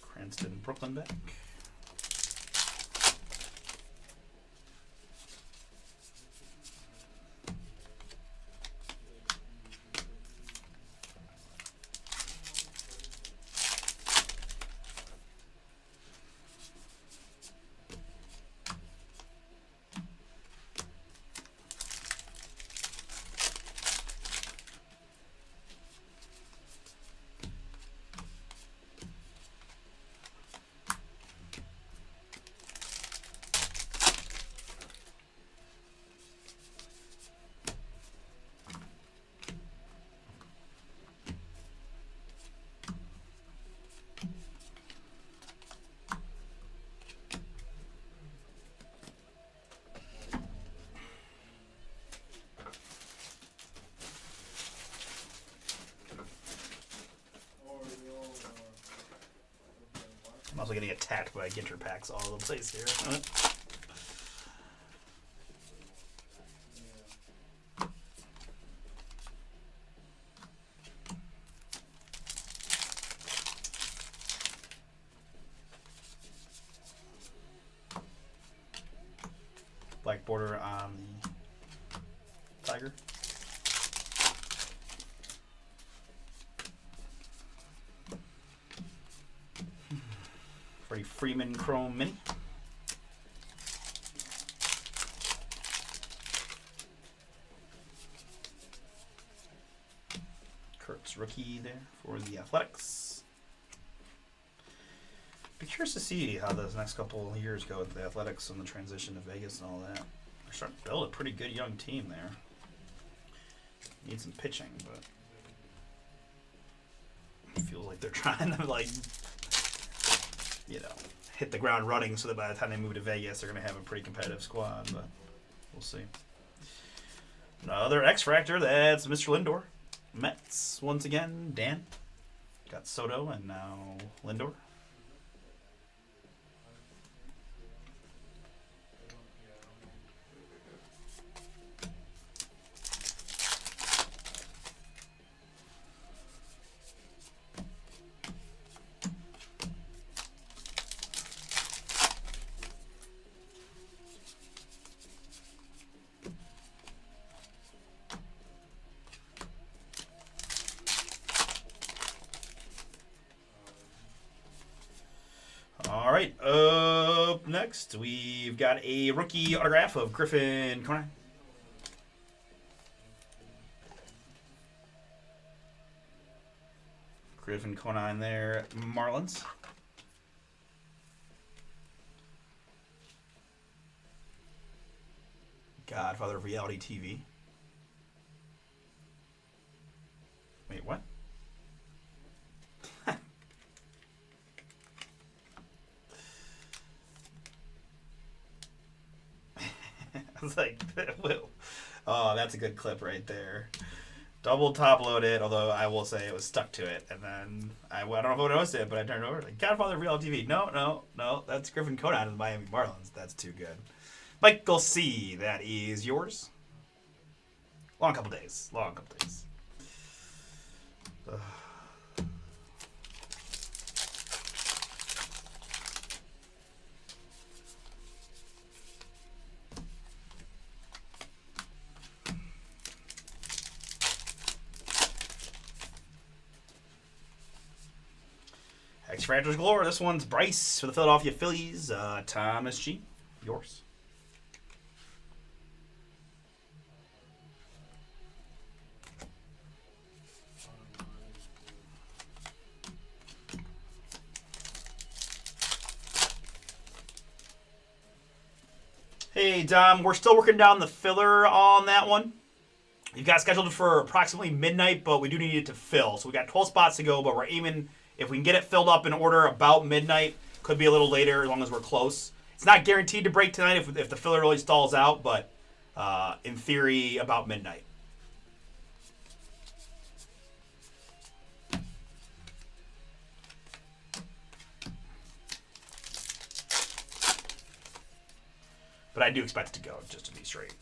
Cranston Brooklyn back. I'm also getting attacked by Ginter packs all over the place here. Black border on the Tiger. Freddie Freeman Chrome Mini. Kurtz rookie there for the Athletics. Be curious to see how those next couple of years go with the Athletics and the transition to Vegas and all that. They're starting to build a pretty good young team there. Need some pitching, but it feels like they're trying to hit the ground running so that by the time they move to Vegas, they're going to have a pretty competitive squad, but we'll see. Another X-Fractor, that's Mr. Lindor. Mets, once again, Dan. Got Soto and now Lindor. right. Up next, we've got a rookie autograph of Griffin Conine. Griffin Conine there, Marlins. Godfather of reality TV. Wait, what? I was like, oh, that's a good clip right there. Double top loaded, although I will say it was stuck to it. And then, I don't know if I noticed it, but I turned over. Like, Godfather of reality TV. No. That's Griffin Conine of the Miami Marlins. That's too good. Michael C., that is yours. Long couple days. Ugh. X-Fractors Galore. This one's Bryce for the Philadelphia Phillies. Thomas G., yours. Hey, Dom, we're still working down the filler on that one. You've got scheduled for approximately midnight, but we do need it to fill. So we got 12 spots to go, but we're aiming, if we can get it filled up in order about midnight, could be a little later as long as we're close. It's not guaranteed to break tonight if the filler really stalls out, but in theory, about midnight. But I do expect it to go, just to be straight.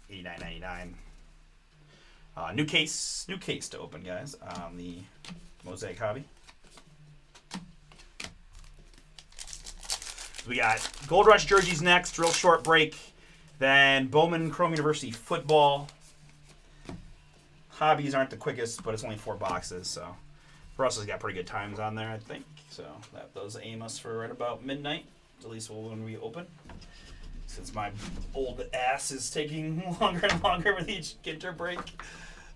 $89.99. New case to open, guys, on the Mosaic Hobby. We got Gold Rush jerseys next, real short break. Then Bowman Chrome University football. Hobbies aren't the quickest, but it's only 4 boxes, so for us, it's got pretty good times on there, I think. So that does aim us for right about midnight, at least when we open. Since my old ass is taking longer and longer with each Ginter break.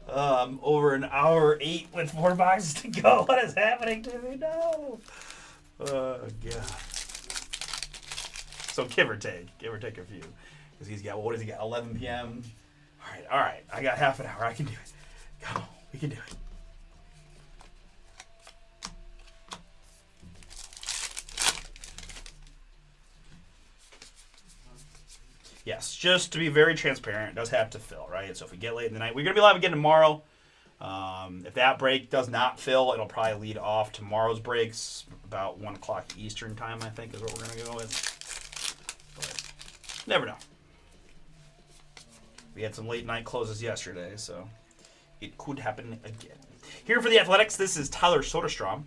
Over an hour 8 with 4 boxes to go. What is happening to me? No. Oh, God. So give or take a few. Because he's got, what does he got, 11 p.m.? All right. I got half an hour. I can do it. Come on. We can do it. Yes, just to be very transparent, it does have to fill, right? So if we get late in the night, we're going to be live again tomorrow. If that break does not fill, it'll probably lead off tomorrow's breaks, about 1 o'clock Eastern time, I think, is what we're going to go with. But never know. We had some late night closes yesterday, so it could happen again. Here for the Athletics, this is Tyler Soderstrom.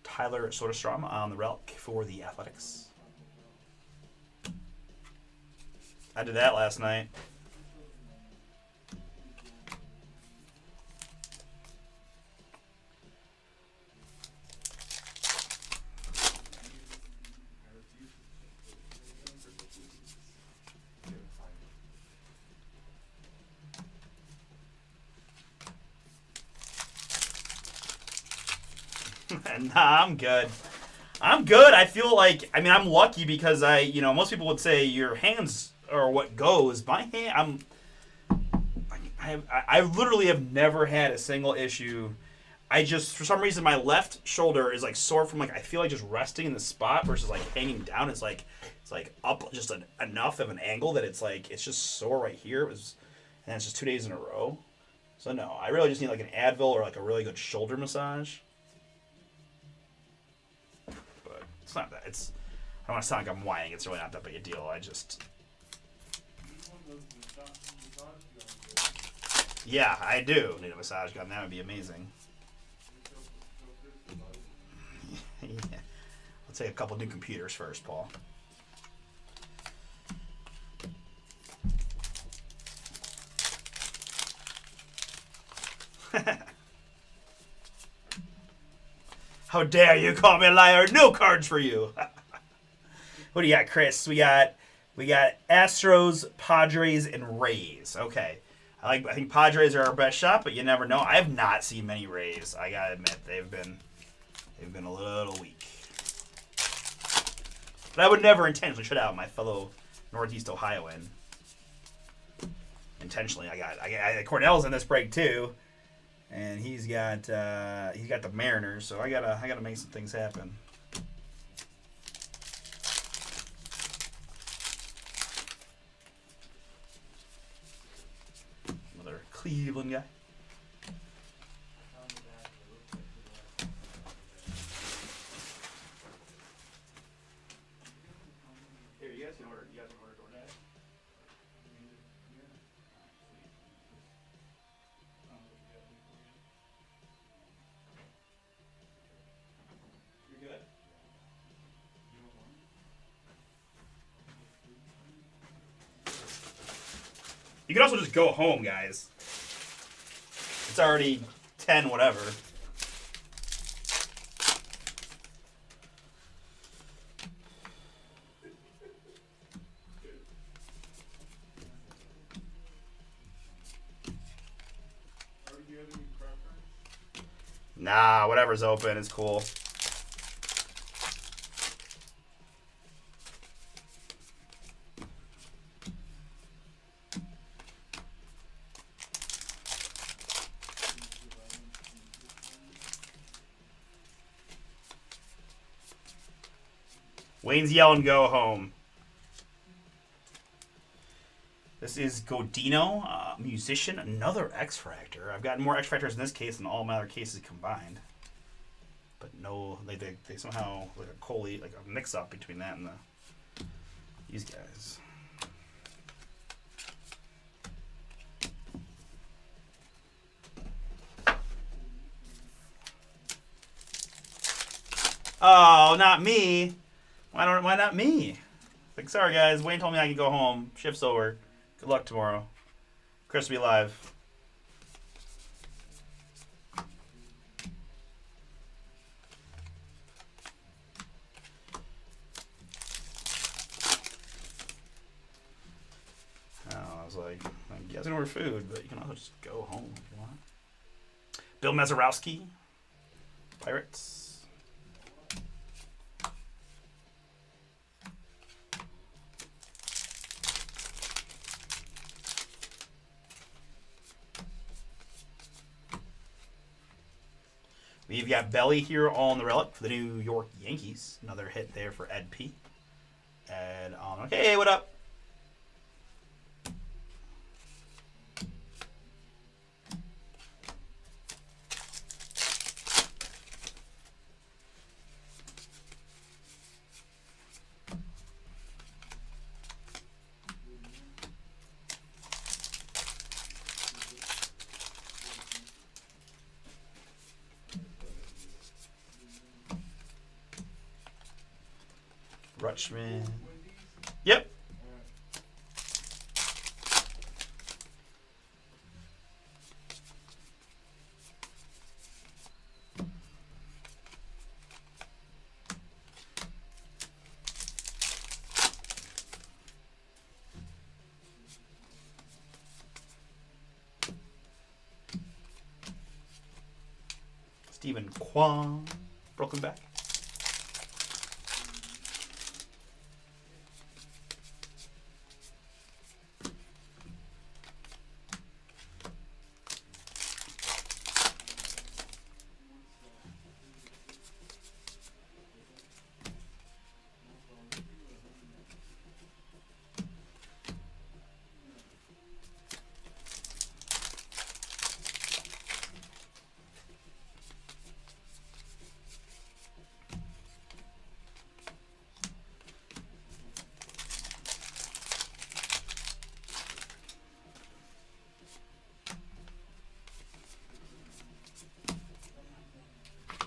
Tyler Soderstrom on the relic for the Athletics. I did that last night. Nah, I'm good. I feel like, I'm lucky because most people would say your hands are what goes. My hand, I literally have never had a single issue. I just, for some reason, my left shoulder is like sore from I feel like just resting in the spot versus like hanging down. It's like up just enough of an angle that it's just sore right here. And it's just 2 days in a row. So no, I really just need like an Advil or like a really good shoulder massage. But it's not that. I don't want to sound like I'm whining. It's really not that big a deal. Yeah, I do need a massage gun. That would be amazing. Yeah. Let's take a couple new computers first, Paul. How dare you call me a liar? No cards for you. What do you got, Chris? We got Astros, Padres, and Rays. Okay. I think Padres are our best shot, but you never know. I have not seen many Rays. I gotta admit, they've been a little weak. But I would never intentionally shut out my fellow Northeast Ohioan. Intentionally, I got Cornell's in this break too, and he's got the Mariners. So I gotta make some things happen. Another Cleveland guy. Here, you guys can order DoorDash. You're good. You can also just go home, guys. It's already 10 whatever. Or do you have any preference? Nah, whatever's open is cool. Wayne's yelling, go home. This is Godino, musician, another X Factor. I've gotten more X Factors in this case than all my other cases combined. But no, they somehow, like a mix up between that and these guys. Oh, not me. Why not me? Like, sorry guys, Wayne told me I could go home. Shift's over. Good luck tomorrow. Chris will be live. I was like, you guys can order food, but you can also just go home if you want. Bill Mazeroski, Pirates. We've got Belly here on the relic for the New York Yankees. Another hit there for Ed P. And hey, what up? Rutschman. Yep. Stephen Kwan, Brooklyn back.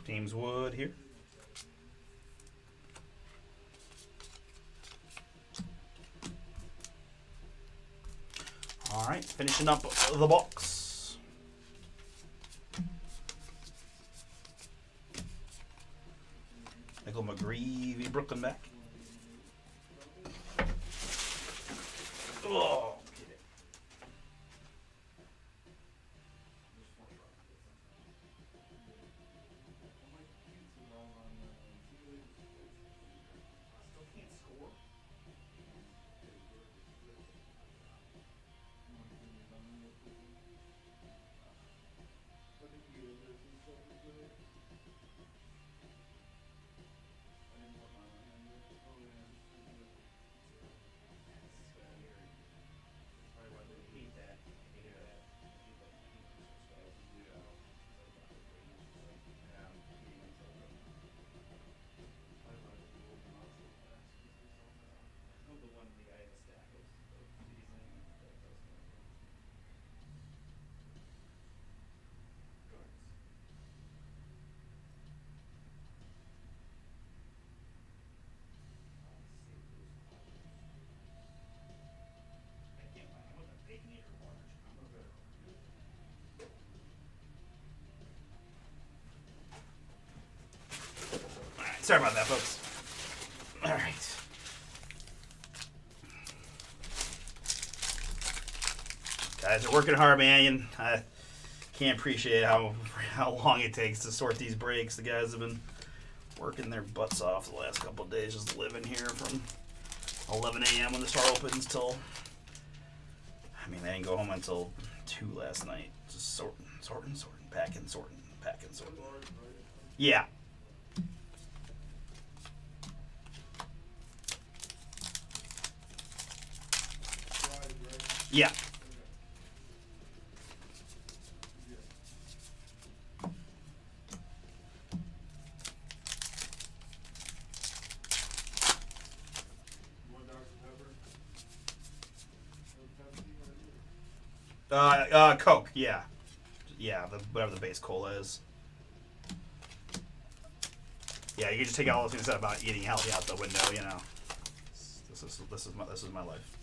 James Wood here. All right, finishing up the box. Michael McGreevy, Brooklyn back. Oh. Sorry about that, folks. All right. Guys are working hard, man. I can't appreciate how long it takes to sort these breaks. The guys have been working their butts off the last couple of days, just living here from 11 a.m. when the store opens till. I mean, they didn't go home until 2 last night. Just sorting, packing, sorting. Yeah. Yeah. Coke, yeah. Yeah, whatever the base cola is. Yeah, you can just take all those things about eating healthy out the window, you know. This is my life.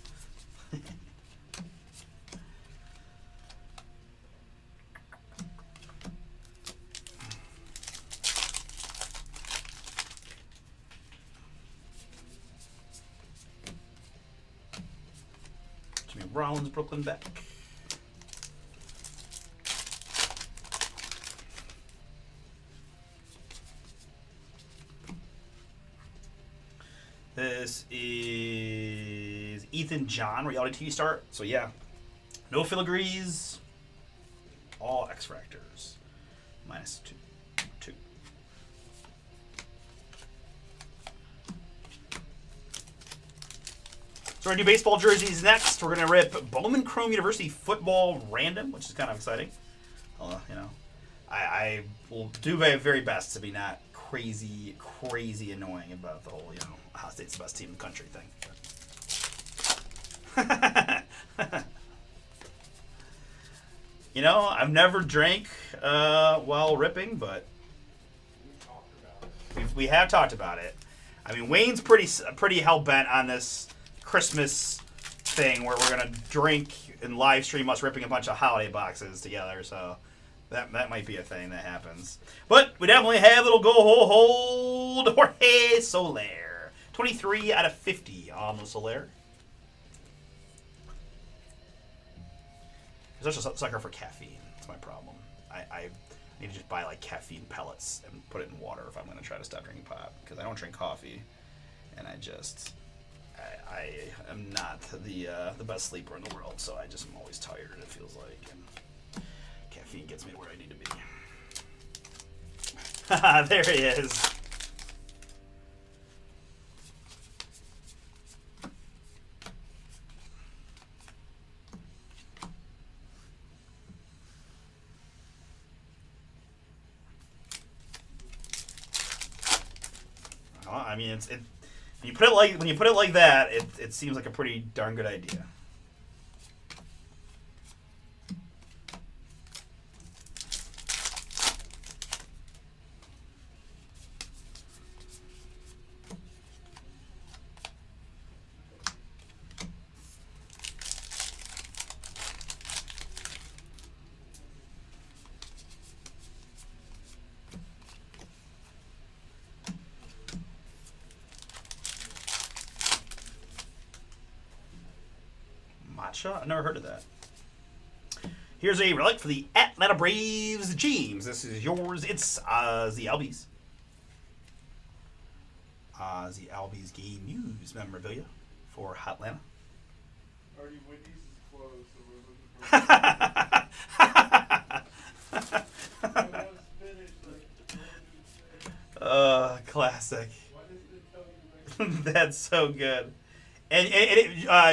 Jimmy Rollins, Brooklyn back. This is Ethan John, reality TV star. So yeah, no filigrees, all X Fractors, -2. So we're gonna do baseball jerseys next. We're gonna rip Bowman Chrome University football random, which is kind of exciting. You know, I will do my very best to be not crazy annoying about the whole, you know, Ohio State's the best team in the country thing. You know, I've never drank while ripping, but we have talked about it. I mean, Wayne's pretty hell bent on this Christmas thing where we're gonna drink and live stream us ripping a bunch of holiday boxes together. So that might be a thing that happens. But we definitely have little hold Jorge Soler. 23 out of 50 on the Soler. I'm such a sucker for caffeine. That's my problem. I need to just buy like caffeine pellets and put it in water if I'm going to try to stop drinking pop, because I don't drink coffee, and I am not the best sleeper in the world, so I just am always tired, it feels like, and caffeine gets me where I need to be. There he is. I mean, when you put it like that, it seems like a pretty darn good idea. shot. I never heard of that. Here's a relic for the Atlanta Braves. James, this is yours. It's the Albies. The Albies game used memorabilia for Atlanta. Already Wendy's is closed, so we're looking for. When I was finished, like, Classic. why doesn't it tell you where? That's so good. And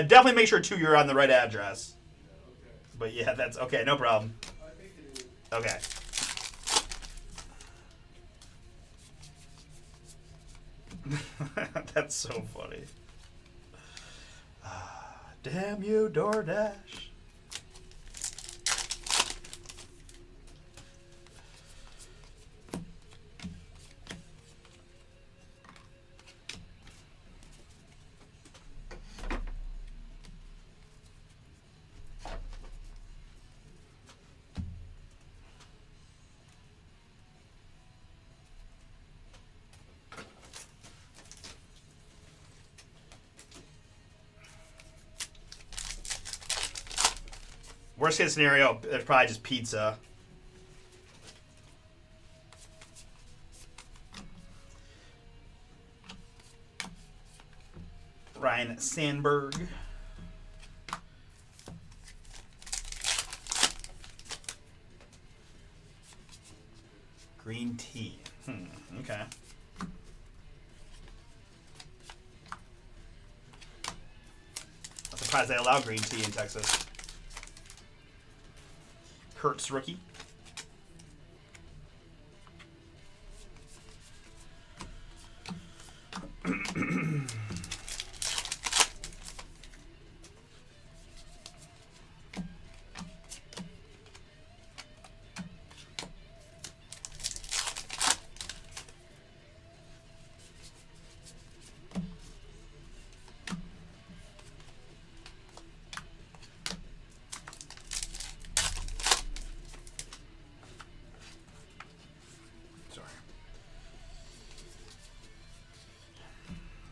definitely make sure, too, you're on the right address. Yeah, okay. But yeah, that's okay. No problem. I think it is. Okay. That's so funny. Damn you, DoorDash. Worst case scenario, it's probably just pizza. Ryan Sandberg. Green tea. Okay. I'm surprised they allow green tea in Texas. Kurtz rookie.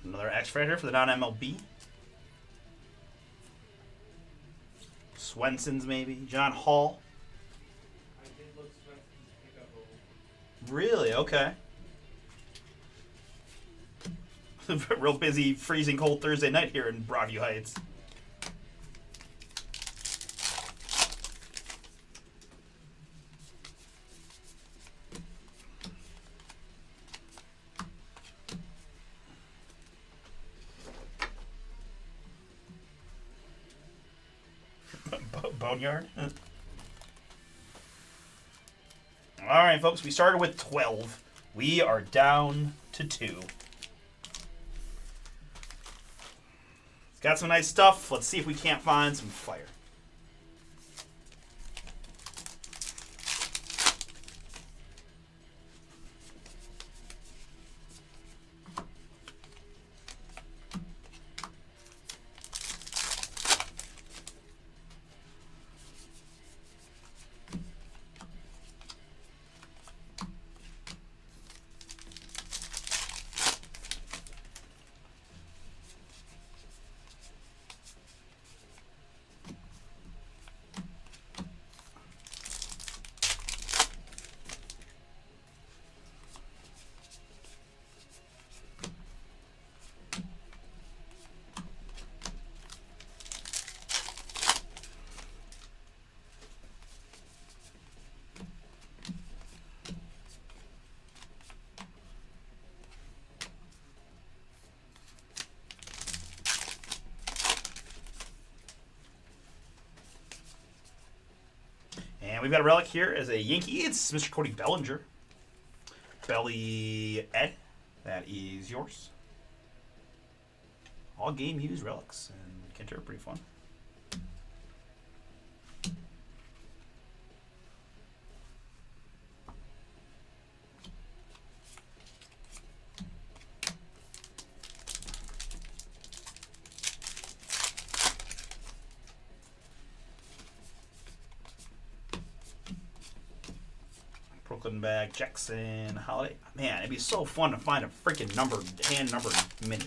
Another X-Factor for the non-MLB. Swenson's maybe. John Hall. I did look Swenson's pickup over. Really? Okay. Real busy, freezing cold Thursday night here in Broadview Heights. Boneyard. All right, folks. We started with 12. We are down to 2. It's got some nice stuff. Let's see if we can't find some fire. And we've got a relic here as a Yankee. It's Mr. Cody Bellinger. Belly Ed. That is yours. All game used relics. And Kinter, pretty fun. Brooklyn bag, Jackson, Holiday. Man, it'd be so fun to find a freaking hand numbered mini.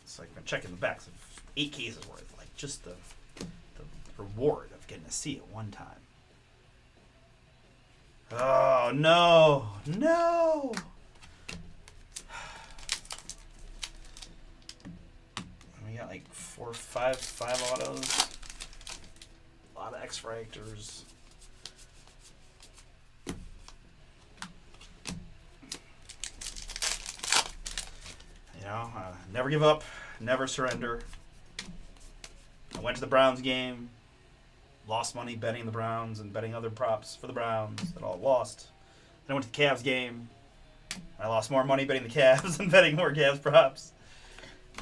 It's like I'm checking the backs of 8 cases worth. Like just the reward of getting to see it one time. Oh, no. No. We got like five autos. A lot of X-Fractors. You know, never give up, never surrender. I went to the Browns game, lost money betting the Browns and betting other props for the Browns that all lost. Then I went to the Cavs game. I lost more money betting the Cavs than betting more Cavs props.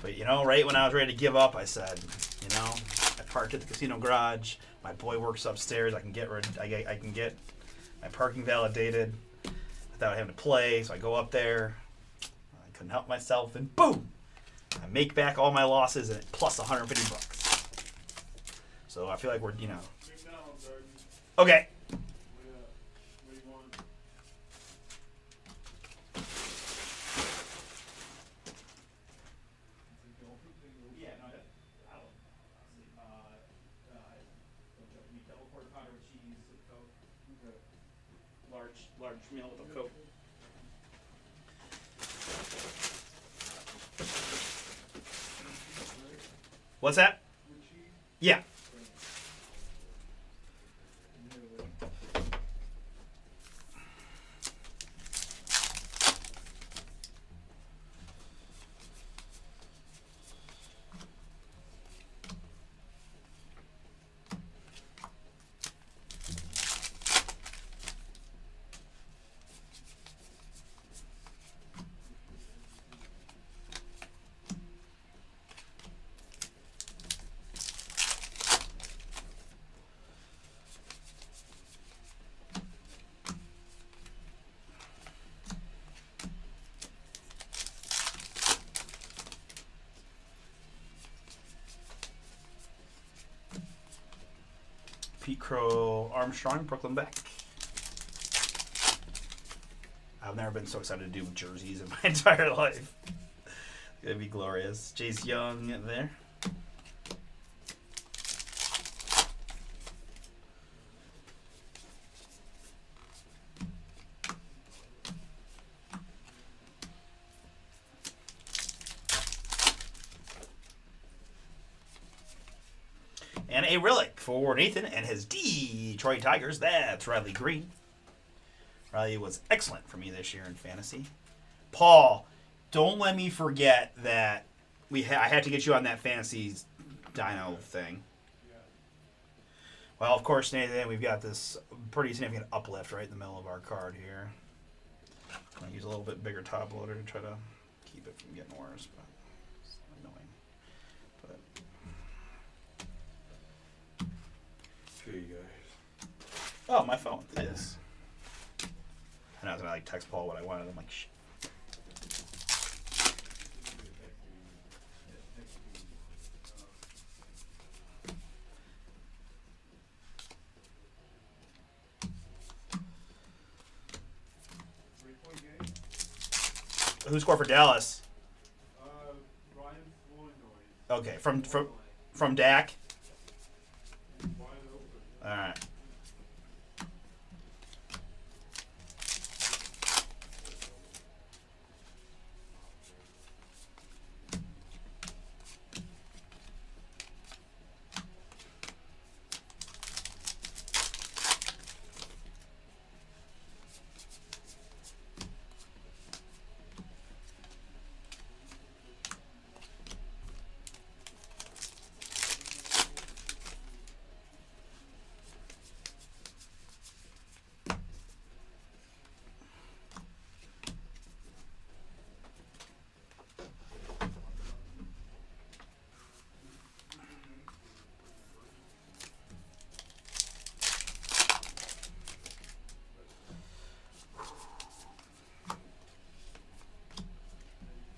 But, you know, right when I was ready to give up, I said, you know, I parked at the casino garage. My boy works upstairs. I can get my parking validated without having to play. So I go up there. I couldn't help myself, and boom! I make back all my losses and plus $150. So I feel like we're, you know. McDonald's, Arden. Okay. What do you want? Yeah, no, I don't. Double quarter pounder with cheese, with Coke. Large meal with a Coke. What's that? With cheese? Yeah. Pete Crow, Armstrong, Brooklyn Beck. I've never been so excited to do jerseys in my entire life. It's gonna be glorious. Jace Young there. And a relic for Nathan and his Detroit Tigers. That's Riley Green. Riley was excellent for me this year in fantasy. Paul, don't let me forget that I had to get you on that fantasy dyno thing. Well, of course, Nathan, we've got this pretty significant uplift right in the middle of our card here. I'm going to use a little bit bigger top loader to try to keep it from getting worse, but it's annoying. But Here you guys. oh, my phone. Yes. And I was gonna like text Paul what I wanted. I'm like, shit. Three-point game? Who scored for Dallas? Ryan Flournoy. Okay, from Dak. Wide open. All right.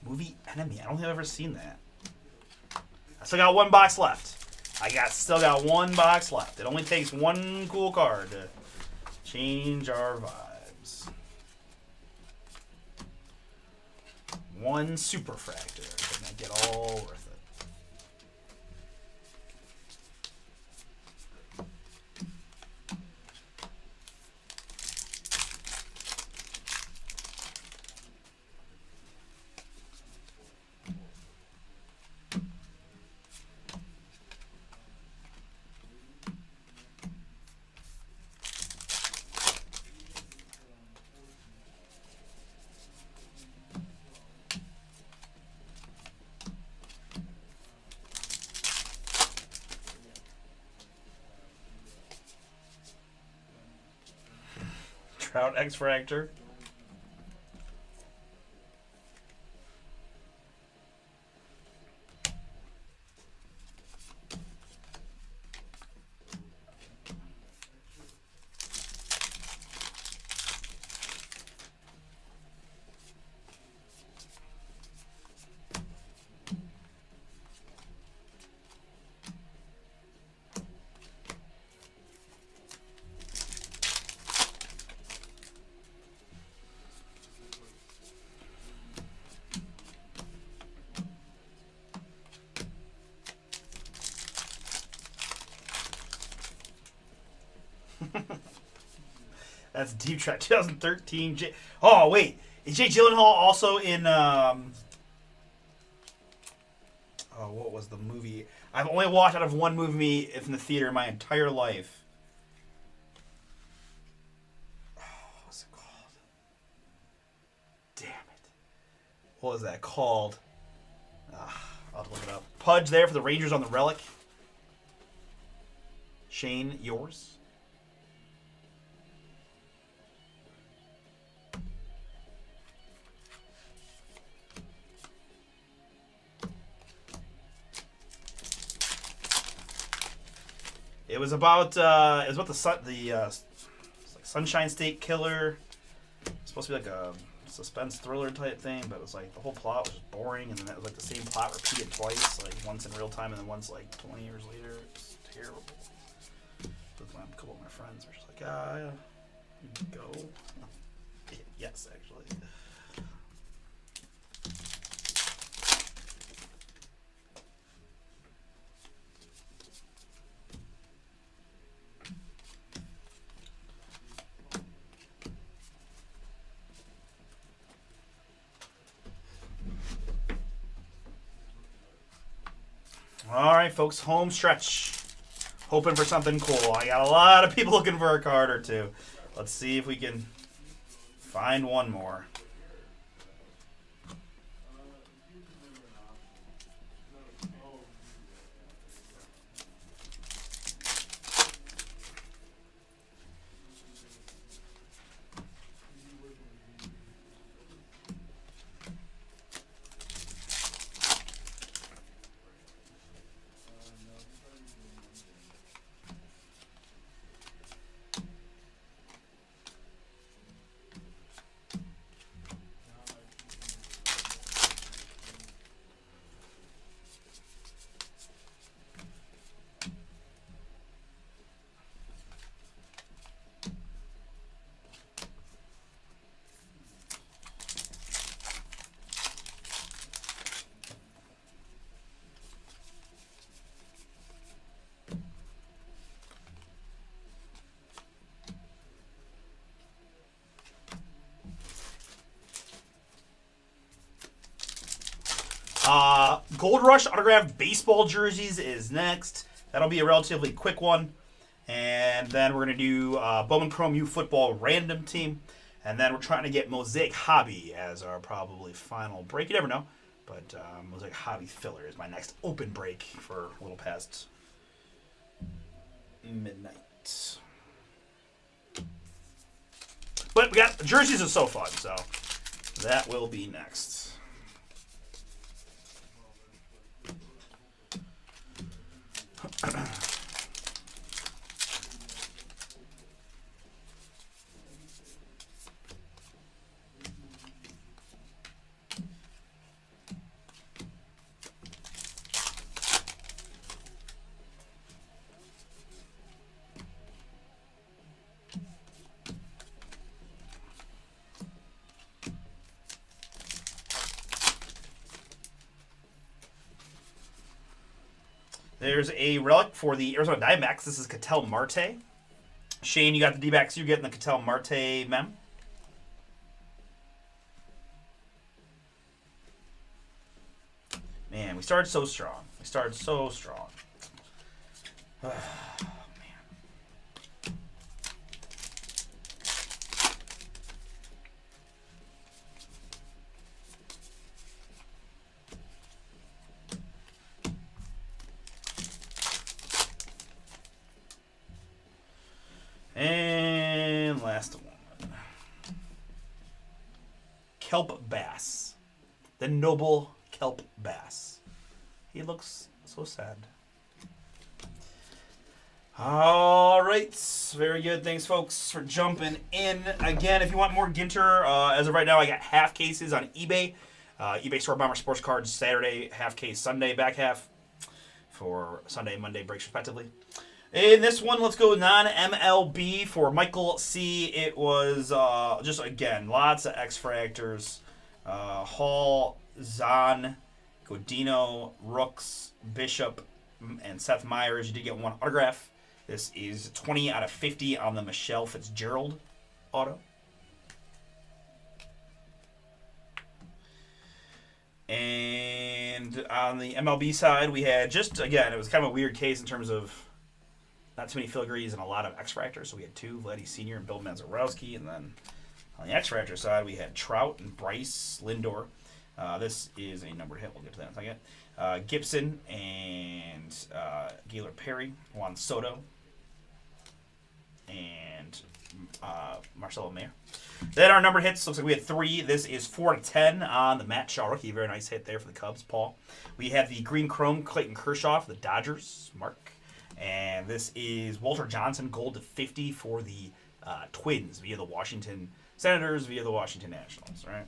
Movie Enemy. I don't think I've ever seen that. I still got one box left. Still got one box left. It only takes one cool card to change our vibes. One Superfractor to make it all worth it. Trout X Fractor. That's Deep Track 2013. Oh wait, is Jake Gyllenhaal also in? Oh, what was the movie? I've only watched out of one movie in the theater in my entire life. Oh, what's it called? Damn it! What was that called? I'll look it up. Pudge there for the Rangers on the Relic. Shane, yours? It was about the Sunshine State Killer. It's supposed to be like a suspense thriller type thing, but it was like the whole plot was just boring, and then it was like the same plot repeated twice, like once in real time and then once like 20 years later. It's terrible. With a couple of my friends were just like, yeah, go. Yes, actually. All right, folks, home stretch. Hoping for something cool. I got a lot of people looking for a card or two. Let's see if we can find one more. Gold Rush autographed baseball jerseys is next. That'll be a relatively quick one. And then we're going to do Bowman Chrome U football random team. And then we're trying to get Mosaic Hobby as our probably final break. You never know. But Mosaic Hobby filler is my next open break for a little past midnight. But we got jerseys is so fun, so that will be next. There's a relic for the Arizona Diamondbacks. This is Ketel Marte. Shane, you got the D-backs. You're getting the Ketel Marte mem. Man, we started so strong. Oh, man. And last one. Kelp Bass. The noble Kelp Bass. He looks so sad. All right. Very good. Thanks, folks, for jumping in. Again, if you want more Ginter, as of right now, I got half cases on eBay. eBay Store Bomber Sports Cards, Saturday, half case, Sunday, back half. For Sunday and Monday breaks, respectively. In this one, let's go non-MLB for Michael C. It was just, again, lots of X-Fractors. Hall, Zahn, Godino, Rooks, Bishop, and Seth Meyers. You did get one autograph. This is 20 out of 50 on the Michelle Fitzgerald auto. And on the MLB side, we had just, again, it was kind of a weird case in terms of not too many filigrees and a lot of X-Fractors. So we had two, Vladdy Sr. and Bill Mazeroski. And then on the X-Fractor side, we had Trout and Bryce Lindor. This is a numbered hit. We'll get to that in a second. Gibson and Gaylord Perry, Juan Soto, and Marcelo Mayer. Then our numbered hits, looks like we had 3. This is 4 to 10 on the Matt Shaw rookie. Very nice hit there for the Cubs, Paul. We have the green chrome Clayton Kershaw for the Dodgers, Mark. And this is Walter Johnson, gold to 50 for the Twins via the Washington Senators, via the Washington Nationals, right?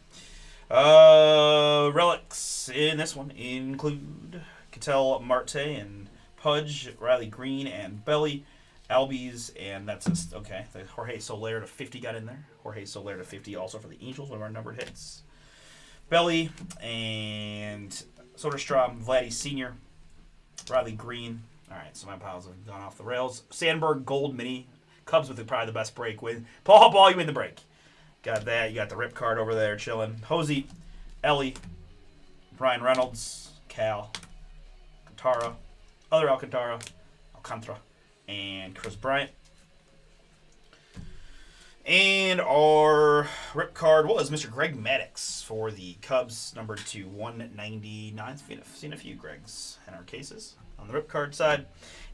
Relics in this one include Ketel Marte and Pudge, Riley Green and Belly, Albies, and that's just, okay. The Jorge Soler to 50 got in there. Jorge Soler to 50 also for the Angels, one of our numbered hits. Belly and Soderstrom, Vladdy Sr., Riley Green. All right, so my piles have gone off the rails. Sandberg, gold mini. Cubs with probably the best break with. Paul Ball, you win the break. Got that. You got the rip card over there chilling. Hosey, Ellie, Brian Reynolds, Cal, Alcantara, other Alcantara, and Chris Bryant. And our rip card was Mr. Greg Maddux for the Cubs, number 2/199. Seen a few Gregs in our cases on the rip card side.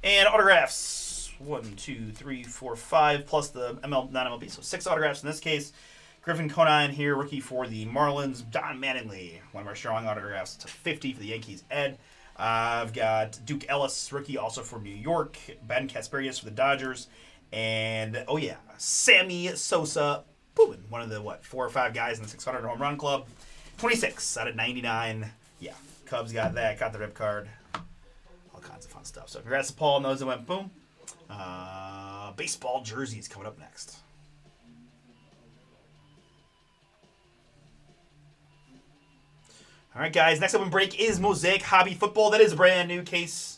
And autographs, 1, 2, 3, 4, 5, plus the non-MLB. So 6 autographs in this case. Griffin Conine here, rookie for the Marlins. Don Mattingly, one of our strong autographs to 50 for the Yankees. Ed. I've got Duke Ellis, rookie also for New York. Ben Kasperius for the Dodgers. And, oh yeah, Sammy Sosa, booming. One of the, 4 or 5 guys in the 600 home run club. 26 out of 99. Yeah, Cubs got that, got the rip card. All kinds of fun stuff. So congrats to Paul and those that went boom. Baseball jerseys coming up next. All right, guys. Next up in break is Mosaic Hobby Football. That is a brand new case.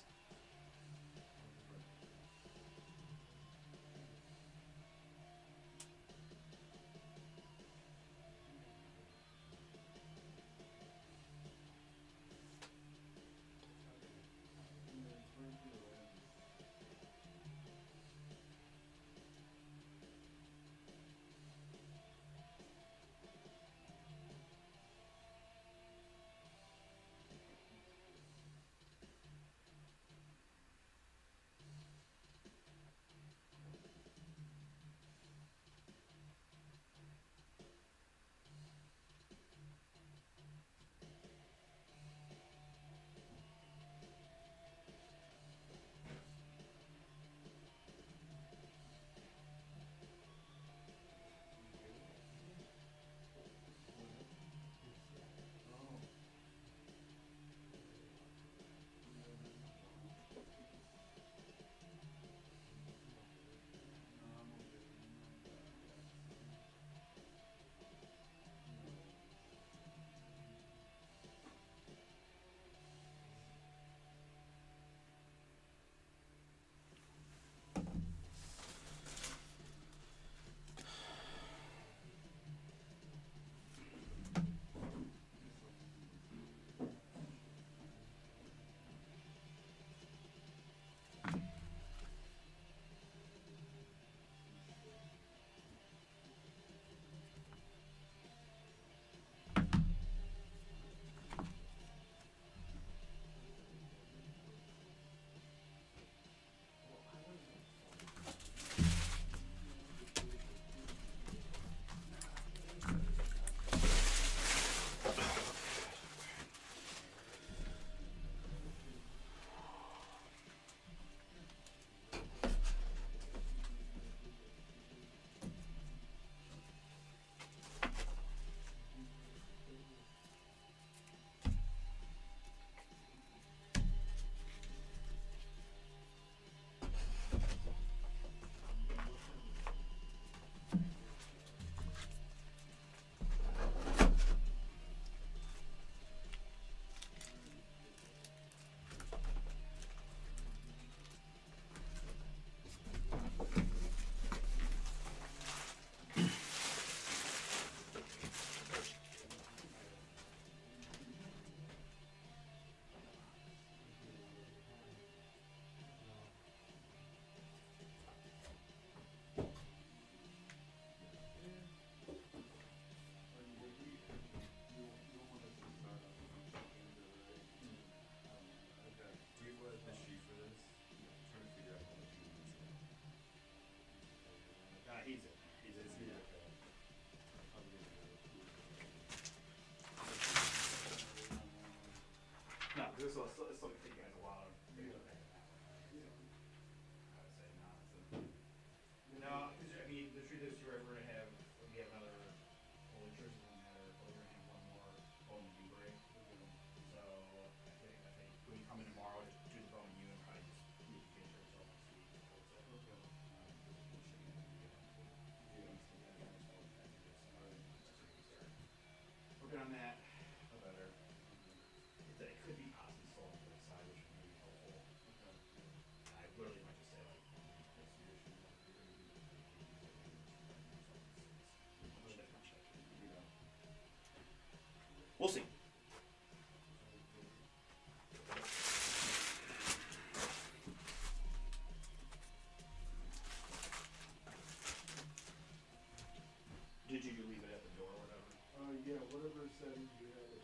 whatever settings you had it,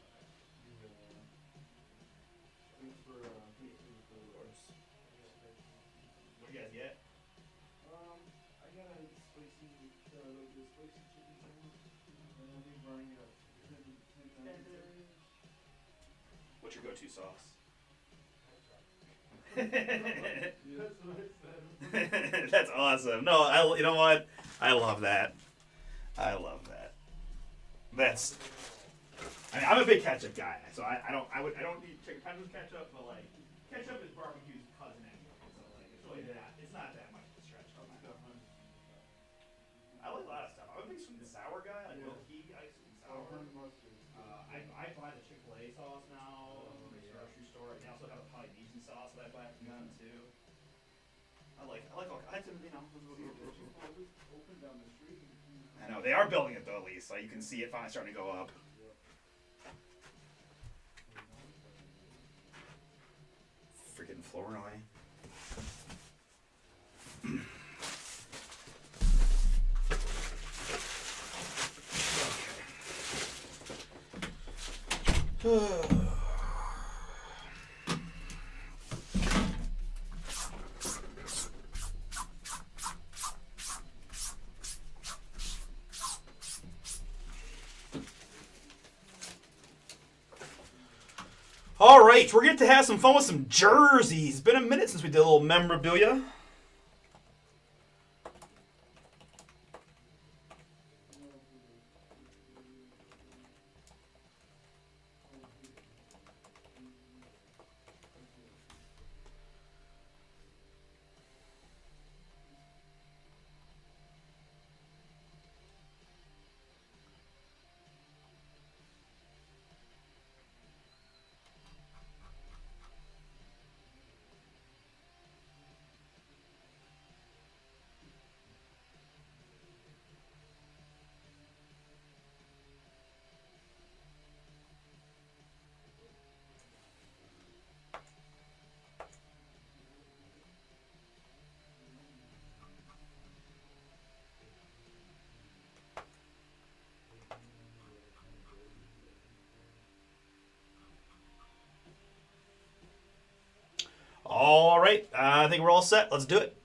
thanks for the cards. What do you guys get? I got a spicy, like the spicy chicken sandwich, and I think Brian got 10 nuggets. What's your go-to sauce? That's what I said. That's awesome. No, you know what? I love that. I love that. That's. I mean, I'm a big ketchup guy, so I don't need chicken tenders with ketchup, but like ketchup is barbecue's cousin anyway, so like it's really it's not that much of a stretch from that. I like a lot of stuff. I'm a big sweet and sour guy. Like Yeah. Wilkie, I like sweet and Oh, sour. honey mustard. I buy the Chick-fil-A sauce now from the grocery store. They also have a Polynesian sauce that I buy from them too. I like all. I have to, you know. Open down the street. I know they are building it though, at least, so you can see it finally starting to go up. Freaking Flournoy. All right, we're going to have some fun with some jerseys. Been a minute since we did a little memorabilia. All right, I think we're all set. Let's do it.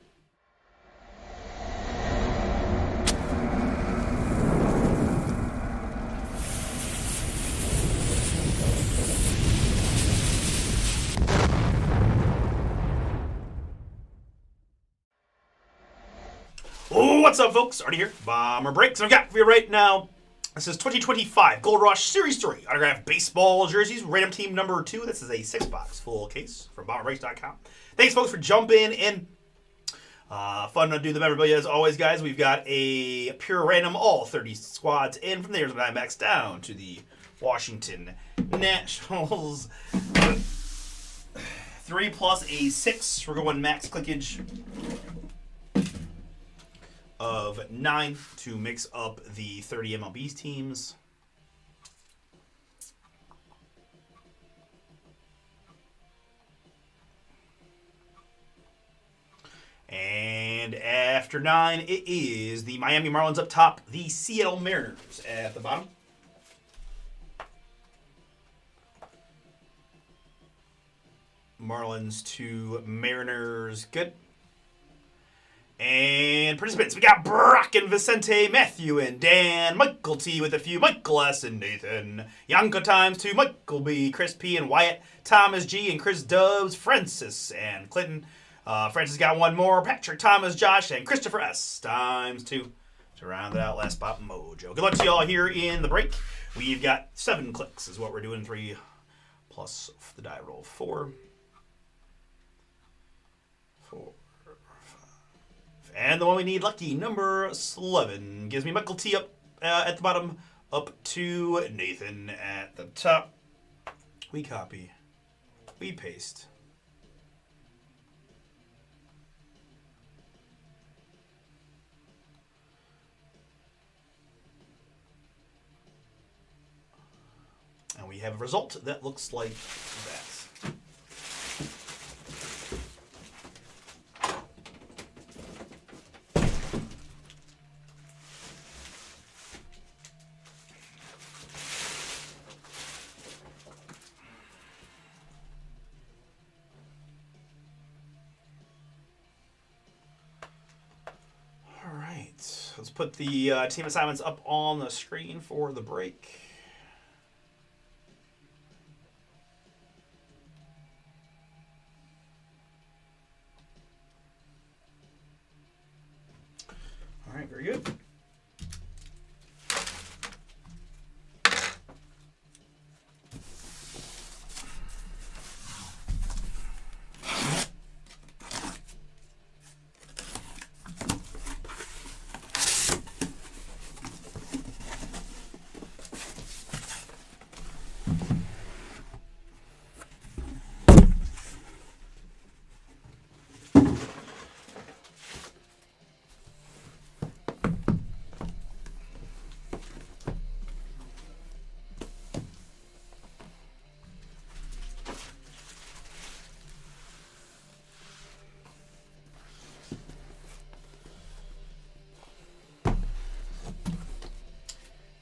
Oh, what's up, folks? Artie here, Bomber Breaks. And I've got for you right now, this is 2025 Gold Rush Series 3 autographed baseball jerseys, random team number 2. This is a 6-box full case from BomberBreaks.com. Thanks, folks, for jumping in. Fun to do the memorabilia as always, guys. We've got a pure random all 30 squads in from the Arizona Diamondbacks down to the Washington Nationals. 3 plus a 6. We're going max clickage of 9 to mix up the 30 MLB teams. And after 9, it is the Miami Marlins up top, the Seattle Mariners at the bottom. Marlins to Mariners, good. And participants, we got Brock and Vicente, Matthew and Dan, Michael T with a few, Michael S and Nathan, Yanko times 2, Michael B, Chris P and Wyatt, Thomas G and Chris Dubs, Francis and Clinton. Francis got one more, Patrick, Thomas, Josh, and Christopher S times 2 to round it out. Last spot mojo. Good luck to y'all here in the break. We've got 7 clicks is what we're doing. 3 plus the die roll. 4. 4. And the one we need, lucky number 11, gives me Michael T up at the bottom, up to Nathan at the top. We copy. We paste. And we have a result that looks like that. put the team assignments up on the screen for the break. All right, very good.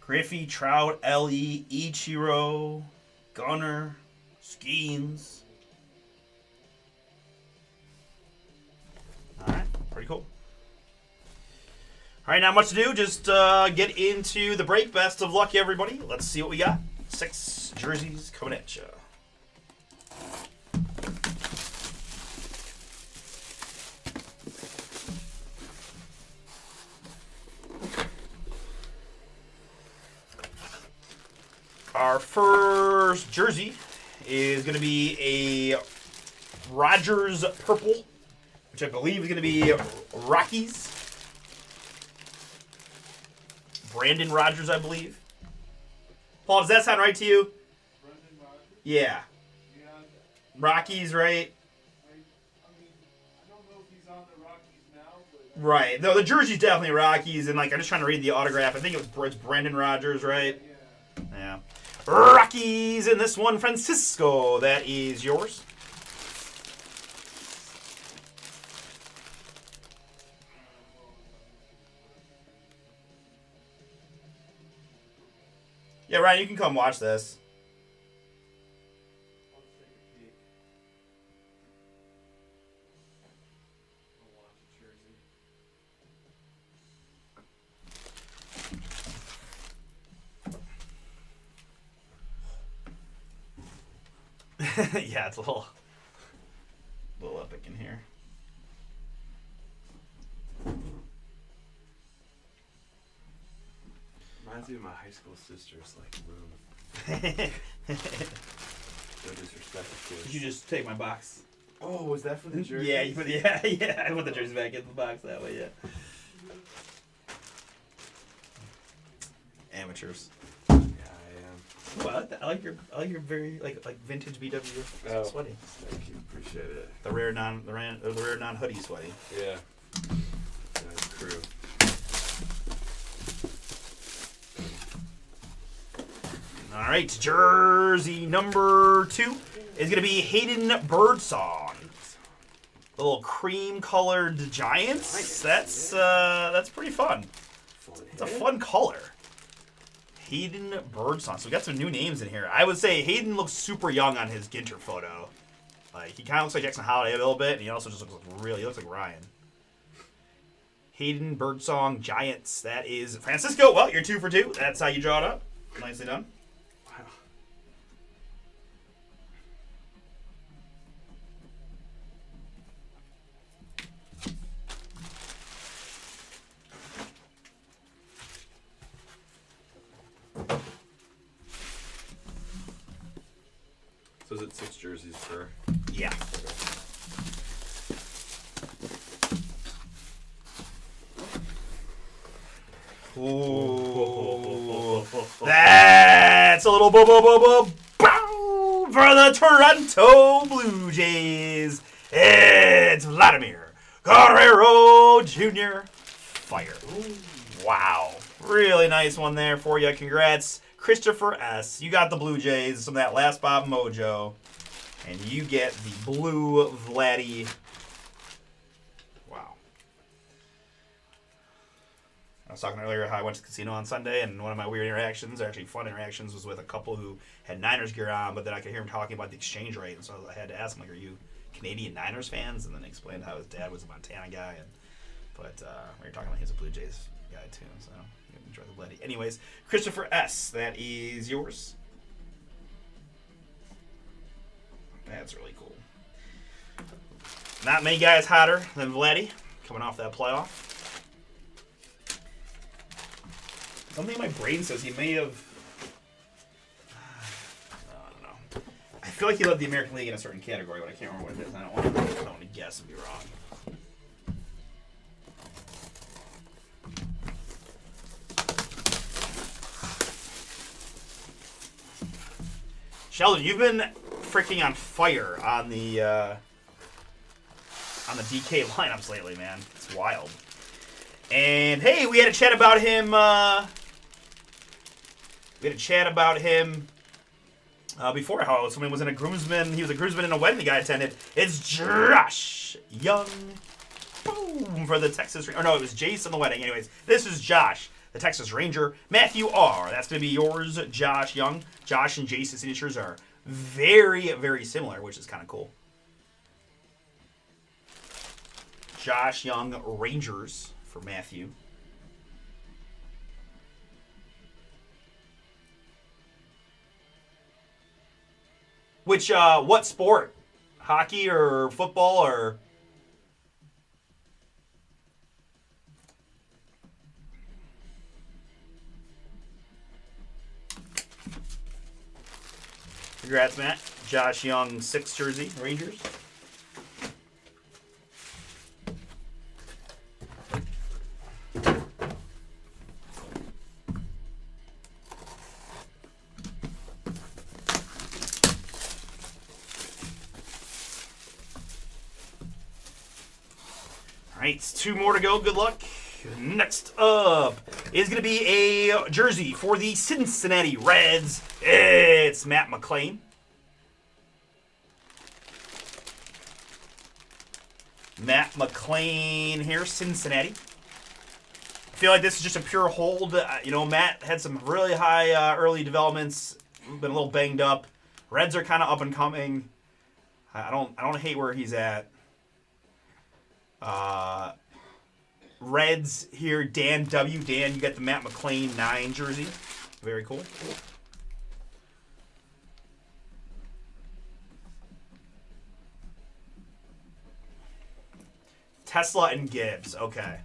Griffey, Trout, Ellie, Ichiro, Gunner, Skeens. All right, pretty cool. All right, not much to do. Just get into the break. Best of luck, everybody. Let's see what we got. 6 jerseys coming at you. Our first jersey is going to be a Rogers purple, which I believe is going to be Rockies. Brandon Rogers, I believe. Paul, does that sound right to you? Brendan Rodgers? Yeah. Yeah, Rockies, right? I mean, I don't know if he's on the Rockies now, but Right. No, the jersey's definitely Rockies, and like I'm just trying to read the autograph. I think it's Brandon Rogers, right? yeah. Yeah. Rockies in this one, Francisco. That is yours. Yeah, Ryan, you can come watch this. I'll just take a peek. I'll watch a jersey. Yeah, it's a little epic in here. Reminds me of my high school sister's room. No disrespect to kids. You just take my box. Oh, was that for the jersey? Yeah, yeah. I put the jersey back in the box that way. Yeah. Amateurs. Yeah, I am. Oh, I like that. I like your very like vintage BW Oh. sweaty. Thank you. Appreciate it. The rare non hoodie sweaty. Yeah. Nice crew. All right, jersey number 2 is gonna be Hayden Birdsong. The little cream-colored Giants. That's pretty fun. It's a fun color. Hayden Birdsong. So we got some new names in here. I would say Hayden looks super young on his Ginter photo. Like he kind of looks like Jackson Holiday a little bit, and he also just looks he looks like Ryan. Hayden Birdsong Giants. That is Francisco. Well, you're 2 for 2. That's how you draw it up. Nicely done. Wow. So is it 6 jerseys per? Yeah. Ooh. That's a little bow for the Toronto Blue Jays. It's Vladimir Guerrero Jr. Fire. Wow. Really nice one there for you. Congrats, Christopher S. You got the Blue Jays, some of that last Bob mojo. And you get the blue Vladdy. Wow. I was talking earlier how I went to the casino on Sunday, and one of my weird interactions, or actually fun interactions, was with a couple who had Niners gear on, but then I could hear him talking about the exchange rate, and so I had to ask him, like, are you Canadian Niners fans? And then he explained how his dad was a Montana guy, but we were talking about he's a Blue Jays guy too, so you enjoy the Vladdy. Anyways, Christopher S., that is yours. That's really cool. Not many guys hotter than Vladdy coming off that playoff. Something in my brain says he may have. I don't know. I feel like he led the American League in a certain category, but I can't remember what it is. I don't want to guess and be wrong. Sheldon, you've been freaking on fire on the DK lineups lately, man. It's wild. And hey, we had a chat about him. Before how somebody was in a groomsman. He was a groomsman in a wedding the guy attended. It's Josh Young. Boom for the Texas. Or no, it was Jason the wedding. Anyways, this is Josh, the Texas Ranger. Matthew R. That's going to be yours, Josh Young. Josh and Jason's signatures are very, very similar, which is kind of cool. Josh Young Rangers for Matthew. Which, what sport? Hockey or football or... Congrats, Matt. Josh Young, 6 jersey, Rangers. All right, 2 more to go. Good luck. Next up is going to be a jersey for the Cincinnati Reds. It's Matt McLain. Matt McLain here, Cincinnati. I feel like this is just a pure hold. Matt had some really high early developments. Been a little banged up. Reds are kind of up and coming. I don't hate where he's at. Reds here, Dan W. Dan, you got the Matt McLain 9 jersey. Very cool. Tesla and Gibbs. Okay.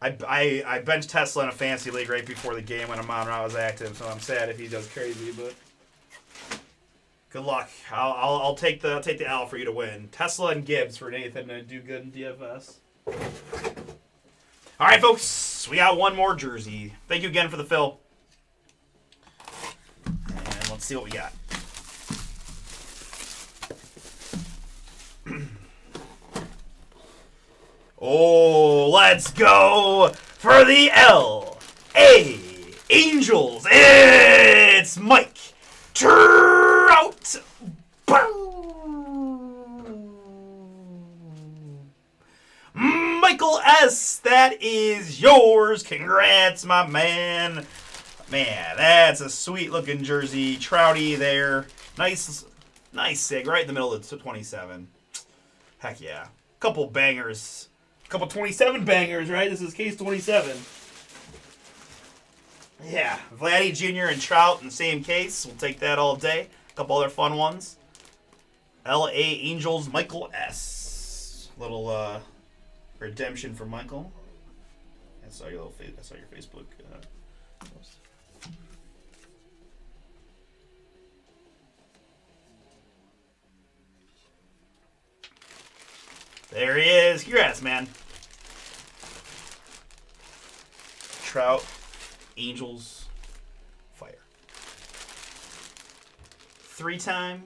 I benched Tesla in a fantasy league right before the game when I was active, so I'm sad if he does crazy, but good luck. I'll take the L for you to win. Tesla and Gibbs for Nathan to do good in DFS. All right, folks, we got one more jersey. Thank you again for the fill. And let's see what we got. Oh, let's go for the L.A. Angels. It's Mike Trout. Michael S., that is yours. Congrats, my man. Man, that's a sweet-looking jersey. Trouty there. Nice sig right in the middle of the 27. Heck yeah. Couple bangers. Couple 27 bangers, right? This is case 27. Yeah, Vladdy Jr. and Trout in the same case. We'll take that all day. A couple other fun ones. L.A. Angels, Michael S. Little redemption for Michael. I saw your Facebook post. There he is. Congrats, man. Trout, Angels, fire. 3-time,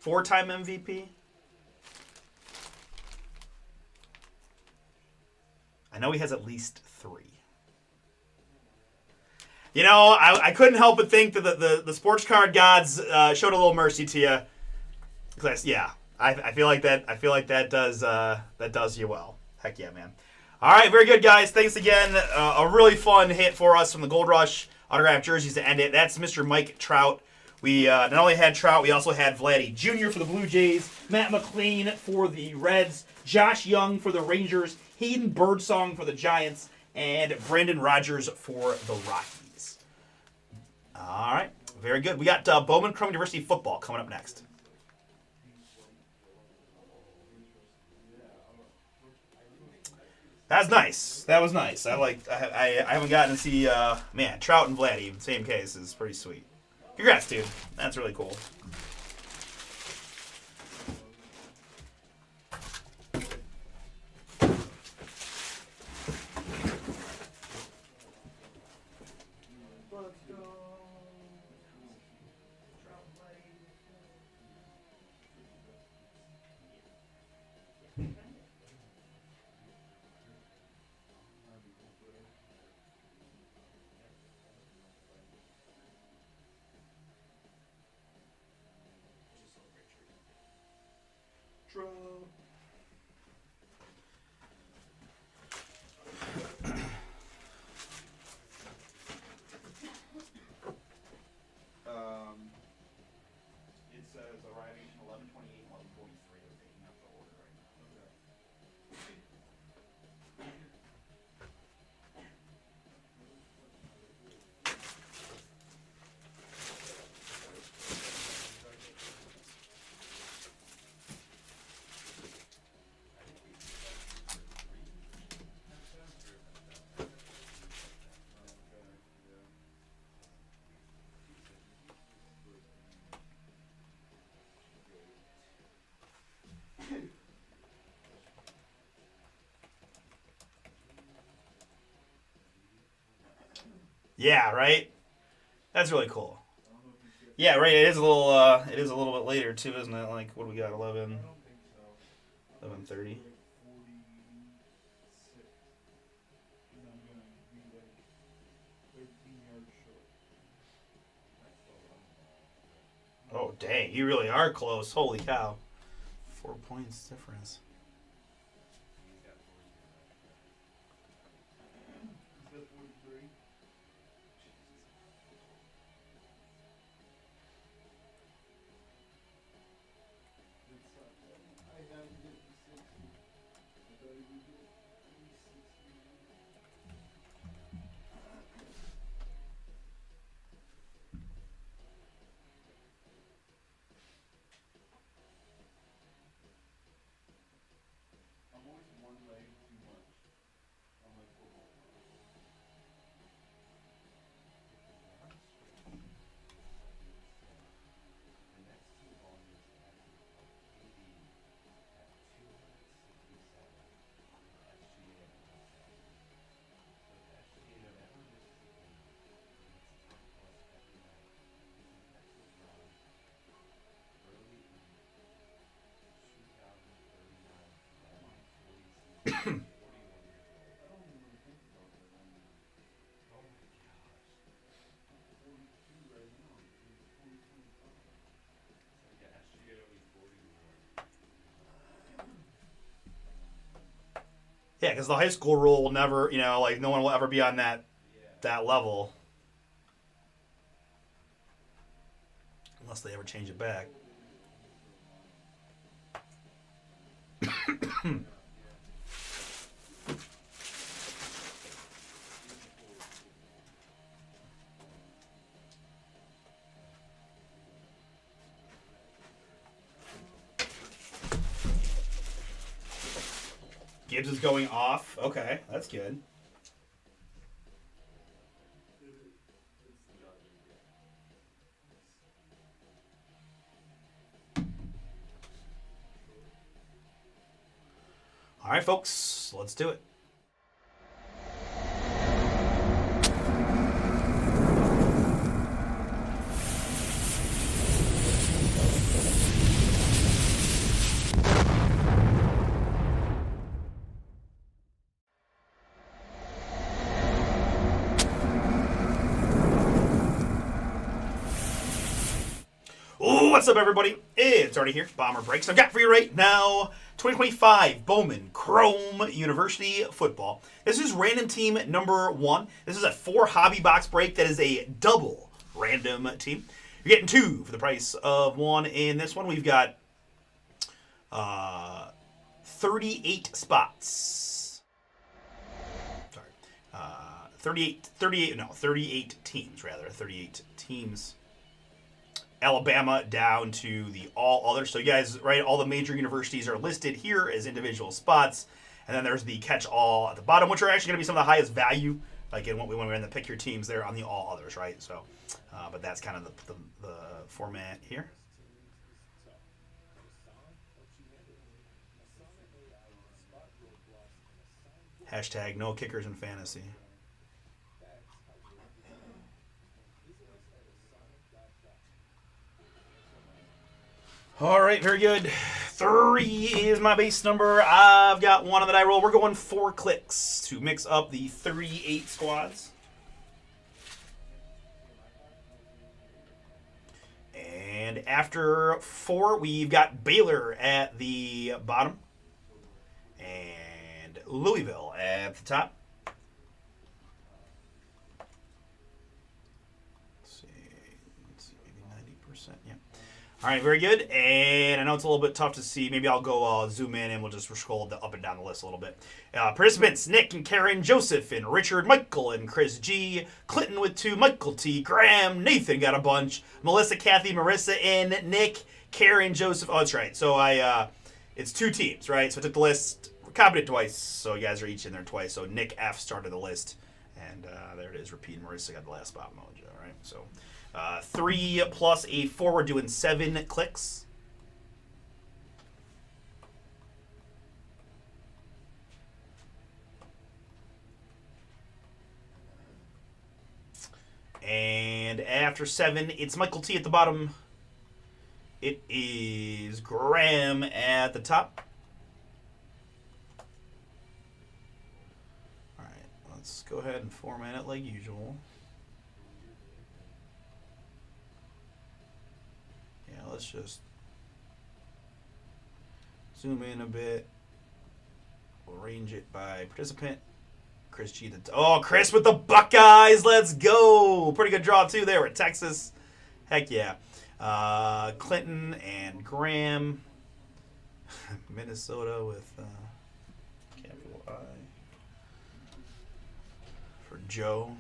4-time MVP. I know he has at least 3. I couldn't help but think that the sports card gods showed a little mercy to you. Because, yeah, I feel like that does you well. Heck yeah, man. All right, very good, guys. Thanks again. A really fun hit for us from the Gold Rush autographed jerseys to end it. That's Mr. Mike Trout. We not only had Trout, we also had Vladdy Jr. for the Blue Jays, Matt McLain for the Reds, Josh Young for the Rangers, Hayden Birdsong for the Giants, and Brandon Rogers for the Rockies. All right, very good. We got Bowman Chrome University football coming up next. That's nice. That was nice. I haven't gotten to see man, Trout and Vladdy, same case, is pretty sweet. Congrats, dude. That's really cool. Let's go. Trout Blade. Trout. It says arriving 11:28, 11:43. They're picking up the order right now. Yeah, right. That's really cool. Yeah, right. It is a little. It is a little bit later too, isn't it? Like, what do we got? 11, 11:30. Oh dang! You really are close. Holy cow! 4 points difference. Is that 43? I have 56. I thought he would get 60. I'm always one leg too much on my football. I don't even really think about that anymore. Oh my gosh. I'm 42 right now. I'm 40, 25. Yeah, because the high school rule will never, like no one will ever be on that level unless they ever change it back. Gibbs is going off. Okay, that's good. All right, folks, let's do it. What's up, everybody? It's Artie here, Bomber Breaks. I've got for you right now 2025 Bowman Chrome University football. This is random team number 1. This is a 4 hobby box break that is a double random team. You're getting 2 for the price of 1 in this one. We've got 38 spots. 38 teams, rather. 38 teams. Alabama down to the all other. So you guys, right, all the major universities are listed here as individual spots. And then there's the catch-all at the bottom, which are actually going to be some of the highest value, like when we were in the pick your teams there on the all others, right? So, but that's kind of the format here. Hashtag no kickers in fantasy. All right, very good. 3 is my base number. I've got one that I roll. We're going 4 clicks to mix up the 38 squads. And after 4, we've got Baylor at the bottom. And Louisville at the top. Let's see, maybe 90%. Yeah. All right, very good. And I know it's a little bit tough to see. Maybe I'll go zoom in and we'll just scroll up and down the list a little bit. Participants: Nick and Karen, Joseph and Richard, Michael and Chris G, Clinton with 2, Michael T, Graham, Nathan got a bunch, Melissa, Kathy, Marissa, and Nick, Karen, Joseph. Oh, that's right. So it's 2 teams, right? So I took the list, copied it twice. So you guys are each in there twice. So Nick F started the list. And there it is. Repeat. Marissa got the last spot mojo, all right? So 3 plus a 4, we're doing 7 clicks. And after 7, it's Michael T at the bottom. It is Graham at the top. All right, let's go ahead and format it like usual. Yeah, let's just zoom in a bit. We'll arrange it by participant. Chris G. Chris with the Buckeyes. Let's go. Pretty good draw, too, there at Texas. Heck yeah. Clinton and Graham. Minnesota with capital I. For Joe.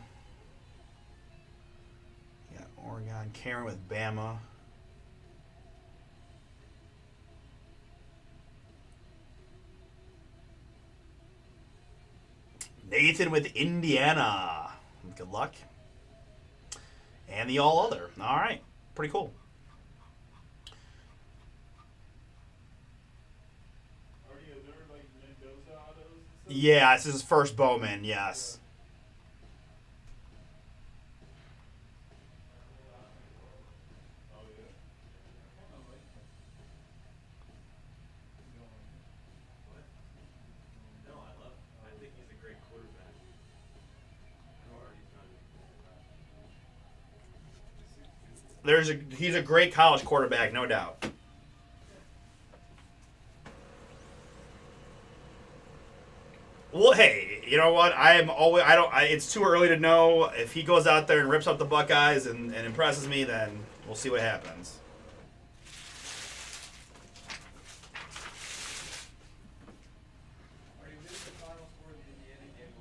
You got Oregon. Karen with Bama. Nathan with Indiana. Good luck. And the all other. All right. Pretty cool. Are you there like Mendoza autos and stuff? Yeah, this is his first Bowman, yes. Oh yeah. No, I think he's a great quarterback. He's a great college quarterback, no doubt. Well, hey, you know what? It's too early to know. If he goes out there and rips up the Buckeyes and impresses me, then we'll see what happens. Are you the final score of the Indiana game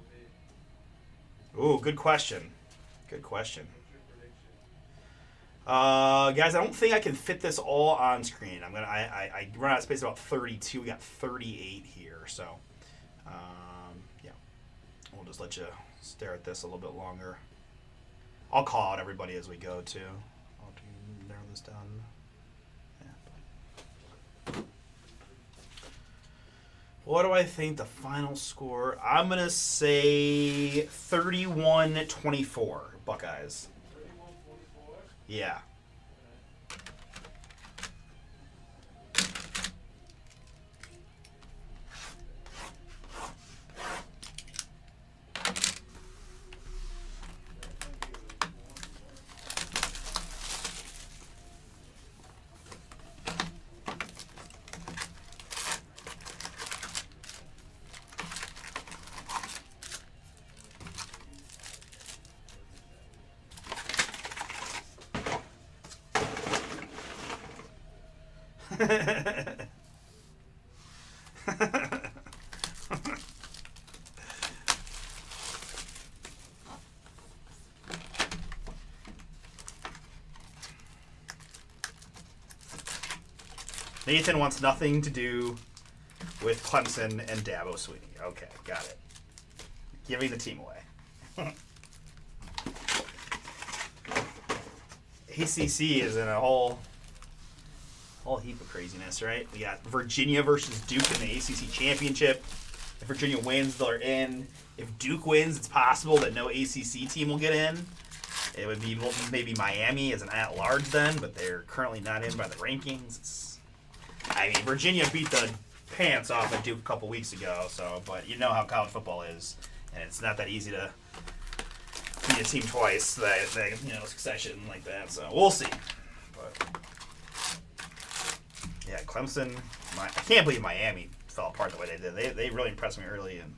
will be? Ooh, good question. Good question. What's your prediction? Guys, I don't think I can fit this all on screen. I run out of space about 32. We got 38 here, so yeah, we'll just let you stare at this a little bit longer. I'll call out everybody as we go too. I'll narrow this down. Yeah. What do I think the final score? I'm gonna say 31-24 Buckeyes. 31-44? Yeah. Nathan wants nothing to do with Clemson and Dabo Sweeney. Okay, got it. Giving the team away. ACC is in a whole heap of craziness, right? We got Virginia versus Duke in the ACC championship. If Virginia wins, they're in. If Duke wins, it's possible that no ACC team will get in. It would be maybe Miami as an at-large then, but they're currently not in by the rankings. Virginia beat the pants off of Duke a couple weeks ago, but you know how college football is, and it's not that easy to beat a team twice, succession like that. So we'll see. But yeah, Clemson. I can't believe Miami fell apart the way they did. They really impressed me early, and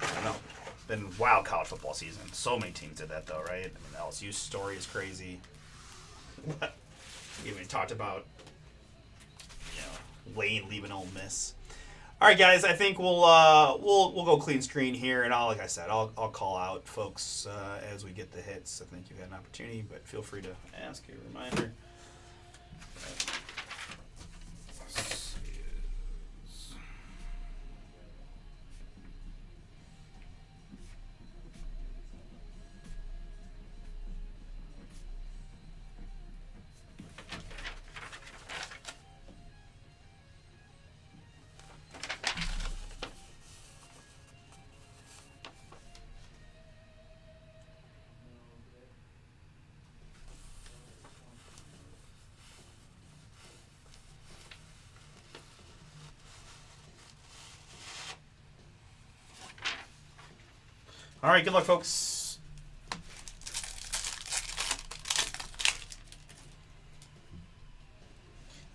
I don't know. Been wild college football season. So many teams did that though, right? LSU's story is crazy. We even talked about Lane leaving Ole Miss. All right, guys. I think we'll go clean screen here, and like I said, I'll call out folks as we get the hits. I think you've had an opportunity, but feel free to ask. A reminder. All right, good luck, folks. If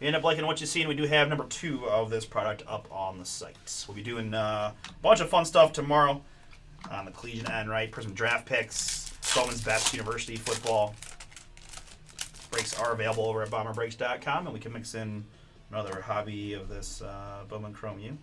you end up liking what you see, and we do have number 2 of this product up on the site. We'll be doing a bunch of fun stuff tomorrow on the collegiate end, right? Prism draft picks, Bowman's Best University football. Breaks are available over at bomberbreaks.com, and we can mix in another hobby of this Bowman Chrome U.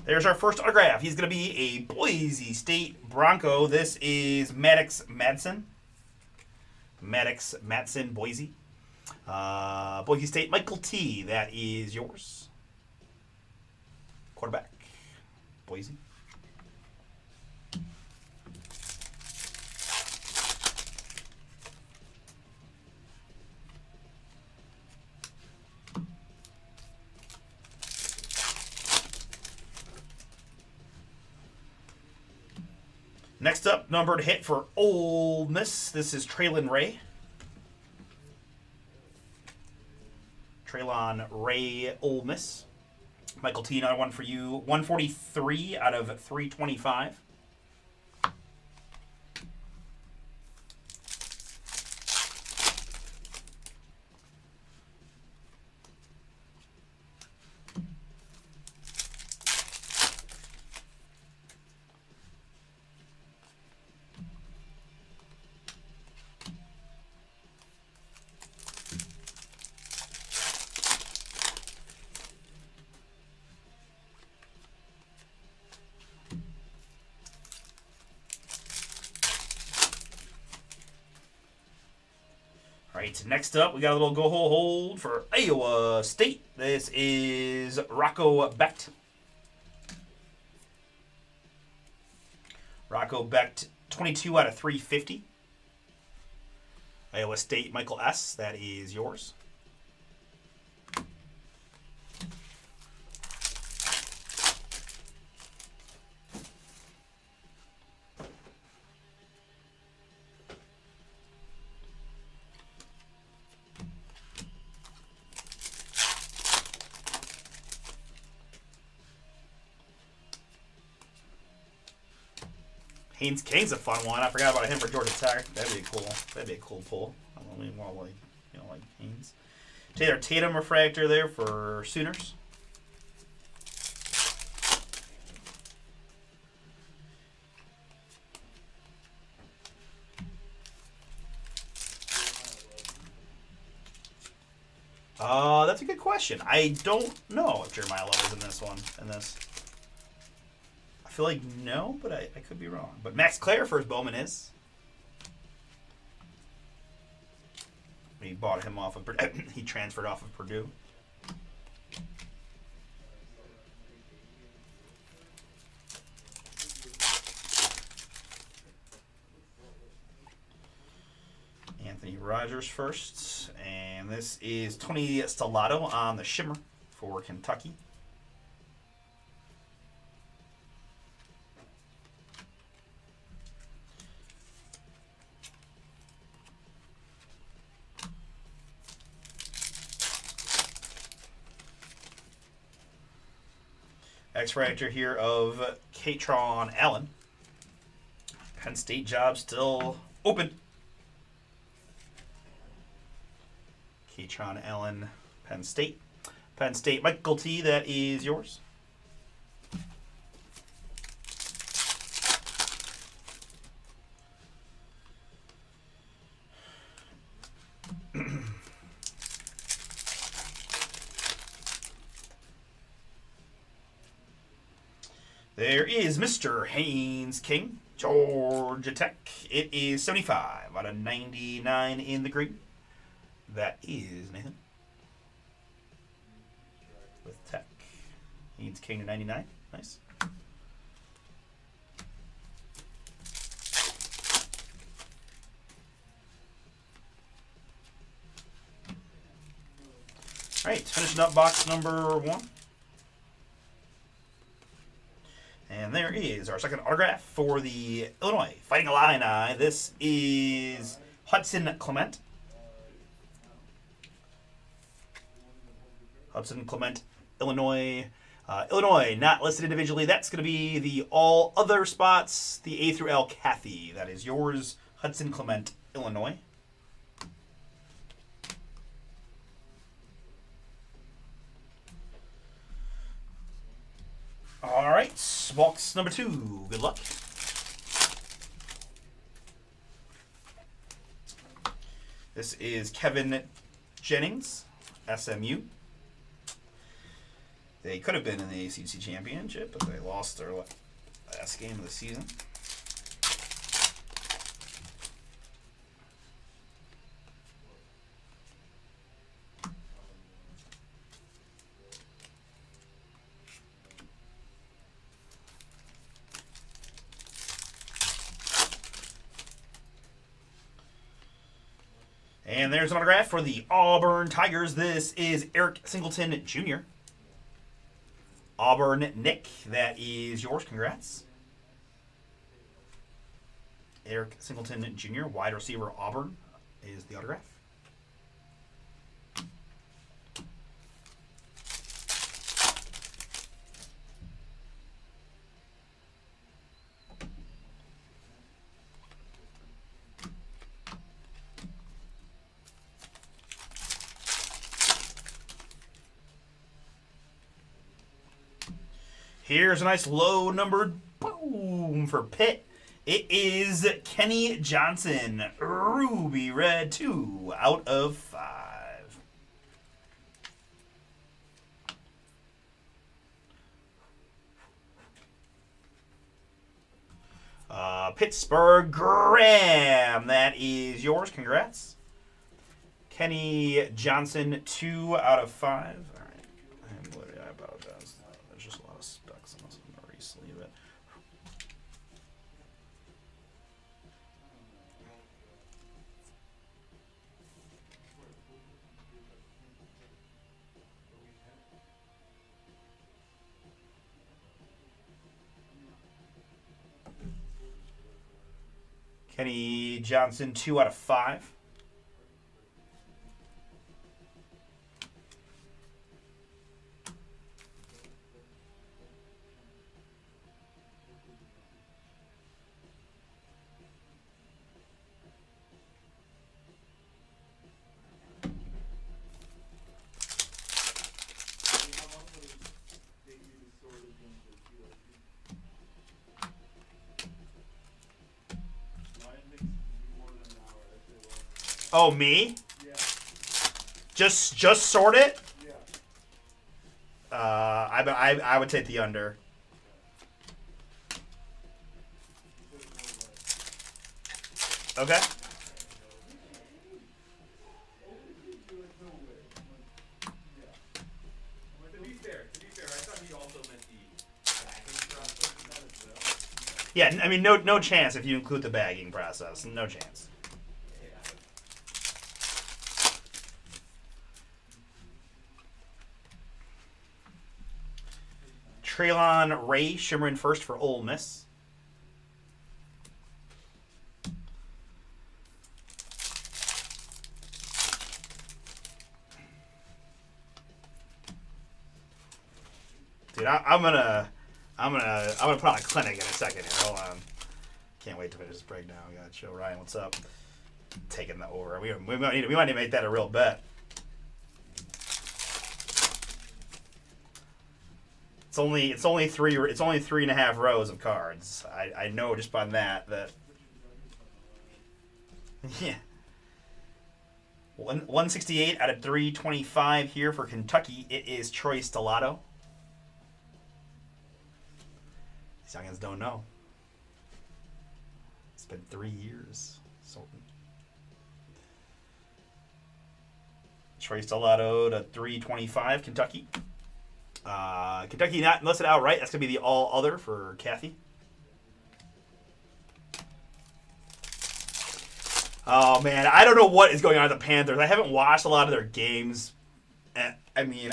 There's our first autograph. He's going to be a Boise State Bronco. This is Maddox Madsen. Maddox Madsen, Boise. Boise State, Michael T. That is yours. Quarterback, Boise. Next up, numbered hit for Ole Miss. This is Traylon Ray. Traylon Ray, Ole Miss. Michael T, another one for you. 143 out of 325. All right, next up, we got a little go hold for Iowa State. This is Rocco Becht. Rocco Becht, 22 out of 350. Iowa State, Michael S. That is yours. Haynes King's a fun one. I forgot about him for Georgia Tech. That'd be cool. That'd be a cool pull. I mean, more like Haynes. Taylor Tatum refractor there for Sooners. That's a good question. I don't know if Jeremiah Love is in this one. feel like no, but I could be wrong. But Max Clare for his Bowman is. He bought him off of he transferred off of Purdue. Anthony Rogers first, and this is Tony Stellato on the Shimmer for Kentucky. X-Factor here of Katron Allen. Penn State job still open. Katron Allen, Penn State. Penn State, Michael T., that is yours. There is Mr. Haynes King, Georgia Tech. It is 75 out of 99 in the green. That is Nathan. With Tech. Haynes King to 99. Nice. All right, finishing up box number 1. And there is our second autograph for the Illinois Fighting Illini. This is Hudson Clement. Hudson Clement, Illinois. Illinois, not listed individually. That's going to be the all other spots, the A through L Cathy. That is yours, Hudson Clement, Illinois. All right, box number 2. Good luck. This is Kevin Jennings, SMU. They could have been in the ACC championship, but they lost their last game of the season. And there's an autograph for the Auburn Tigers. This is Eric Singleton Jr. Auburn Nick, that is yours. Congrats. Eric Singleton Jr., wide receiver, Auburn, is the autograph. Here's a nice low numbered boom for Pitt. It is Kenny Johnson, Ruby Red 2 out of 5. Pittsburgh Graham, that is yours. Congrats. Kenny Johnson, 2 out of 5. All right. I apologize. There's just a lot of specs on this. I'm going to re-sleeve it. Kenny Johnson, 2 out of 5. Oh, me? Yeah. Just sort it? Yeah. I would take the under. Okay. But to be fair, I thought he also meant the bagging process as well. Yeah, I mean, no chance if you include the bagging process. No chance. Traylon Ray shimmering first for Ole Miss. Dude, I'm gonna put on a clinic in a second here. Hold on. Can't wait to finish this breakdown. We gotta show Ryan what's up. Taking the over. We might need to make that a real bet. It's only 3.5 rows of cards. I know just by that. Yeah. 168 out of 325 here for Kentucky. It is Troy Stellato. These youngins don't know. It's been 3 years. So Troy Stellato to 325, Kentucky. Kentucky not listed outright. That's going to be the all other for Kathy. Oh, man. I don't know what is going on with the Panthers. I haven't watched a lot of their games. I mean,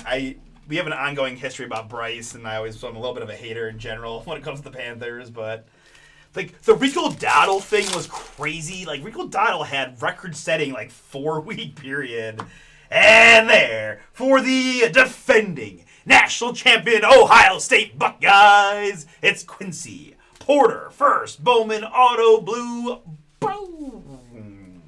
we have an ongoing history about Bryce, and I'm a little bit of a hater in general when it comes to the Panthers, but like the Rico Dowdle thing was crazy. Like Rico Dowdle had record-setting 4-week period, and there for the defending national champion Ohio State Buckeyes, it's Quincy Porter first. Bowman auto blue. Boom.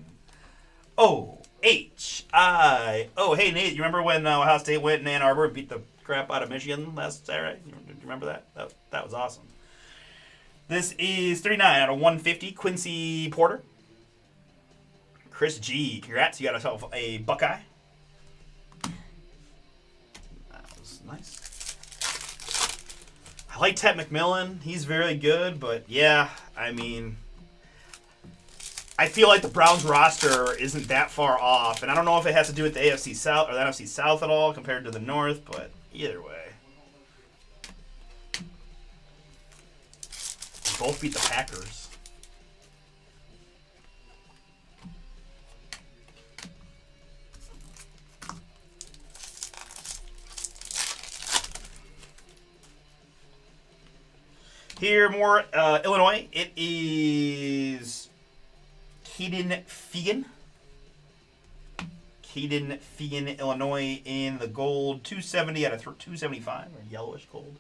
OHI. Oh, hey, Nate, you remember when Ohio State went in Ann Arbor and beat the crap out of Michigan last Saturday? Do you remember that? That was awesome. This is 39 out of 150, Quincy Porter. Chris G, congrats. You got yourself a Buckeye. That was nice. I like Ted McMillan. He's very good, but yeah, I mean, I feel like the Browns roster isn't that far off, and I don't know if it has to do with the AFC South or the NFC South at all compared to the North, but either way. They both beat the Packers. Here, more Illinois. It is Caden Fegan. Caden Fegan, Illinois, in the gold. 270 out of 275, or yellowish gold.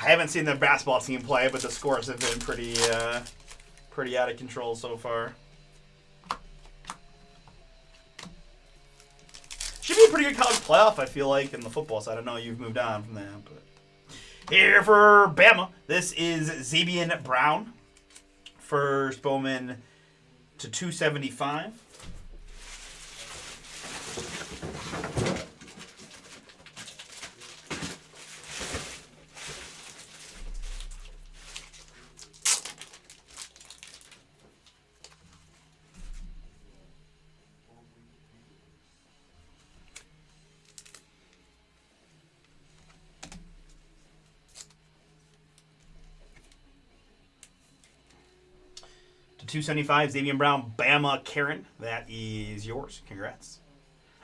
I haven't seen the basketball team play, but the scores have been pretty out of control so far. Should be a pretty good college playoff, I feel like, in the football side. I know you've moved on from that, but here for Bama, this is Zabian Brown. First Bowman to 275. To 275, Xavier Brown, Bama Karen. That is yours. Congrats.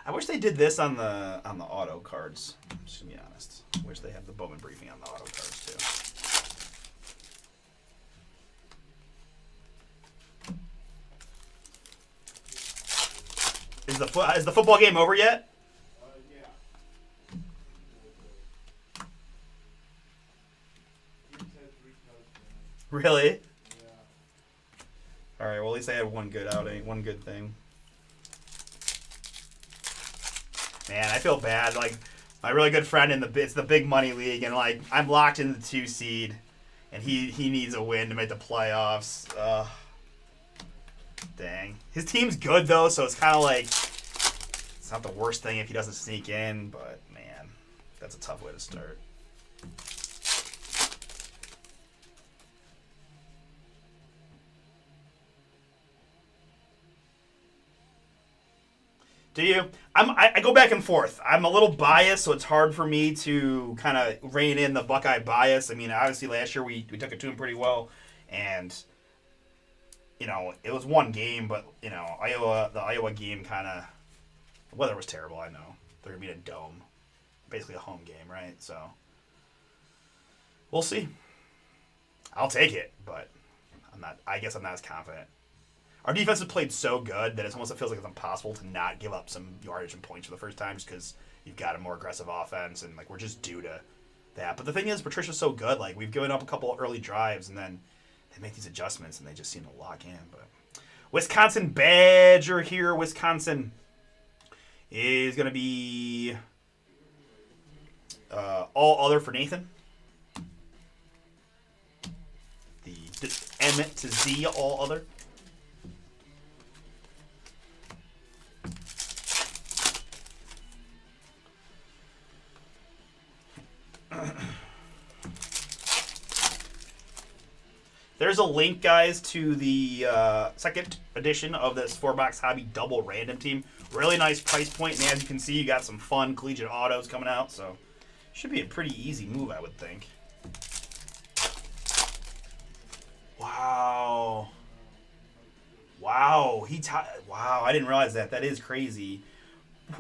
I wish they did this on the auto cards. I'm just gonna be honest. I wish they had the Bowman briefing on the auto cards too. Is the football game over yet? Yeah. Really? Yeah. All right. Well, at least they had one good outing, one good thing. Man, I feel bad. Like my really good friend it's the big money league, and like I'm locked in the 2 seed, and he needs a win to make the playoffs. Dang. His team's good, though, so it's kind of like... It's not the worst thing if he doesn't sneak in, but, man, that's a tough way to start. Do you? I go back and forth. I'm a little biased, so it's hard for me to kind of rein in the Buckeye bias. I mean, obviously last year we took it to him pretty well, and you know it was one game, but you know the Iowa game kind of the weather was terrible. I know they're gonna be in a dome, basically a home game, right? So we'll see. I'll take it, but I'm not. I guess I'm not as confident. Our defense has played so good that it almost feels like it's impossible to not give up some yardage and points for the first time just because you've got a more aggressive offense and like we're just due to that. But the thing is, Patricia's so good. Like we've given up a couple of early drives and then they make these adjustments and they just seem to lock in. But Wisconsin Badger here. Wisconsin is going to be all other for Nathan. The M to Z all other. There's a link, guys, to the second edition of this 4-box hobby double random team. Really nice price point, and as you can see, you got some fun collegiate autos coming out, so should be a pretty easy move, I would think. Wow. Wow, wow, I didn't realize that. That is crazy.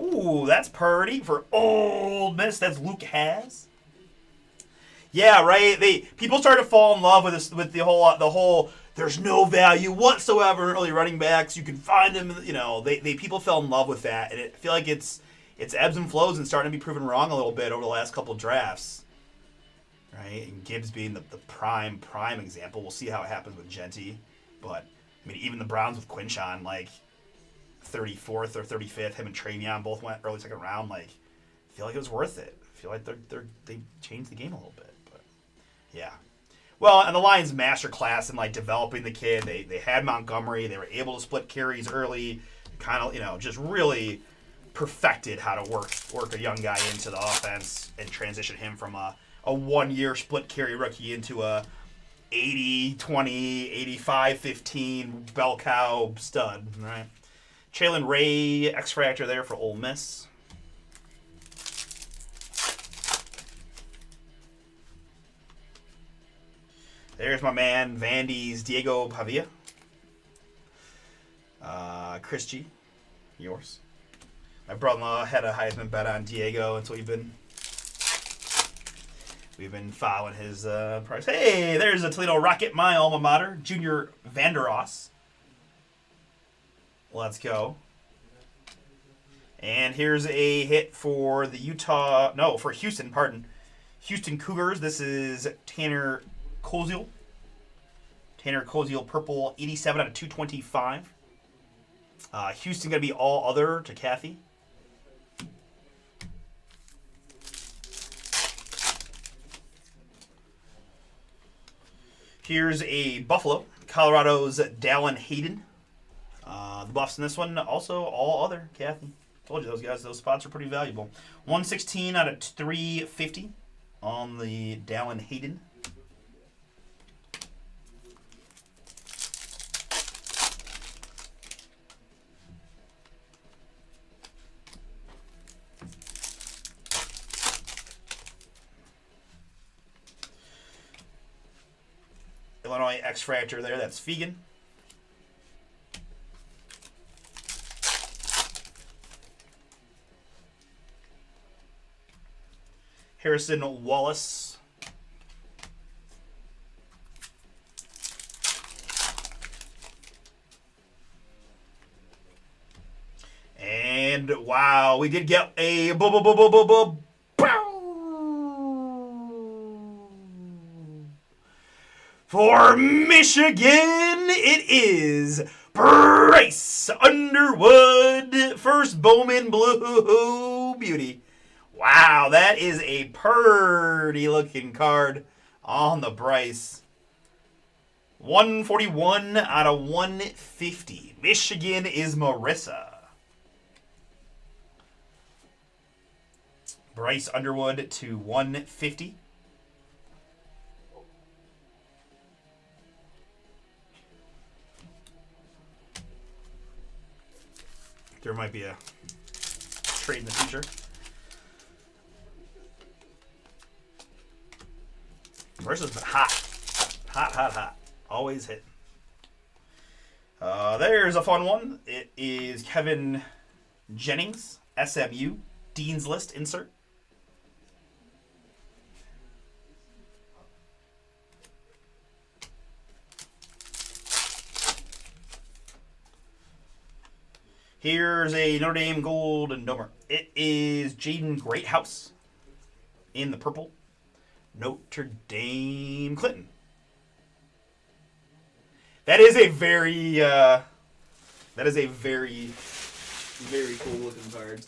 Ooh, that's pretty for Ole Miss. That's Luke Hasz. Yeah, right. People started to fall in love with this, with the whole. There's no value whatsoever in early running backs. You can find them. You know, people fell in love with that, and I feel like it's ebbs and flows and starting to be proven wrong a little bit over the last couple of drafts. Right, and Gibbs being the prime example. We'll see how it happens with Genty, but I mean, even the Browns with Quinshon, like 34th or 35th, him and Travion both went early second round. Like, I feel like it was worth it. I feel like they changed the game a little bit. Yeah. Well, and the Lions masterclass in like developing the kid. They had Montgomery. They were able to split carries early. Kind of, you know, just really perfected how to work a young guy into the offense and transition him from a 1-year split carry rookie into a 80-20, 85-15 bell cow stud, right? Jalen Ray, X Factor there for Ole Miss. There's my man, Vandy's Diego Pavia. Chris G, yours. My brother-in-law had a Heisman bet on Diego, and so we've been following his price. Hey, there's a Toledo Rocket, my alma mater, Junior Vanderos. Let's go. And here's a hit for the Houston, pardon. Houston Cougars. This is Tanner Koziel. Tanner Koziel, purple, 87 out of 225. Houston going to be all other to Kathy. Here's a Buffalo, Colorado's Dallin Hayden. The buffs in this one also all other, Kathy. Told you those spots are pretty valuable. 116 out of 350 on the Dallin Hayden. Illinois X Fractor there, that's Fegan. Harrison Wallace. And wow, we did get a for Michigan, it is Bryce Underwood, first Bowman Blue Beauty. Wow, that is a pretty looking card on the Bryce. 141 out of 150. Michigan is Marissa. Bryce Underwood to 150. There might be a trade in the future. Marissa's been hot. Hot, hot, hot. Always hitting. There's a fun one. It is Kevin Jennings, SMU, Dean's List insert. Here's a Notre Dame Gold and Domer. It is Jaden Greathouse in the purple. Notre Dame Clinton. That is a very very cool looking card.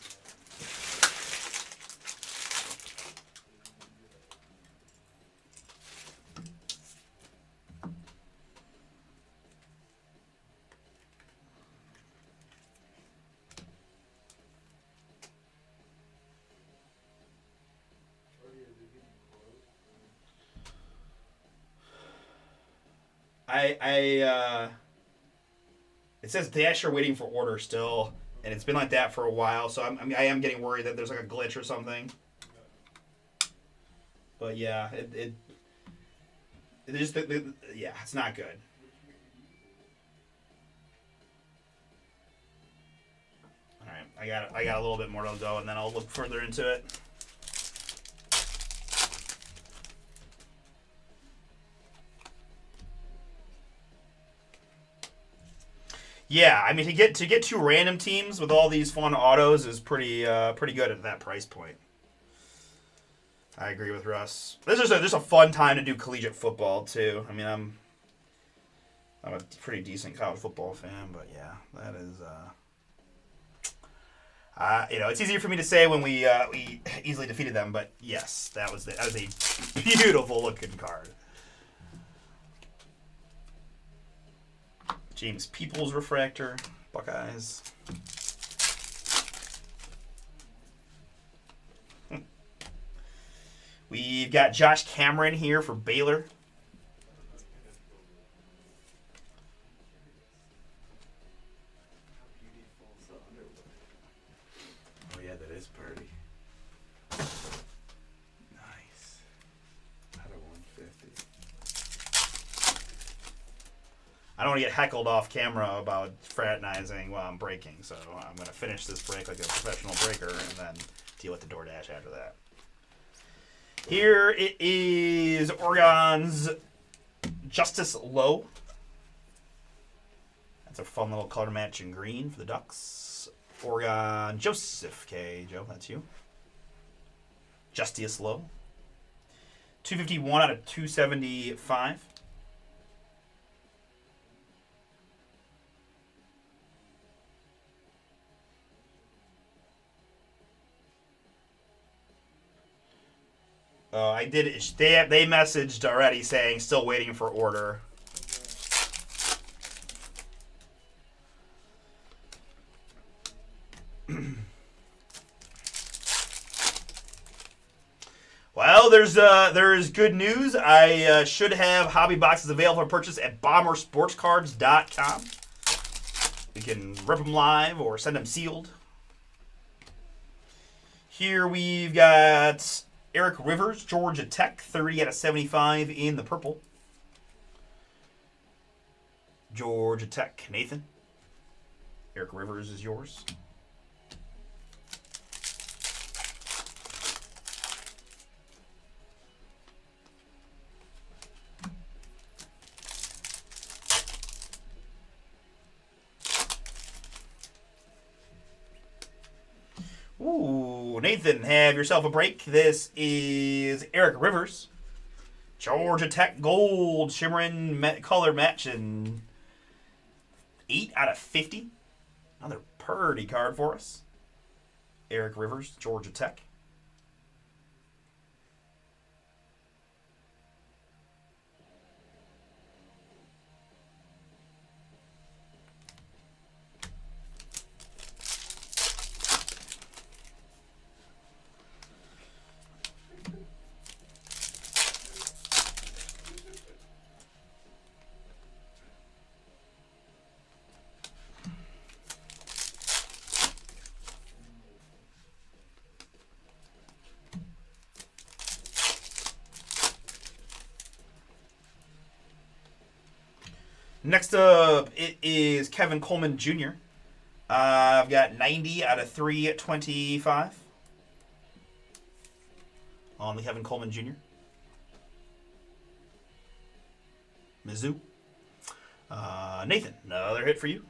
It says Dash are waiting for order still, and it's been like that for a while. So I am getting worried that there's like a glitch or something. But yeah, it just yeah, it's not good. All right, I got a little bit more to go, and then I'll look further into it. Yeah, I mean to get two random teams with all these fun autos is pretty good at that price point. I agree with Russ. This is just a fun time to do collegiate football too. I mean, I'm a pretty decent college football fan, but yeah, that is it's easier for me to say when we easily defeated them, but yes, that was a beautiful looking card. James Peoples refractor, Buckeyes. We've got Josh Cameron here for Baylor. Oh yeah, that is party. Nice. Out of 150. I don't want to get heckled off camera about fraternizing while I'm breaking, so I'm going to finish this break like a professional breaker and then deal with the DoorDash after that. Here it is Oregon's Justice Lowe. That's a fun little color match in green for the Ducks. Oregon Joseph K. Joe, that's you. Justice Lowe. 251 out of 275. I did. They messaged already saying still waiting for order. Well, there's good news. I should have hobby boxes available for purchase at bombersportscards.com. We can rip them live or send them sealed. Here we've got Eric Rivers, Georgia Tech, 30 out of 75 in the purple. Georgia Tech, Nathan. Eric Rivers is yours. Ooh, Nathan, have yourself a break. This is Eric Rivers. Georgia Tech Gold, shimmering color matching. 8 out of 50. Another purdy card for us. Eric Rivers, Georgia Tech. Next up, it is Kevin Coleman Jr. I've got 90 out of 325 on the Kevin Coleman Jr. Mizzou. Nathan, another hit for you.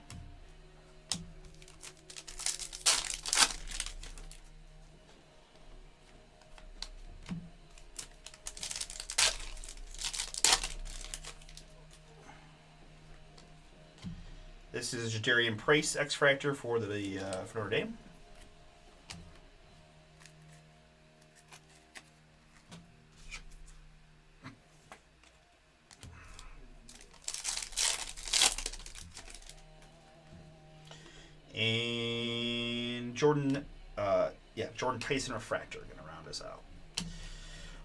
This is Jadarian Price, X Factor for the for Notre Dame. And Jordan Tyson Refractor going to round us out.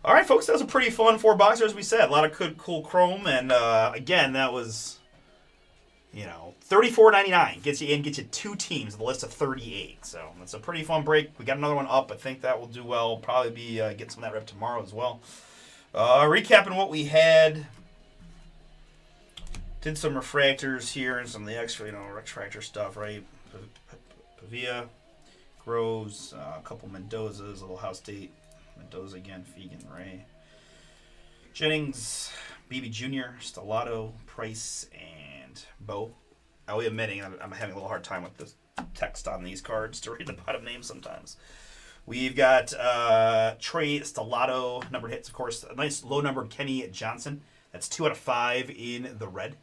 All right, folks, that was a pretty fun 4-boxer, as we said. A lot of good, cool chrome, and again, that was, $34.99 gets you 2 teams, the list of 38. So that's a pretty fun break. We got another one up. I think that will do well. Probably be getting some of that rep tomorrow as well. Recapping what we had. Did some refractors here and some of the X-Factor stuff, right? Pavia, Groves, a couple Mendozas, a little House State. Mendoza again, Fegan, Ray. Jennings, BB Jr., Stellato, Price, and Bo. I'll be admitting I'm having a little hard time with the text on these cards to read the bottom names sometimes. We've got Trey Stellato, numbered hits, of course. A nice low-numbered Kenny Johnson. That's 2 out of 5 in the red.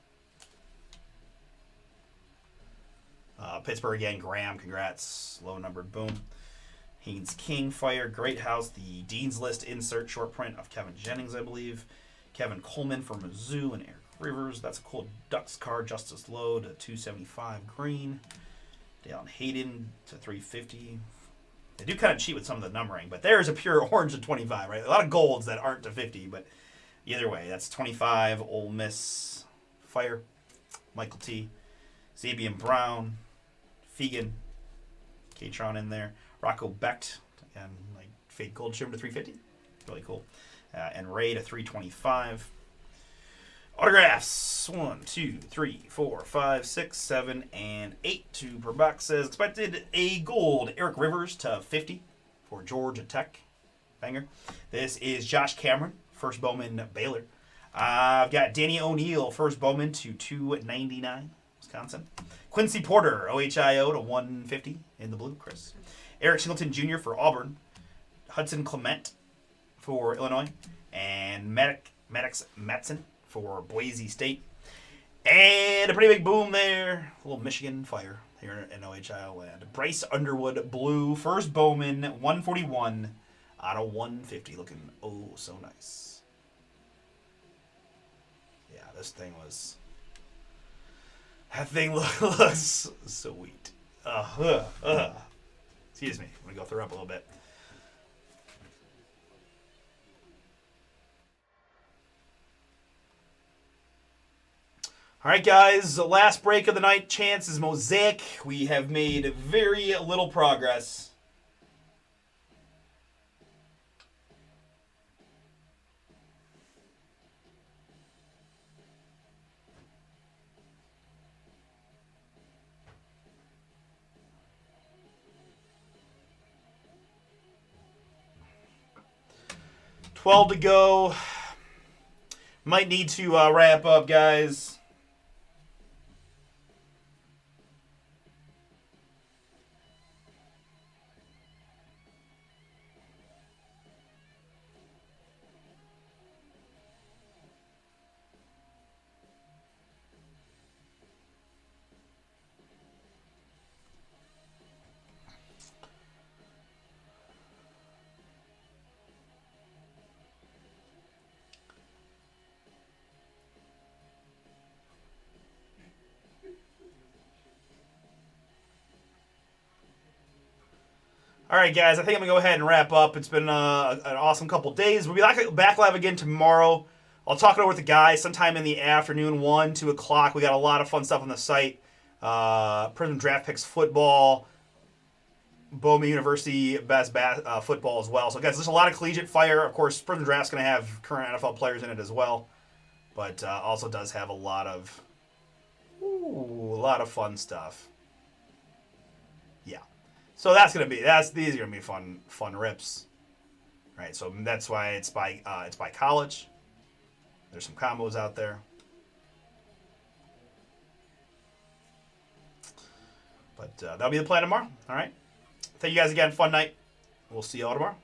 Pittsburgh again, Graham, congrats. Low-numbered, boom. Haynes King, Fire, Great House, the Dean's List insert short print of Kevin Jennings, I believe. Kevin Coleman for Mizzou and Eric Rivers. That's a cool Ducks card. Justice Lowe to 275 green. Dalen Hayden to 350. They do kind of cheat with some of the numbering, but there's a pure orange to 25, right? A lot of golds that aren't to 50, but either way, that's 25. Ole Miss, Fire, Michael T. Zabian Brown, Fegan, Katron in there. Rocco Becht, and like fake gold shimmer to 350. Really cool. And Ray to 325. Autographs 1, 2, 3, 4, 5, 6, 7, and 8. 2 per box. Says expected a gold Eric Rivers to 50 for Georgia Tech. Banger. This is Josh Cameron, first Bowman Baylor. I've got Danny O'Neal, first Bowman to 299, Wisconsin. Quincy Porter, OHIO to 150 in the blue, Chris. Eric Singleton Jr. for Auburn. Hudson Clement for Illinois. And Maddox Matson for Boise State. And a pretty big boom there. A little Michigan Fire here in OHIO land. Bryce Underwood, blue. First Bowman, 141 out of 150. Looking oh so nice. Yeah, this thing was... That thing looks sweet. Excuse me. I'm going to go throw up a little bit. All right, guys. The last break of the night. Chance is Mosaic. We have made very little progress. $12 to go. Might need to wrap up, guys. All right, guys, I think I'm going to go ahead and wrap up. It's been an awesome couple days. We'll be back live again tomorrow. I'll talk it over with the guys sometime in the afternoon, 1, 2 o'clock. We got a lot of fun stuff on the site. Prism Draft Picks football, Bowman University best football as well. So, guys, there's a lot of collegiate fire. Of course, Prism Draft's going to have current NFL players in it as well. But also does have a lot of Ooh, a lot of fun stuff. Yeah. So that's gonna be these are gonna be fun rips. Right. So that's why it's by college. There's some combos out there. But that'll be the plan tomorrow. All right. Thank you guys again. Fun night. We'll see you all tomorrow.